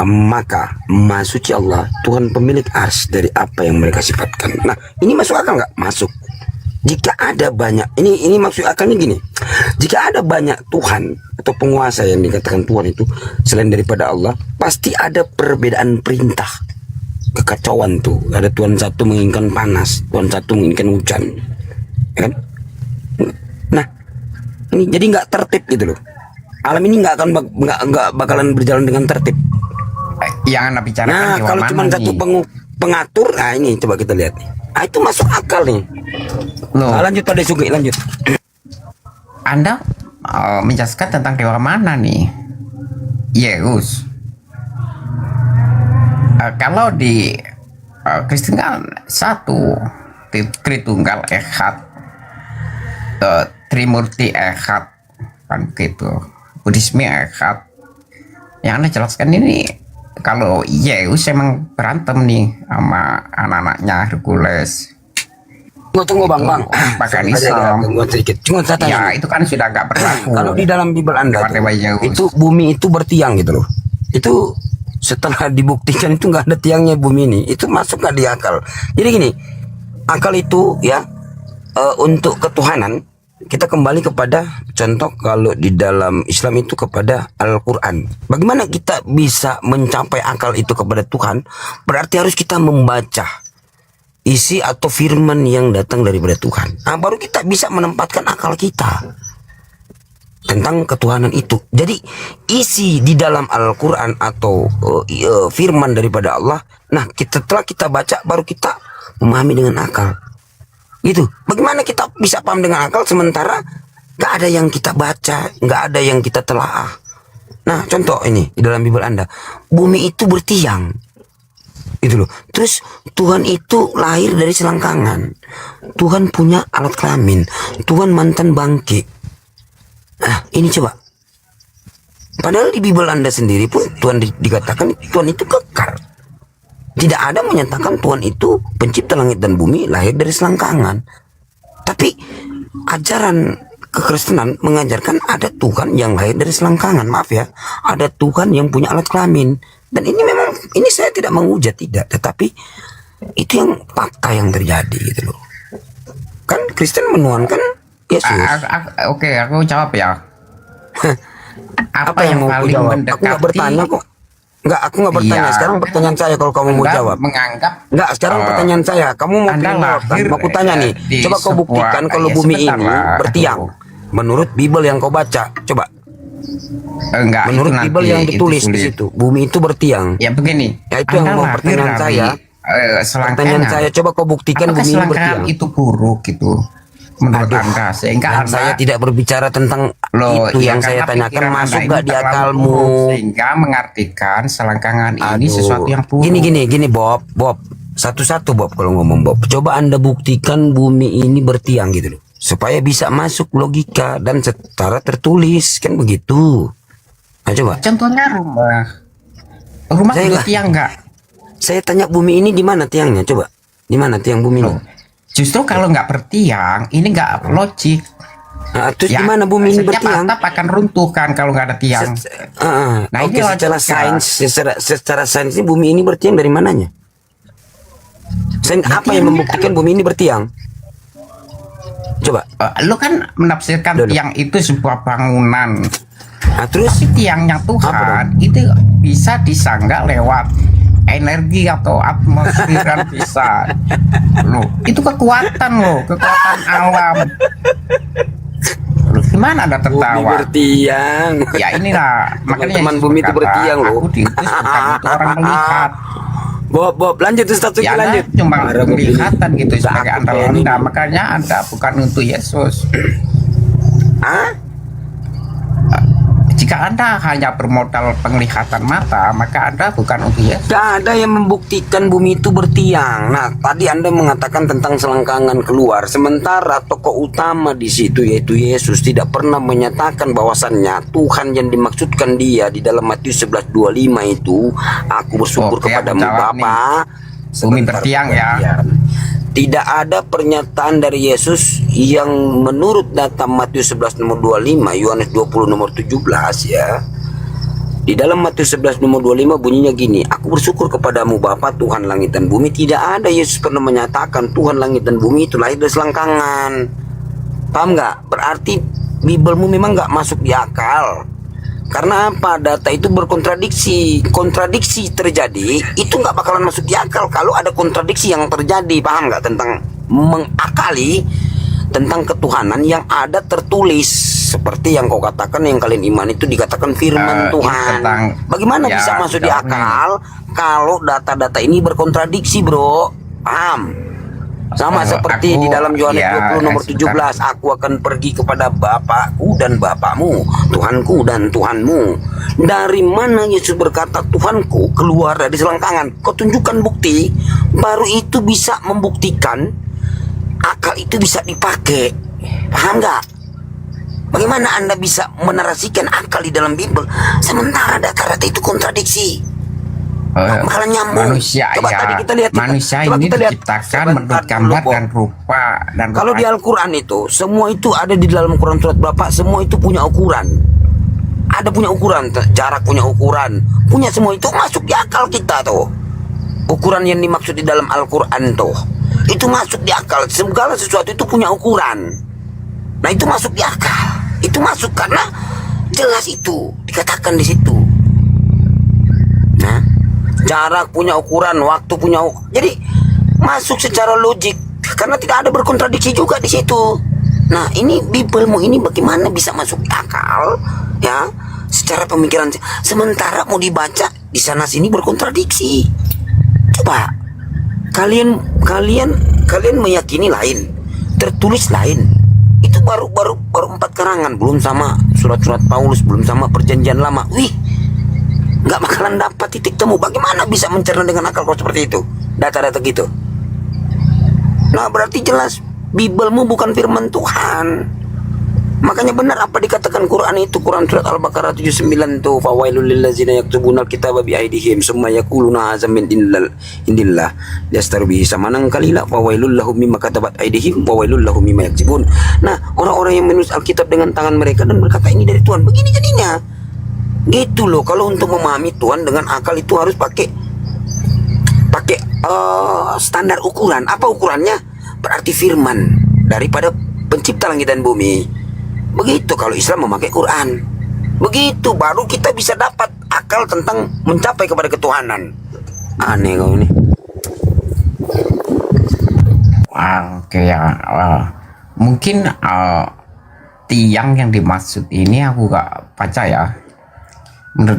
F: maka Maha Suci Allah, Tuhan pemilik ars dari apa yang mereka sifatkan. Nah, ini masuk akal nggak? Masuk. Jika ada banyak, ini maksud akalnya gini, jika ada banyak Tuhan atau penguasa yang dikatakan Tuhan itu selain daripada Allah, pasti ada perbedaan perintah, kekacauan tuh. Ada Tuhan satu menginginkan panas, Tuhan satu menginginkan hujan, ya kan? Nah, ini jadi nggak tertib gitu loh. Alam ini nggak bakalan berjalan dengan tertib.
P: Yang anda bicarakan
F: Nah,
P: hewan
F: kalau
P: mana
F: cuma satu
P: nih?
F: pengatur, nah ini coba kita lihat nih. Nah, itu masuk akal nih.
P: Loh.
F: Nah, lanjut pada Sugi, lanjut.
P: Anda menjelaskan tentang dewa mana nih? Yesus. Kalau di Kristen kan satu, Tritunggal Echad, Trimurti Echad, kan gitu. Buddhisme Echad. Yang Anda jelaskan ini, kalau Yesus emang berantem nih sama anak-anaknya Hercules.
F: Tunggu bang.
P: Bahkan
F: Islam. Cuma saya tanya.
P: Ya itu kan sudah nggak berlaku.
F: Kalau di dalam Bible Anda itu bumi itu bertiang gitu loh. Itu setelah dibuktikan itu nggak ada tiangnya bumi ini. Itu masuk nggak di akal. Jadi gini, akal itu ya untuk ketuhanan. Kita kembali kepada contoh kalau di dalam Islam itu kepada Al-Quran. Bagaimana kita bisa mencapai akal itu kepada Tuhan? Berarti harus kita membaca isi atau firman yang datang daripada Tuhan. Nah, baru kita bisa menempatkan akal kita tentang ketuhanan itu. Jadi isi di dalam Al-Quran atau firman daripada Allah, nah setelah kita baca baru kita memahami dengan akal. Gitu. Bagaimana kita bisa paham dengan akal sementara gak ada yang kita baca, gak ada yang kita telaah. Nah, contoh ini di dalam Bible Anda, bumi itu bertiang. Itu loh. Terus Tuhan itu lahir dari selangkangan. Tuhan punya alat kelamin. Tuhan mantan bangkit. Nah, ini coba. Padahal di Bible Anda sendiri pun Tuhan dikatakan Tuhan itu kekal. Tidak ada menyatakan Tuhan itu pencipta langit dan bumi lahir dari selangkangan. Tapi ajaran kekristenan mengajarkan ada Tuhan yang lahir dari selangkangan. Maaf ya, ada Tuhan yang punya alat kelamin. Dan ini memang, ini saya tidak menghujat, tidak, tetapi itu yang fakta yang terjadi gitu loh. Kan Kristen menuhankan Yesus.
P: Oke, aku jawab ya.
F: Apa yang mau aku jawab? Aku nggak bertanya kok. Aku nggak bertanya. Sekarang pertanyaan saya kalau kamu mau jawab. Nggak, sekarang pertanyaan saya. Kamu mau jawab? Aku tanya nih. Coba kau buktikan kalau bumi ini bertiang. Menurut Bible yang kau baca, coba.
P: Enggak,
F: menurut Bible yang ditulis di situ, bumi itu bertiang.
P: Ya begini.
F: Ya itu yang mau pertanyaan saya. Pertanyaan saya, coba kau buktikan bumi ini bertiang.
P: Itu buruk gitu. Menurut Anda, sehingga
F: saya tidak berbicara tentang itu yang saya tanyakan masuk gak di akalmu,
P: sehingga mengartikan selangkangan ini sesuatu yang buruk.
F: Gini Bob, satu-satu Bob kalau ngomong Bob. Coba Anda buktikan bumi ini bertiang gitu loh, supaya bisa masuk logika dan secara tertulis kan begitu. Nah, coba.
P: Contohnya rumah
F: saya
P: tiang nggak?
F: Saya tanya bumi ini di mana tiangnya, coba. Di mana tiang bumi ini?
P: Justru kalau nggak bertiang, ini nggak logik.
F: Nah, terus di mana bumi ini bertiang?
P: Atap akan runtuh kan kalau nggak ada tiang.
F: Nah, ini secara sains ini bumi ini bertiang dari mananya? Sains apa yang membuktikan bumi ini bertiang? Coba.
P: Lu kan menafsirkan tiang itu sebuah bangunan.
F: Nah, terus
P: tapi tiangnya Tuhan itu bisa disanggah lewat energi atau atmosfer bisa. Loh, itu kekuatan alam. Loh, gimana Anda tertawa?
F: Bumi bertiang.
P: Ya inilah makanya
F: teman bumi itu bertiang loh.
P: Aku diutus bukan untuk orang melihat.
F: Bob, lanjut Ustaz Sugi, lanjut.
P: Cuma kelihatan gitu sebagai Anda, makanya Anda bukan untuk Yesus. Jika Anda hanya bermodal penglihatan mata, maka Anda bukan untuk Yesus.
F: Tidak ada yang membuktikan bumi itu bertiang. Nah, tadi Anda mengatakan tentang selangkangan keluar, sementara tokoh utama di situ yaitu Yesus tidak pernah menyatakan bahwasannya Tuhan yang dimaksudkan dia di dalam Matius 11:25 itu, aku bersyukur kepadamu Bapa.
P: Bumi bertiang ya.
F: Tidak ada pernyataan dari Yesus yang menurut data Matius 11 nomor 25, Yohanes 20 nomor 17 ya. Di dalam Matius 11 nomor 25 bunyinya gini, aku bersyukur kepadamu Bapa Tuhan langit dan bumi. Tidak ada Yesus pernah menyatakan Tuhan langit dan bumi itu lahir dari selangkangan. Paham nggak? Berarti Bibelmu memang nggak masuk di akal. Karena apa? Data itu berkontradiksi. Kontradiksi terjadi itu nggak bakalan masuk di akal kalau ada kontradiksi yang terjadi. Paham nggak? Tentang mengakali tentang ketuhanan yang ada tertulis. Seperti yang kau katakan, yang kalian iman itu dikatakan firman Tuhan. Bagaimana bisa masuk di akal kalau data-data ini berkontradiksi, bro? Paham? Sama seperti di dalam Yohanes 20 nomor 17, aku akan pergi kepada Bapakku dan Bapakmu, Tuhanku dan Tuhanmu. Dari mana Yesus berkata Tuhanku keluar dari selangkangan? Kau tunjukkan bukti, baru itu bisa membuktikan akal itu bisa dipakai. Paham nggak? Bagaimana Anda bisa menarasikan akal di dalam Bible sementara data-data itu kontradiksi? Bakalan nyambung.
P: Manusia
F: Coba
P: ya,
F: tadi kita lihat,
P: manusia
F: coba
P: ini
F: kita lihat.
P: diciptakan menurut gambar dan rupa dan
F: kalau di Al-Quran itu semua itu ada di dalam Quran surat berapa, semua itu punya ukuran. Ada punya ukuran, jarak punya ukuran, punya semua itu masuk di akal kita tuh. Ukuran yang dimaksud di dalam Al-Quran tuh itu masuk di akal. Segala sesuatu itu punya ukuran. Nah itu masuk di akal. Itu masuk karena jelas itu dikatakan di situ. Nah, jarak punya ukuran, waktu punya jadi masuk secara logik karena tidak ada berkontradiksi juga di situ. Nah, ini Bibelmu ini bagaimana bisa masuk di akal ya? Secara pemikiran sementara mau dibaca di sana sini berkontradiksi. Coba kalian meyakini lain, tertulis lain. Itu baru 4 karangan, belum sama surat-surat Paulus, belum sama perjanjian lama. Wih, nggak bakalan dapat titik temu. Bagaimana bisa mencerna dengan akal kalau seperti itu, data-data gitu? Nah berarti jelas Bibelmu bukan firman Tuhan. Makanya benar apa dikatakan Quran itu, Quran surat Al-Baqarah 79 tuh, fawailul lillazina yaktubuna al-kitaba bi aydihim summa yaquluna hadza min indillah yastaru bihi samanan qalila fawailul lahum mimma katabat aydihim fawailul lahum mimma yaksibun. Nah, orang-orang yang menulis Alkitab dengan tangan mereka dan berkata ini dari Tuhan, begini jadinya. Gitu loh, kalau untuk memahami Tuhan dengan akal itu harus pakai standar ukuran. Apa ukurannya? Berarti firman daripada pencipta langit dan bumi. Begitu kalau Islam memakai Quran. Begitu baru kita bisa dapat akal tentang mencapai kepada ketuhanan. Aneh kau ini.
P: Oke ya. Mungkin tiang yang dimaksud ini aku gak baca ya. Menurut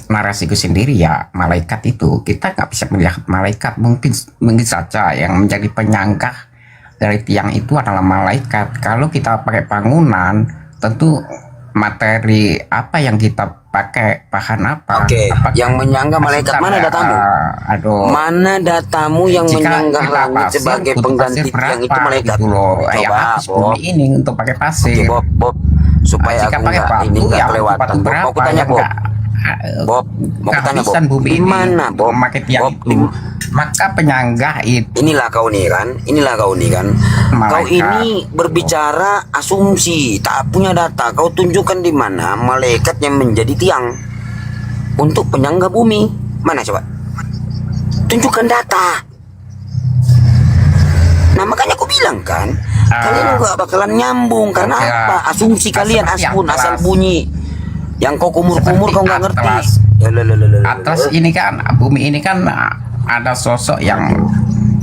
P: narasiku sendiri ya, malaikat itu kita nggak bisa melihat malaikat. Mungkin saja yang menjadi penyangga dari tiang itu adalah malaikat. Kalau kita pakai bangunan, tentu materi apa yang kita pakai, bahan apa?
F: Oke, yang menyangga malaikat mana datamu? Mana datamu yang menyangga langit sebagai pengganti tiang itu malaikat?
P: Gitu loh.
F: Coba,
P: Bob. Ini untuk pakai pasir.
F: Oke, Bob, supaya aku nggak kelewatan. Bob, mau kutanya Bob, mau kutanya Bob, di mana Bob?
P: Memakai tiang itu, maka penyangga itu.
F: Inilah kau nih kan. Kau ini berbicara asumsi, tak punya data. Kau tunjukkan di mana malaikat yang menjadi tiang untuk penyangga bumi. Mana coba? Tunjukkan data. Nah makanya aku bilang kan, kalian nggak bakalan nyambung karena apa? Asumsi kalian asal bunyi. Yang kau kumur-kumur kau nggak ngerti.
P: Atas ini kan, bumi ini kan ada sosok yang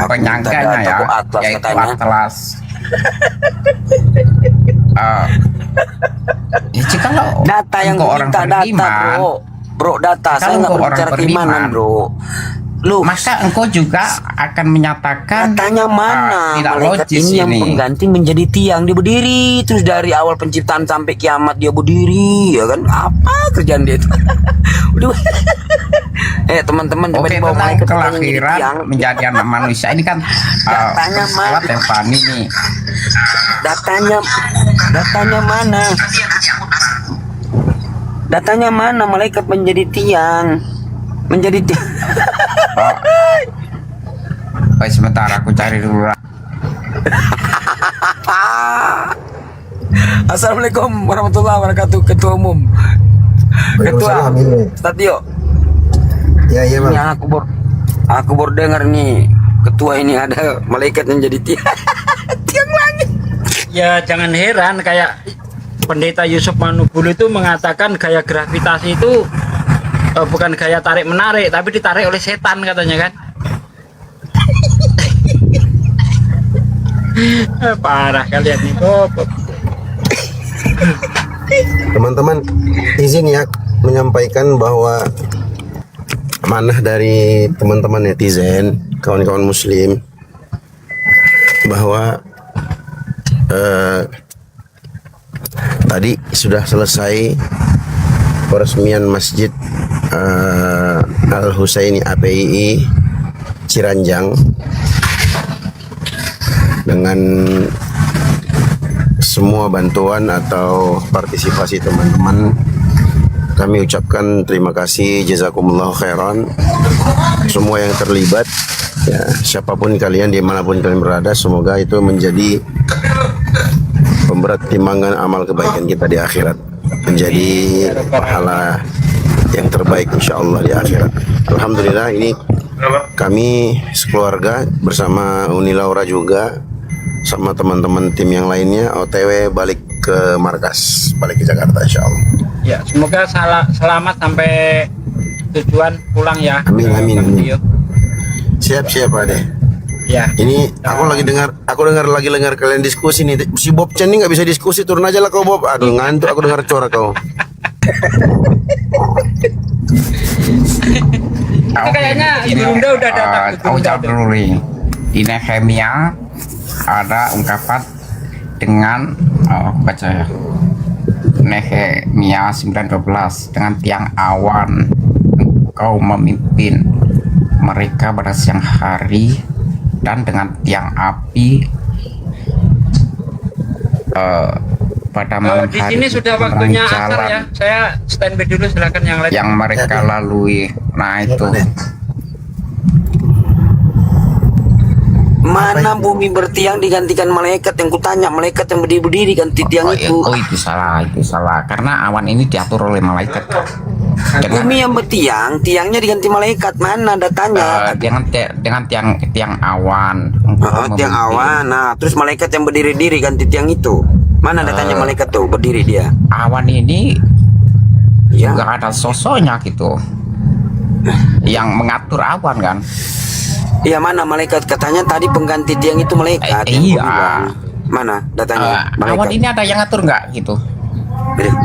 P: penyangganya ya, yaitu Atlas. Jikalau
F: data yang minta data bro, data. Saya nggak berbicara keimanan bro. Loh,
P: maka engkau juga akan menyatakan
F: datanya mana
P: tidak
F: malaikat
P: logis
F: ini yang pengganti menjadi tiang, dia berdiri terus dari awal penciptaan sampai kiamat dia berdiri ya kan? Apa kerjaan dia itu? Udah. Teman-teman coba dibawa malaikat
P: kelahiran menjadi anak manusia ini kan
F: datanya mana?
P: Tepani nih.
F: Datanya mana? Datanya mana malaikat menjadi tiang?
P: Baik, sebentar aku cari dulu.
F: Assalamualaikum warahmatullahi wabarakatuh, Ketua Umum. Ketua, Ustaz Tio.
H: Ya, iya, Bang.
F: Ini aku baru dengar nih, ketua ini ada malaikat yang jadi tiang langit.
J: Ya jangan heran, kayak Pendeta Yusuf Manubulu itu mengatakan gaya gravitasi itu bukan gaya tarik menarik, tapi ditarik oleh setan katanya kan. Parah kalian nih, Bob.
F: Teman-teman, izin ya menyampaikan bahwa amanah dari teman-teman netizen, kawan-kawan muslim, bahwa tadi sudah selesai peresmian Masjid Al Husaini APII Ciranjang dengan semua bantuan atau partisipasi teman-teman. Kami ucapkan terima kasih, jazakumullah khairan, semua yang terlibat, ya, siapapun kalian, dimanapun kalian berada, semoga itu menjadi pemberat timbangan amal kebaikan kita di akhirat, menjadi pahala yang terbaik insya Allah di akhirat. Alhamdulillah, ini kami sekeluarga bersama Uni Laura juga sama teman-teman tim yang lainnya OTW balik ke markas, balik ke Jakarta insya Allah.
J: Ya, semoga selamat sampai tujuan pulang ya.
F: Amin, amin, amin. Siap-siap Ade.
J: Ya.
F: Ini aku lagi dengar kalian diskusi nih. Si Bob Chen ini nggak bisa diskusi, turun aja lah kau Bob. Aduh ngantuk aku dengar suara kau.
J: Itu kayaknya Bunda udah datang.
P: Aku jawab dulu nih. Di Nehemia ada ungkapan dengan baca ya. Nehemia 9:12, dengan tiang awan engkau memimpin mereka pada siang hari, dan dengan tiang api pada malam
J: di
P: hari
J: sini sudah waktunya asar
P: jalan
J: ya. Saya standby dulu, silakan yang lain.
P: yang mereka lalui. Nah itu
F: Mana bumi bertiang digantikan malaikat? Yang kutanya, malaikat yang berdiri ganti tiang itu.
P: itu salah karena awan ini diatur oleh malaikat.
F: Bumi yang bertiang, tiangnya diganti malaikat. Mana datanya?
P: Dengan tiang awan.
F: Tiang awan. Nah, terus malaikat yang berdiri-diri ganti tiang itu. Mana datanya malaikat tuh berdiri dia?
P: Awan ini juga ada sosoknya gitu, yang mengatur awan kan.
F: Iya, mana malaikat? Katanya tadi pengganti tiang itu malaikat.
P: Iya.
F: Mana datanya?
P: Awan ini ada yang ngatur nggak gitu?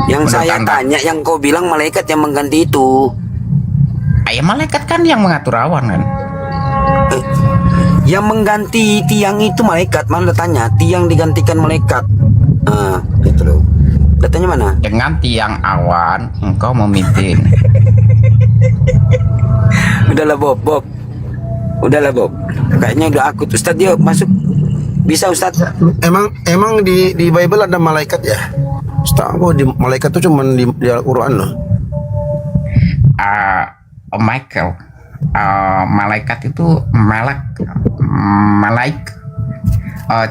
F: Yang saya tanya, yang kau bilang malaikat yang mengganti itu.
P: Ya malaikat kan yang mengatur awan kan.
F: Yang mengganti tiang itu malaikat. Mana datanya? Tiang digantikan malaikat. Itu loh. Datanya mana?
P: Dengan tiang awan engkau memimpin.
F: Udahlah Bob. Udahlah Bob. Kayaknya udah akut. Ustadz dia masuk. Bisa Ustadz. Emang di Bible ada malaikat ya? Ustadz, di malaikat itu cuma di Al-Quran loh.
P: Michael, malaikat itu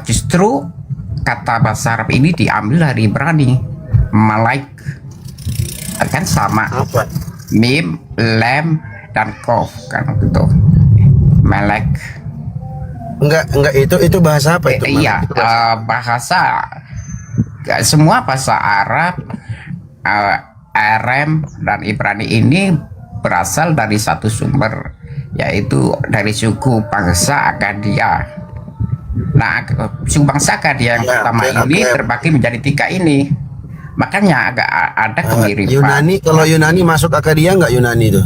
P: justru kata bahasa Arab ini diambil dari Ibrani. Malaik kan sama. Mim, lem, dan kof kan gitu. Malek.
F: Enggak itu bahasa apa itu?
P: Iya, bahasa semua bahasa Arab, Arem dan Ibrani ini berasal dari satu sumber, yaitu dari suku bangsa Akadia. Nah, suku bangsa Akadia yang pertama ini terbagi menjadi 3 ini. Makanya agak ada kemiripan.
F: Yunani, kalau Yunani masuk Akadia nggak Yunani itu?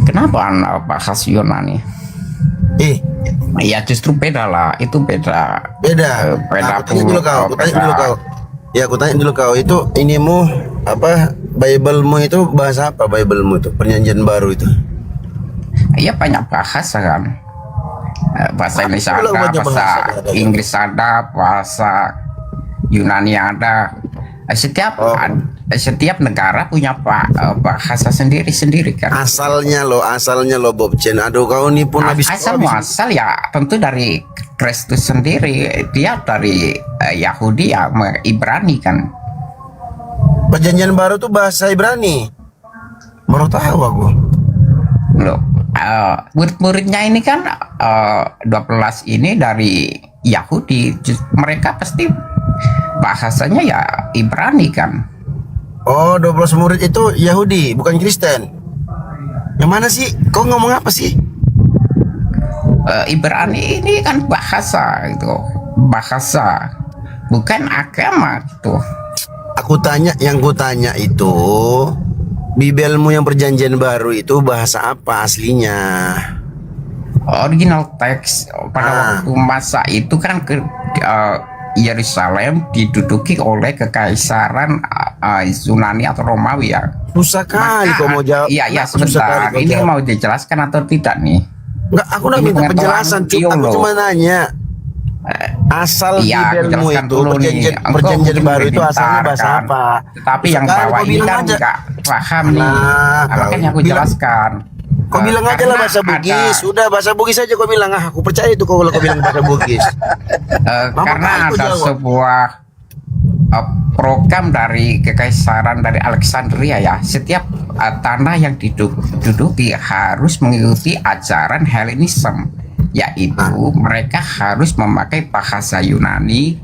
P: Kenapa Anda bahas Yunani? Ya justru beda lah, itu beda.
F: Beda aku tanya dulu kau. Itu inimu apa? Bible-mu itu bahasa apa? Bible-mu itu perjanjian baru itu?
P: Iya banyak bahasa kan. Bahasa Indonesia ada, bahasa Inggris ada, bahasa Yunani ada. Setiap negara punya bahasa sendiri-sendiri kan. Asalnya lo Bob Chen. Aduh kau ini pun habis. Asal ya tentu dari Kristus sendiri. Dia dari Yahudi ya, Ibrani kan.
F: Perjanjian baru tuh bahasa Ibrani. Baru tahu aku.
P: Loh, murid-muridnya ini kan 12 ini dari Yahudi, mereka pasti bahasanya ya Ibrani kan.
F: Oh, 12 murid itu Yahudi, bukan Kristen. Yang mana sih? Kau ngomong apa sih?
P: Ibrani ini kan bahasa itu, bahasa, bukan agama gitu.
F: Yang ku tanya itu, Bibelmu yang perjanjian baru itu bahasa apa aslinya?
P: Original teks pada waktu masa itu kan ke Yerusalem diduduki oleh kekaisaran Yunani atau Romawi ya.
F: Susah kali kau mau jawab.
P: Iya, sebentar. Ini mau dijelaskan atau tidak nih?
F: Enggak, aku udah minta penjelasan. Aku cuma nanya. Asal Bibelmu itu perjanjian baru itu asalnya bahasa apa?
P: Tetapi yang bawah ini kan nggak paham nih. Makanya aku jelaskan.
F: Kau bilang aja lah bahasa Bugis. Udah bahasa Bugis aja kau bilang. Aku percaya itu kalau kau bilang bahasa Bugis.
P: Karena ada sebuah program dari kekaisaran dari Alexandria ya. Setiap tanah yang diduduki harus mengikuti ajaran Helenisme, yaitu mereka harus memakai bahasa Yunani,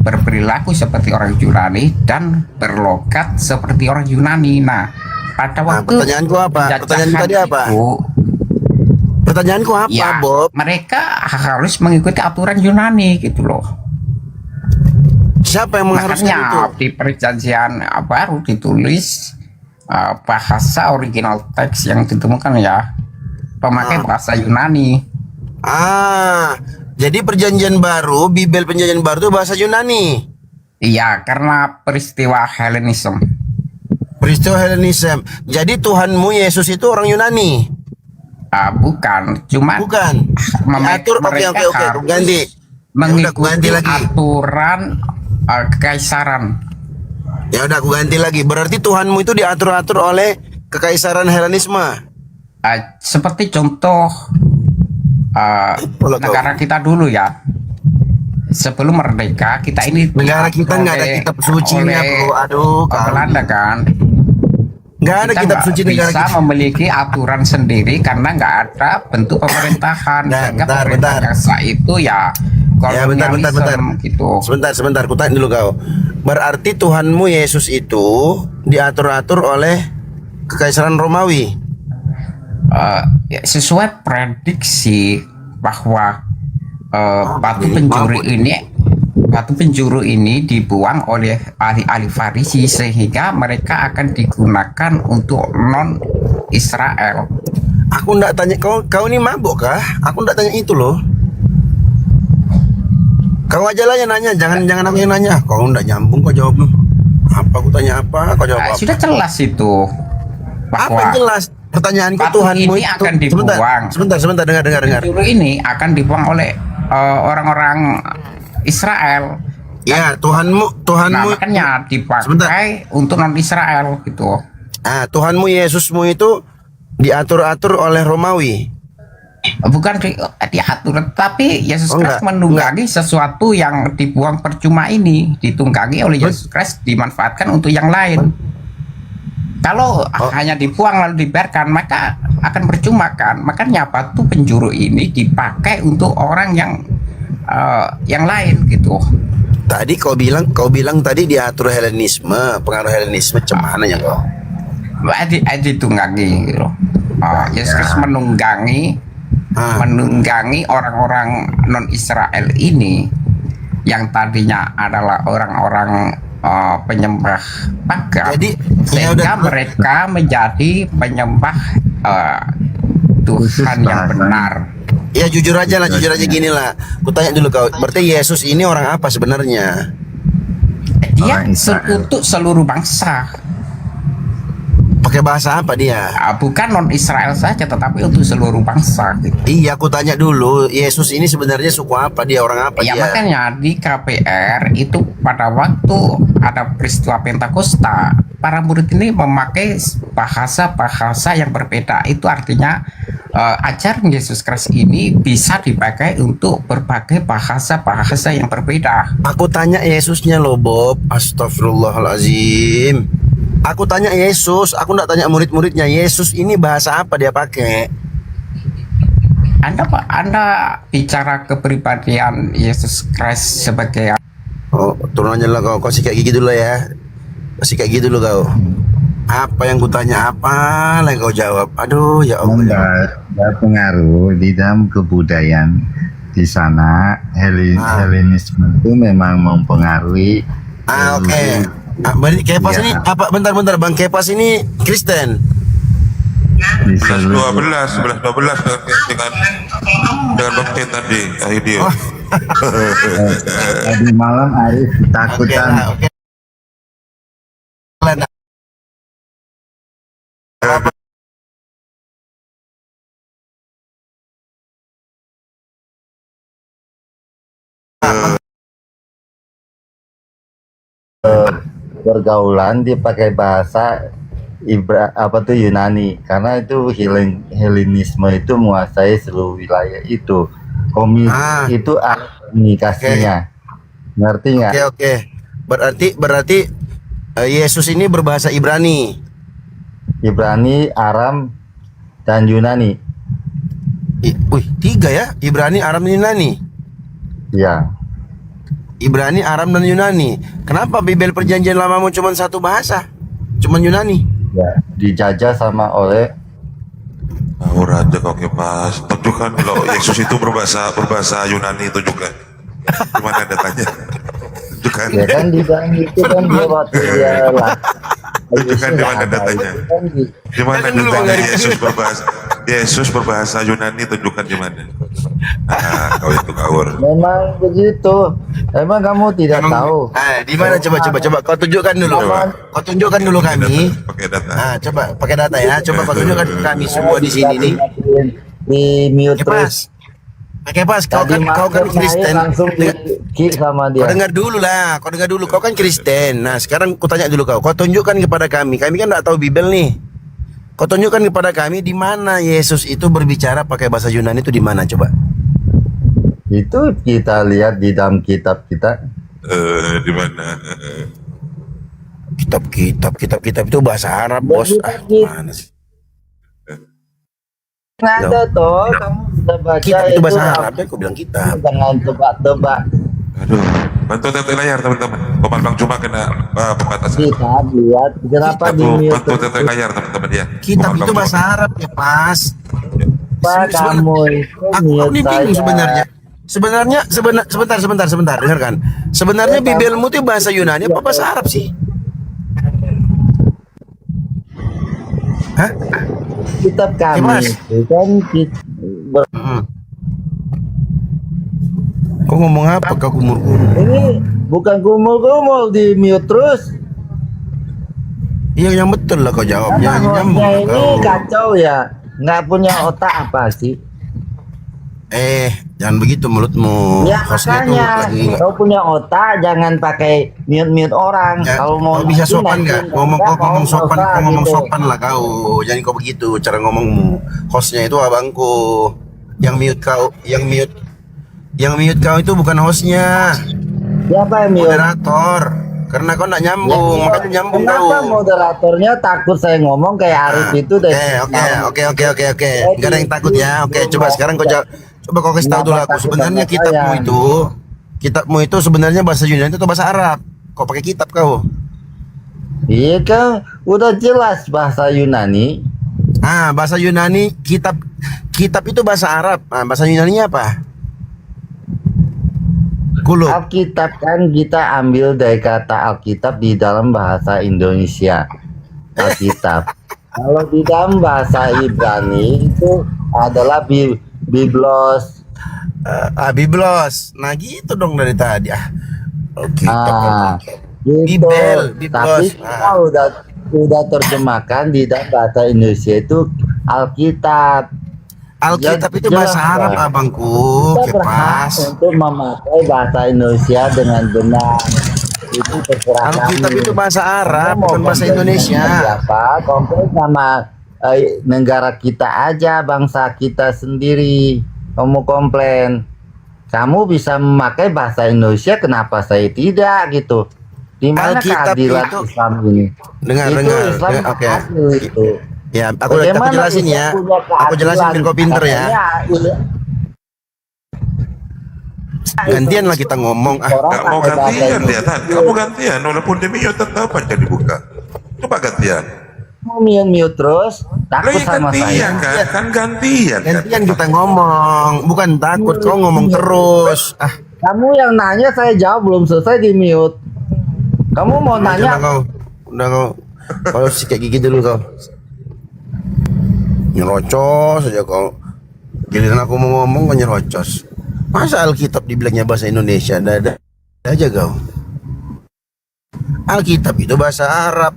P: berperilaku seperti orang Yunani, dan berlogat seperti orang Yunani. Nah, pada waktu
F: pertanyaanku apa? Pertanyaanku tadi apa? Pertanyaanku apa,
P: ya,
F: Bob?
P: Mereka harus mengikuti aturan Yunani gitu loh.
F: Siapa yang mengharuskan itu?
P: Di perjanjian baru ditulis bahasa original teks yang ditemukan ya, pemakai bahasa Yunani.
F: Jadi perjanjian baru, Bibel perjanjian baru itu bahasa Yunani.
P: Iya, karena peristiwa Helenisme.
F: Peristiwa Helenisme. Jadi Tuhanmu Yesus itu orang Yunani?
P: Bukan, cuma
F: mengatur. Oke, ganti.
P: Mengikuti aturan kekaisaran.
F: Ya udah, aku ganti lagi. Berarti Tuhanmu itu diatur-atur oleh kekaisaran Helenisme.
P: Seperti contoh negara kita dulu ya. Sebelum merdeka kita ini
F: negara kita nggak ada kitab sucinya, bro. Aduh,
P: Belanda kan.
F: Nggak ada kitab suci negara
P: kita. Memiliki aturan sendiri karena nggak ada bentuk pemerintahan. Bentar. Itu ya.
F: Ya bentar.
P: Gitu.
F: Sebentar, ku tanya dulu kau. Berarti Tuhanmu Yesus itu diatur-atur oleh kekaisaran Romawi.
P: Sesuai prediksi bahwa batu penjuru ini dibuang oleh ahli-ahli Farisi sehingga mereka akan digunakan untuk non Israel.
F: Aku ndak tanya kau ini mabuk kah? Aku ndak tanya itu loh. Kau aja lah yang nanya, jangan aku yang nanya. Kau ndak nyambung kau jawab. Apa aku tanya apa? Kau jawab apa?
P: Sudah jelas itu.
F: Apa jelas? Pertanyaanku Tuhanmu
P: ini akan dibuang.
F: Sebentar, dengar.
P: Penjuru ini akan dibuang oleh orang-orang Israel.
F: Ya, Tuhanmu.
P: Nah, makanya dipakai untuk non Israel gitu.
F: Tuhanmu Yesusmu itu diatur-atur oleh Romawi.
P: Bukan diatur, tapi Yesus Kristus menunggangi sesuatu yang dibuang percuma ini, ditunggangi oleh Yesus Kristus, dimanfaatkan untuk yang lain. Kalau hanya dibuang lalu dibiarkan, maka akan percuma kan. Makanya batu penjuru ini dipakai untuk orang yang lain gitu.
F: Tadi kau bilang tadi diatur Helenisme, pengaruh Helenisme cemana ya kau?
P: Ditunggangi gitu. Yesus Kristus menunggangi orang-orang non Israel ini yang tadinya adalah orang-orang penyembah pagan, sehingga mereka menjadi penyembah Tuhan yang benar.
F: Ya jujur aja gini lah. Ku tanya dulu kau, berarti Yesus ini orang apa sebenarnya?
P: Dia untuk seluruh bangsa.
F: Pakai bahasa apa dia?
P: Bukan non Israel saja, tetapi untuk seluruh bangsa. Gitu.
F: Iya, aku tanya dulu, Yesus ini sebenarnya suku apa? Dia orang apa?
P: Ya makanya di KPR itu pada waktu ada peristiwa Pentakosta, para murid ini memakai bahasa-bahasa yang berbeda. Itu artinya ajaran Yesus Kristus ini bisa dipakai untuk berbagai bahasa-bahasa yang berbeda.
F: Aku tanya Yesusnya loh, Bob. Astagfirullahalazim.
Q: Aku tanya Yesus, aku nggak tanya murid-muridnya. Yesus ini bahasa apa dia pakai?
P: Anda bicara kepribadian Yesus Kristus sebagai
Q: Oh, turun aja lah kau. Kau sikat gigi dulu ya. Sikat gigi dulu kau. Apa yang kutanya apa lah kau jawab. Aduh ya Allah.
R: Berpengaruh di dalam kebudayaan di sana. Helenisme itu memang mempengaruhi.
Q: Oke. Kepas ini apa? Bentar Bang Kepas ini Kristen.
G: 11-12 dengan Bang Ted tadi video.
R: Tadi malam Arif ketakutan. Pergaulan dipakai bahasa Yunani, karena itu Helenisme itu menguasai seluruh wilayah itu. Itu komunikasinya. Ngerti nggak?
Q: Oke. Berarti Yesus ini berbahasa Ibrani.
R: Ibrani, Aram, dan Yunani.
Q: Wih, 3 ya? Ibrani, Aram, dan Yunani.
R: Ya.
Q: Ibrani, Aram, dan Yunani. Kenapa Bibel Perjanjian Lamamu cuma satu bahasa? Cuma Yunani?
R: Ya, dijajah sama oleh
G: Raja kau Kepas. Tunjukkan kalau Yesus itu berbahasa Yunani, tunjukkan. Gimana datanya? Tunjukkan.
R: Ya kan di dalam itu kan dia waktu dia lah.
G: Tunjukkan di mana datanya. Di mana datanya Yesus berbahasa Yunani, tunjukkan di mana. Kau itu kaur.
R: Memang begitu. Emang kamu tidak tahu.
Q: Di mana coba kau tunjukkan dulu. Kau tunjukkan dulu kami.
G: Pakai data.
Q: Coba pakai data ya. Coba kau tunjukkan kami semua di sini nih.
R: Di mute terus.
Q: Kepas, kau kan Kristen.
R: Langsung di kick sama dia.
Q: Kau dengar dulu. Kau kan Kristen. Nah, sekarang ku tanya dulu kau tunjukkan kepada kami. Kami kan tidak tahu Bibel nih. Kau tunjukkan kepada kami di mana Yesus itu berbicara pakai bahasa Yunani itu di mana coba?
R: Itu kita lihat di dalam kitab kita.
G: Di mana?
Q: Kitab itu bahasa Arab, bos. Mana sih?
R: Nggak ada toh, kamu sudah baca
Q: kitab itu bahasa Arab, aku bilang kitab.
R: Jangan tebak-tebak.
G: Aduh, bantu tetek layar teman-teman. Paman Bang cuma kena pembatasan.
R: Kita lihat kenapa di mute.
G: Bantu tetek layar teman-teman ya.
Q: Kitab itu bahasa Arab ya pas.
R: Kamu
Q: aku ini bingung sebenarnya. Sebentar, dengarkan. Sebenarnya Bibelmu itu bahasa Yunani apa bahasa Arab sih? Hah?
R: Kitab kami itu kan
Q: Kau ngomong apa kau kumur-kumur?
R: Ini bukan kumur-kumur di mute terus.
Q: Iya yang betul lah kau jawabnya.
R: Ini kacau ya, nggak punya otak apa sih?
Q: Jangan begitu mulutmu.
R: Ya makanya kau punya otak, jangan pakai mute orang.
Q: Ya,
R: kalau mau
Q: bisa sopan nggak? Ngomong sopan lah kau. Jangan kau begitu cara ngomongmu. Hostnya itu abangku. Yang mute kau itu bukan hostnya.
R: Siapa yang mute?
Q: Moderator. Karena kau nggak nyambung, makanya nyambung kau.
R: Kenapa moderatornya takut saya ngomong kayak Arif itu?
Q: Oke. Nggak ada yang takut ya. Oke, coba sekarang kau jawab. Coba kau kasih tahu dulu aku. Sebenarnya kitabmu itu sebenarnya bahasa Yunani atau bahasa Arab? Kau pakai kitab kau?
R: Iya kan, udah jelas bahasa Yunani.
Q: Bahasa Yunani, kitab itu bahasa Arab. Bahasa Yunani apa?
R: Alkitab kan kita ambil dari kata Alkitab di dalam bahasa Indonesia. Alkitab. Kalau di dalam bahasa Ibrani itu adalah Biblos.
Q: Biblos. Nah gitu dong dari tadi.
R: Gitu. Tapi kita udah terjemahkan di dalam bahasa Indonesia itu Alkitab.
Q: Alkitab itu bahasa Arab abangku.
R: Kita berhak untuk memakai bahasa Indonesia dengan benar. Itu terserah
Q: Alkitab itu bahasa Arab, bukan bahasa Indonesia.
R: Siapa? Komplain sama negara kita aja, bangsa kita sendiri. Kamu komplain, kamu bisa memakai bahasa Indonesia, kenapa saya tidak gitu? Di mana
Q: Alkitab
R: keadilan
Q: itu
R: Islam ini?
Q: dengar
R: Itu
Q: dengar.
R: Islam
Q: Oke.
R: adil itu.
Q: Ya, aku
R: Bagaimana
Q: jelasin
R: Islam
Q: ya.
R: punya
Q: Aku jelasin
R: keadilan?
Q: biar kau pinter ya.
R: Katanya,
Q: Gantian lah kita ngomong.
G: Nggak mau gantian dia tadi. Kamu gantian, walaupun demi tetap aja dibuka. Coba gantian.
R: mau mute terus takut
G: Lah,
R: sama
G: gantian
R: saya.
G: kan gantian.
Q: Gantian kita ngomong, bukan takut kau ngomong terus.
R: Kamu yang nanya saya jawab belum selesai di mute. Kamu mau nanya?
Q: Udah kau. Kalau sikat gigi dulu kau. Nyerocos aja kau. Giliran aku mau ngomong kau nyerocos. Masa Alkitab dibilangnya bahasa Indonesia? Ada aja kau. Alkitab itu bahasa Arab.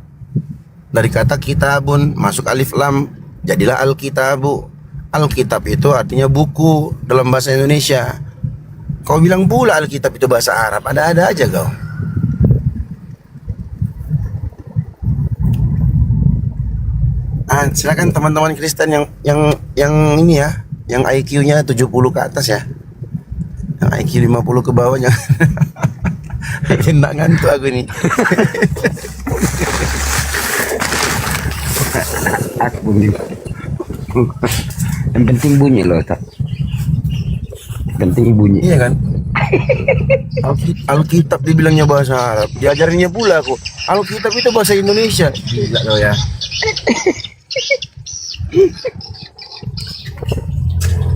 Q: Dari kata kitabun masuk alif lam jadilah Alkitabu. Alkitab itu artinya buku dalam bahasa Indonesia. Kau bilang pula Alkitab itu bahasa Arab. Ada-ada aja kau. Silakan teman-teman Kristen yang ini ya, yang IQ-nya 70 ke atas ya. Yang IQ 50 ke bawahnya. Enak ngantuk aku ini.
F: Aku bunyi. Yang penting bunyi loh, tak. Penting bunyi.
Q: Iya kan? Alkitab dibilangnya bahasa Arab. Diajarinnya pula aku. Alkitab itu bahasa Indonesia. Gila kau ya.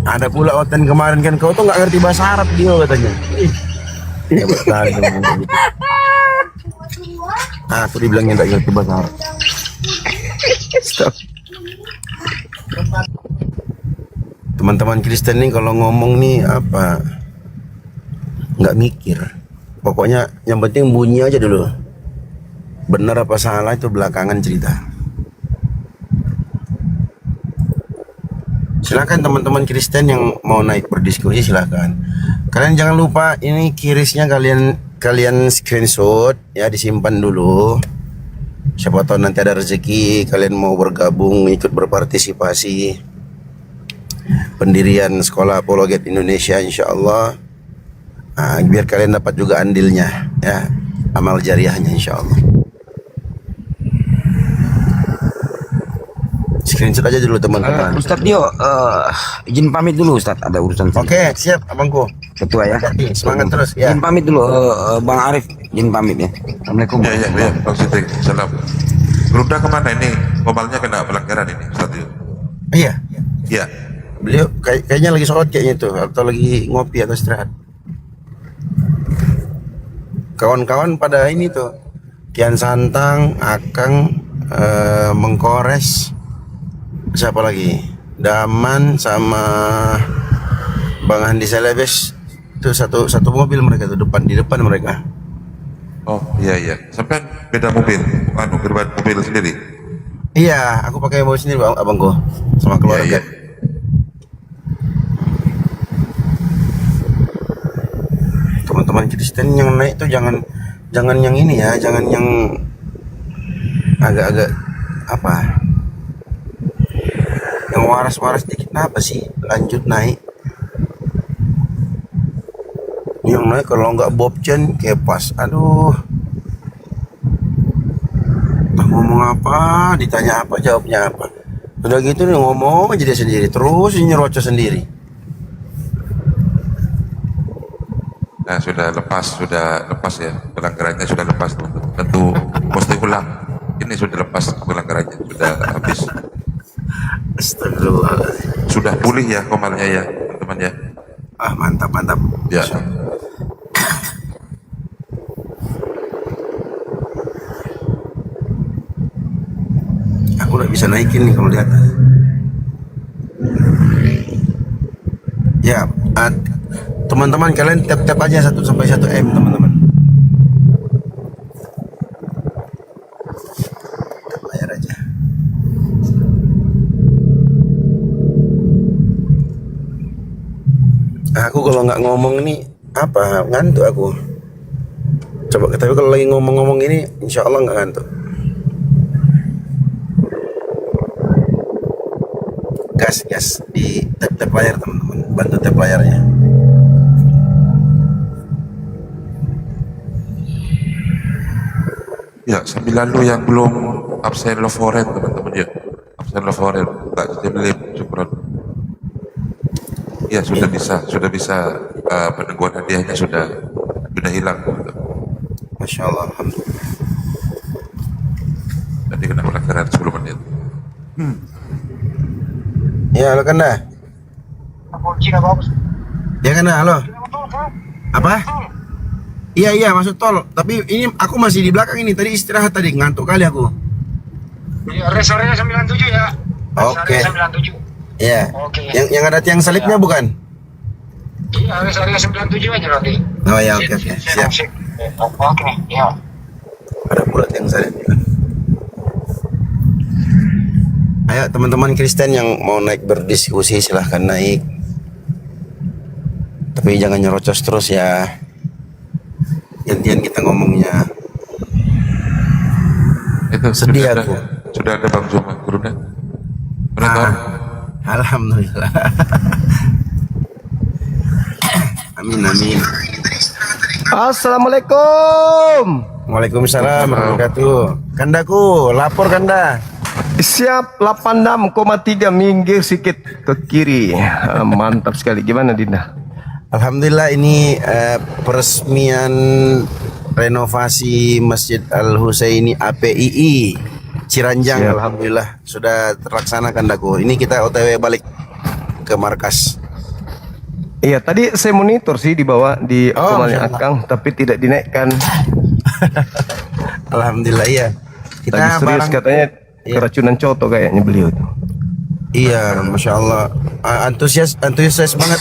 Q: Ada pula oten kemarin kan kau tuh nggak ngerti bahasa Arab dia katanya. Ya betul. Aku dibilangnya nggak ngerti bahasa Arab. Stop. Teman-teman Kristen nih kalau ngomong nih apa nggak mikir, pokoknya yang penting bunyi aja dulu. Benar apa salah itu belakangan cerita. Silakan teman-teman Kristen yang mau naik berdiskusi silakan. Kalian jangan lupa ini kirisnya kalian screenshot ya, disimpan dulu. Siapa tahu nanti ada rezeki kalian mau bergabung ikut berpartisipasi pendirian sekolah apologet Indonesia insyaallah. Biar kalian dapat juga andilnya ya, amal jariahnya insyaallah. Screenshot aja dulu teman-teman.
F: Ustadz Dio, izin pamit dulu Ustadz, ada urusan.
Q: Oke, siap abangku.
F: Ketua ya.
Q: Semangat terus ya.
F: Izin pamit dulu, Bang Arif, izin pamit ya. Assalamualaikum.
G: Ya, Bang Siti. Salam. Geruda kemana ini? Kobalnya kena pelanggaran ini, Ustaz.
Q: Iya.
G: Iya.
Q: Beliau kayaknya lagi sholat kayaknya itu, atau lagi ngopi atau istirahat. Kawan-kawan pada ini tuh, Kian Santang, Akang, Mengkores, siapa lagi? Daman sama Bang Andi Selebes. Itu satu mobil mereka tuh, di depan mereka.
G: Oh iya. Sampai beda mobil, berbeda mobil sendiri.
Q: Iya, aku pakai mobil sendiri abangku sama keluarga.
G: Iya.
Q: Teman-teman Kristen yang naik tuh jangan yang ini ya, jangan yang agak-agak apa, yang waras-waras dikit. Kenapa sih lanjut naik? Yang naik kalau nggak Bobchen kepas, aduh. Entah ngomong apa, ditanya apa, jawabnya apa. Udah gitu nih ngomong aja dia sendiri, terus nyerocos sendiri.
G: Nah, sudah lepas ya, pelanggarannya sudah lepas teman-teman. Tentu mesti ulang. Ini sudah lepas pelanggarannya, sudah habis.
Q: Astagfirullahaladzim.
G: Sudah pulih ya komalnya ya, teman-teman ya.
Q: Mantap.
G: Ya.
Q: Aku udah bisa naikin nih kalau di atas. Ya, teman-teman kalian tap aja 1 sampai 1 M teman-teman. Bayar aja. Aku kalau nggak ngomong ini apa, ngantuk aku. Coba tapi kalau lagi ngomong-ngomong ini insya Allah nggak ngantuk. Gas di tap layar teman-teman, bantu tap layarnya.
G: Ya, sambil lalu yang belum absen loforen teman-teman ya. Absen loforen, tak jeblim, syukron. Ya sudah bisa penungguan hadiahnya sudah hilang.
Q: Masya Allah, alhamdulillah.
G: Tadi kena pelanggaran 10 menit.
Q: Ya, halo Kanda. Ya Kanda, halo. Apa? Iya masuk tol. Tapi ini aku masih di belakang ini. Tadi istirahat tadi, ngantuk kali aku.
I: Iya, res area 97 ya.
Q: Oke.
I: Res area 97.
Q: Iya.
I: Oke.
Q: Yang ada tiang salibnya bukan?
I: Iya, res area 97 aja nanti.
Q: Oh ya, oke. Siap.
I: Oke nih, ya.
Q: Ada pula tiang salib. Ayo teman-teman Kristen yang mau naik berdiskusi silahkan naik. Tapi jangan nyerocos terus ya. Gantian kita ngomongnya.
G: Itu
Q: sedih aku.
G: Sudah ada Bang Juma Guruna.
Q: Alhamdulillah. Amin.
A: Assalamualaikum.
Q: Waalaikumsalam warahmatullahi wabarakatuh. Kandaku, lapor Kanda.
A: Siap 86,3 minggir sedikit ke kiri. Mantap sekali. Gimana Dinda?
Q: Alhamdulillah ini peresmian renovasi Masjid Al Husaini APII Ciranjang.
A: Siap.
Q: Alhamdulillah sudah terlaksana Kandaku. Ini kita OTW balik ke markas.
A: Iya, tadi saya monitor sih dibawa di Komalnya
Q: Masya Allah.
A: Akang, tapi tidak dinaikkan.
Q: Alhamdulillah iya.
A: Kita serius katanya keracunan coto kayaknya beliau itu.
Q: Iya, Masya Allah. Antusias banget.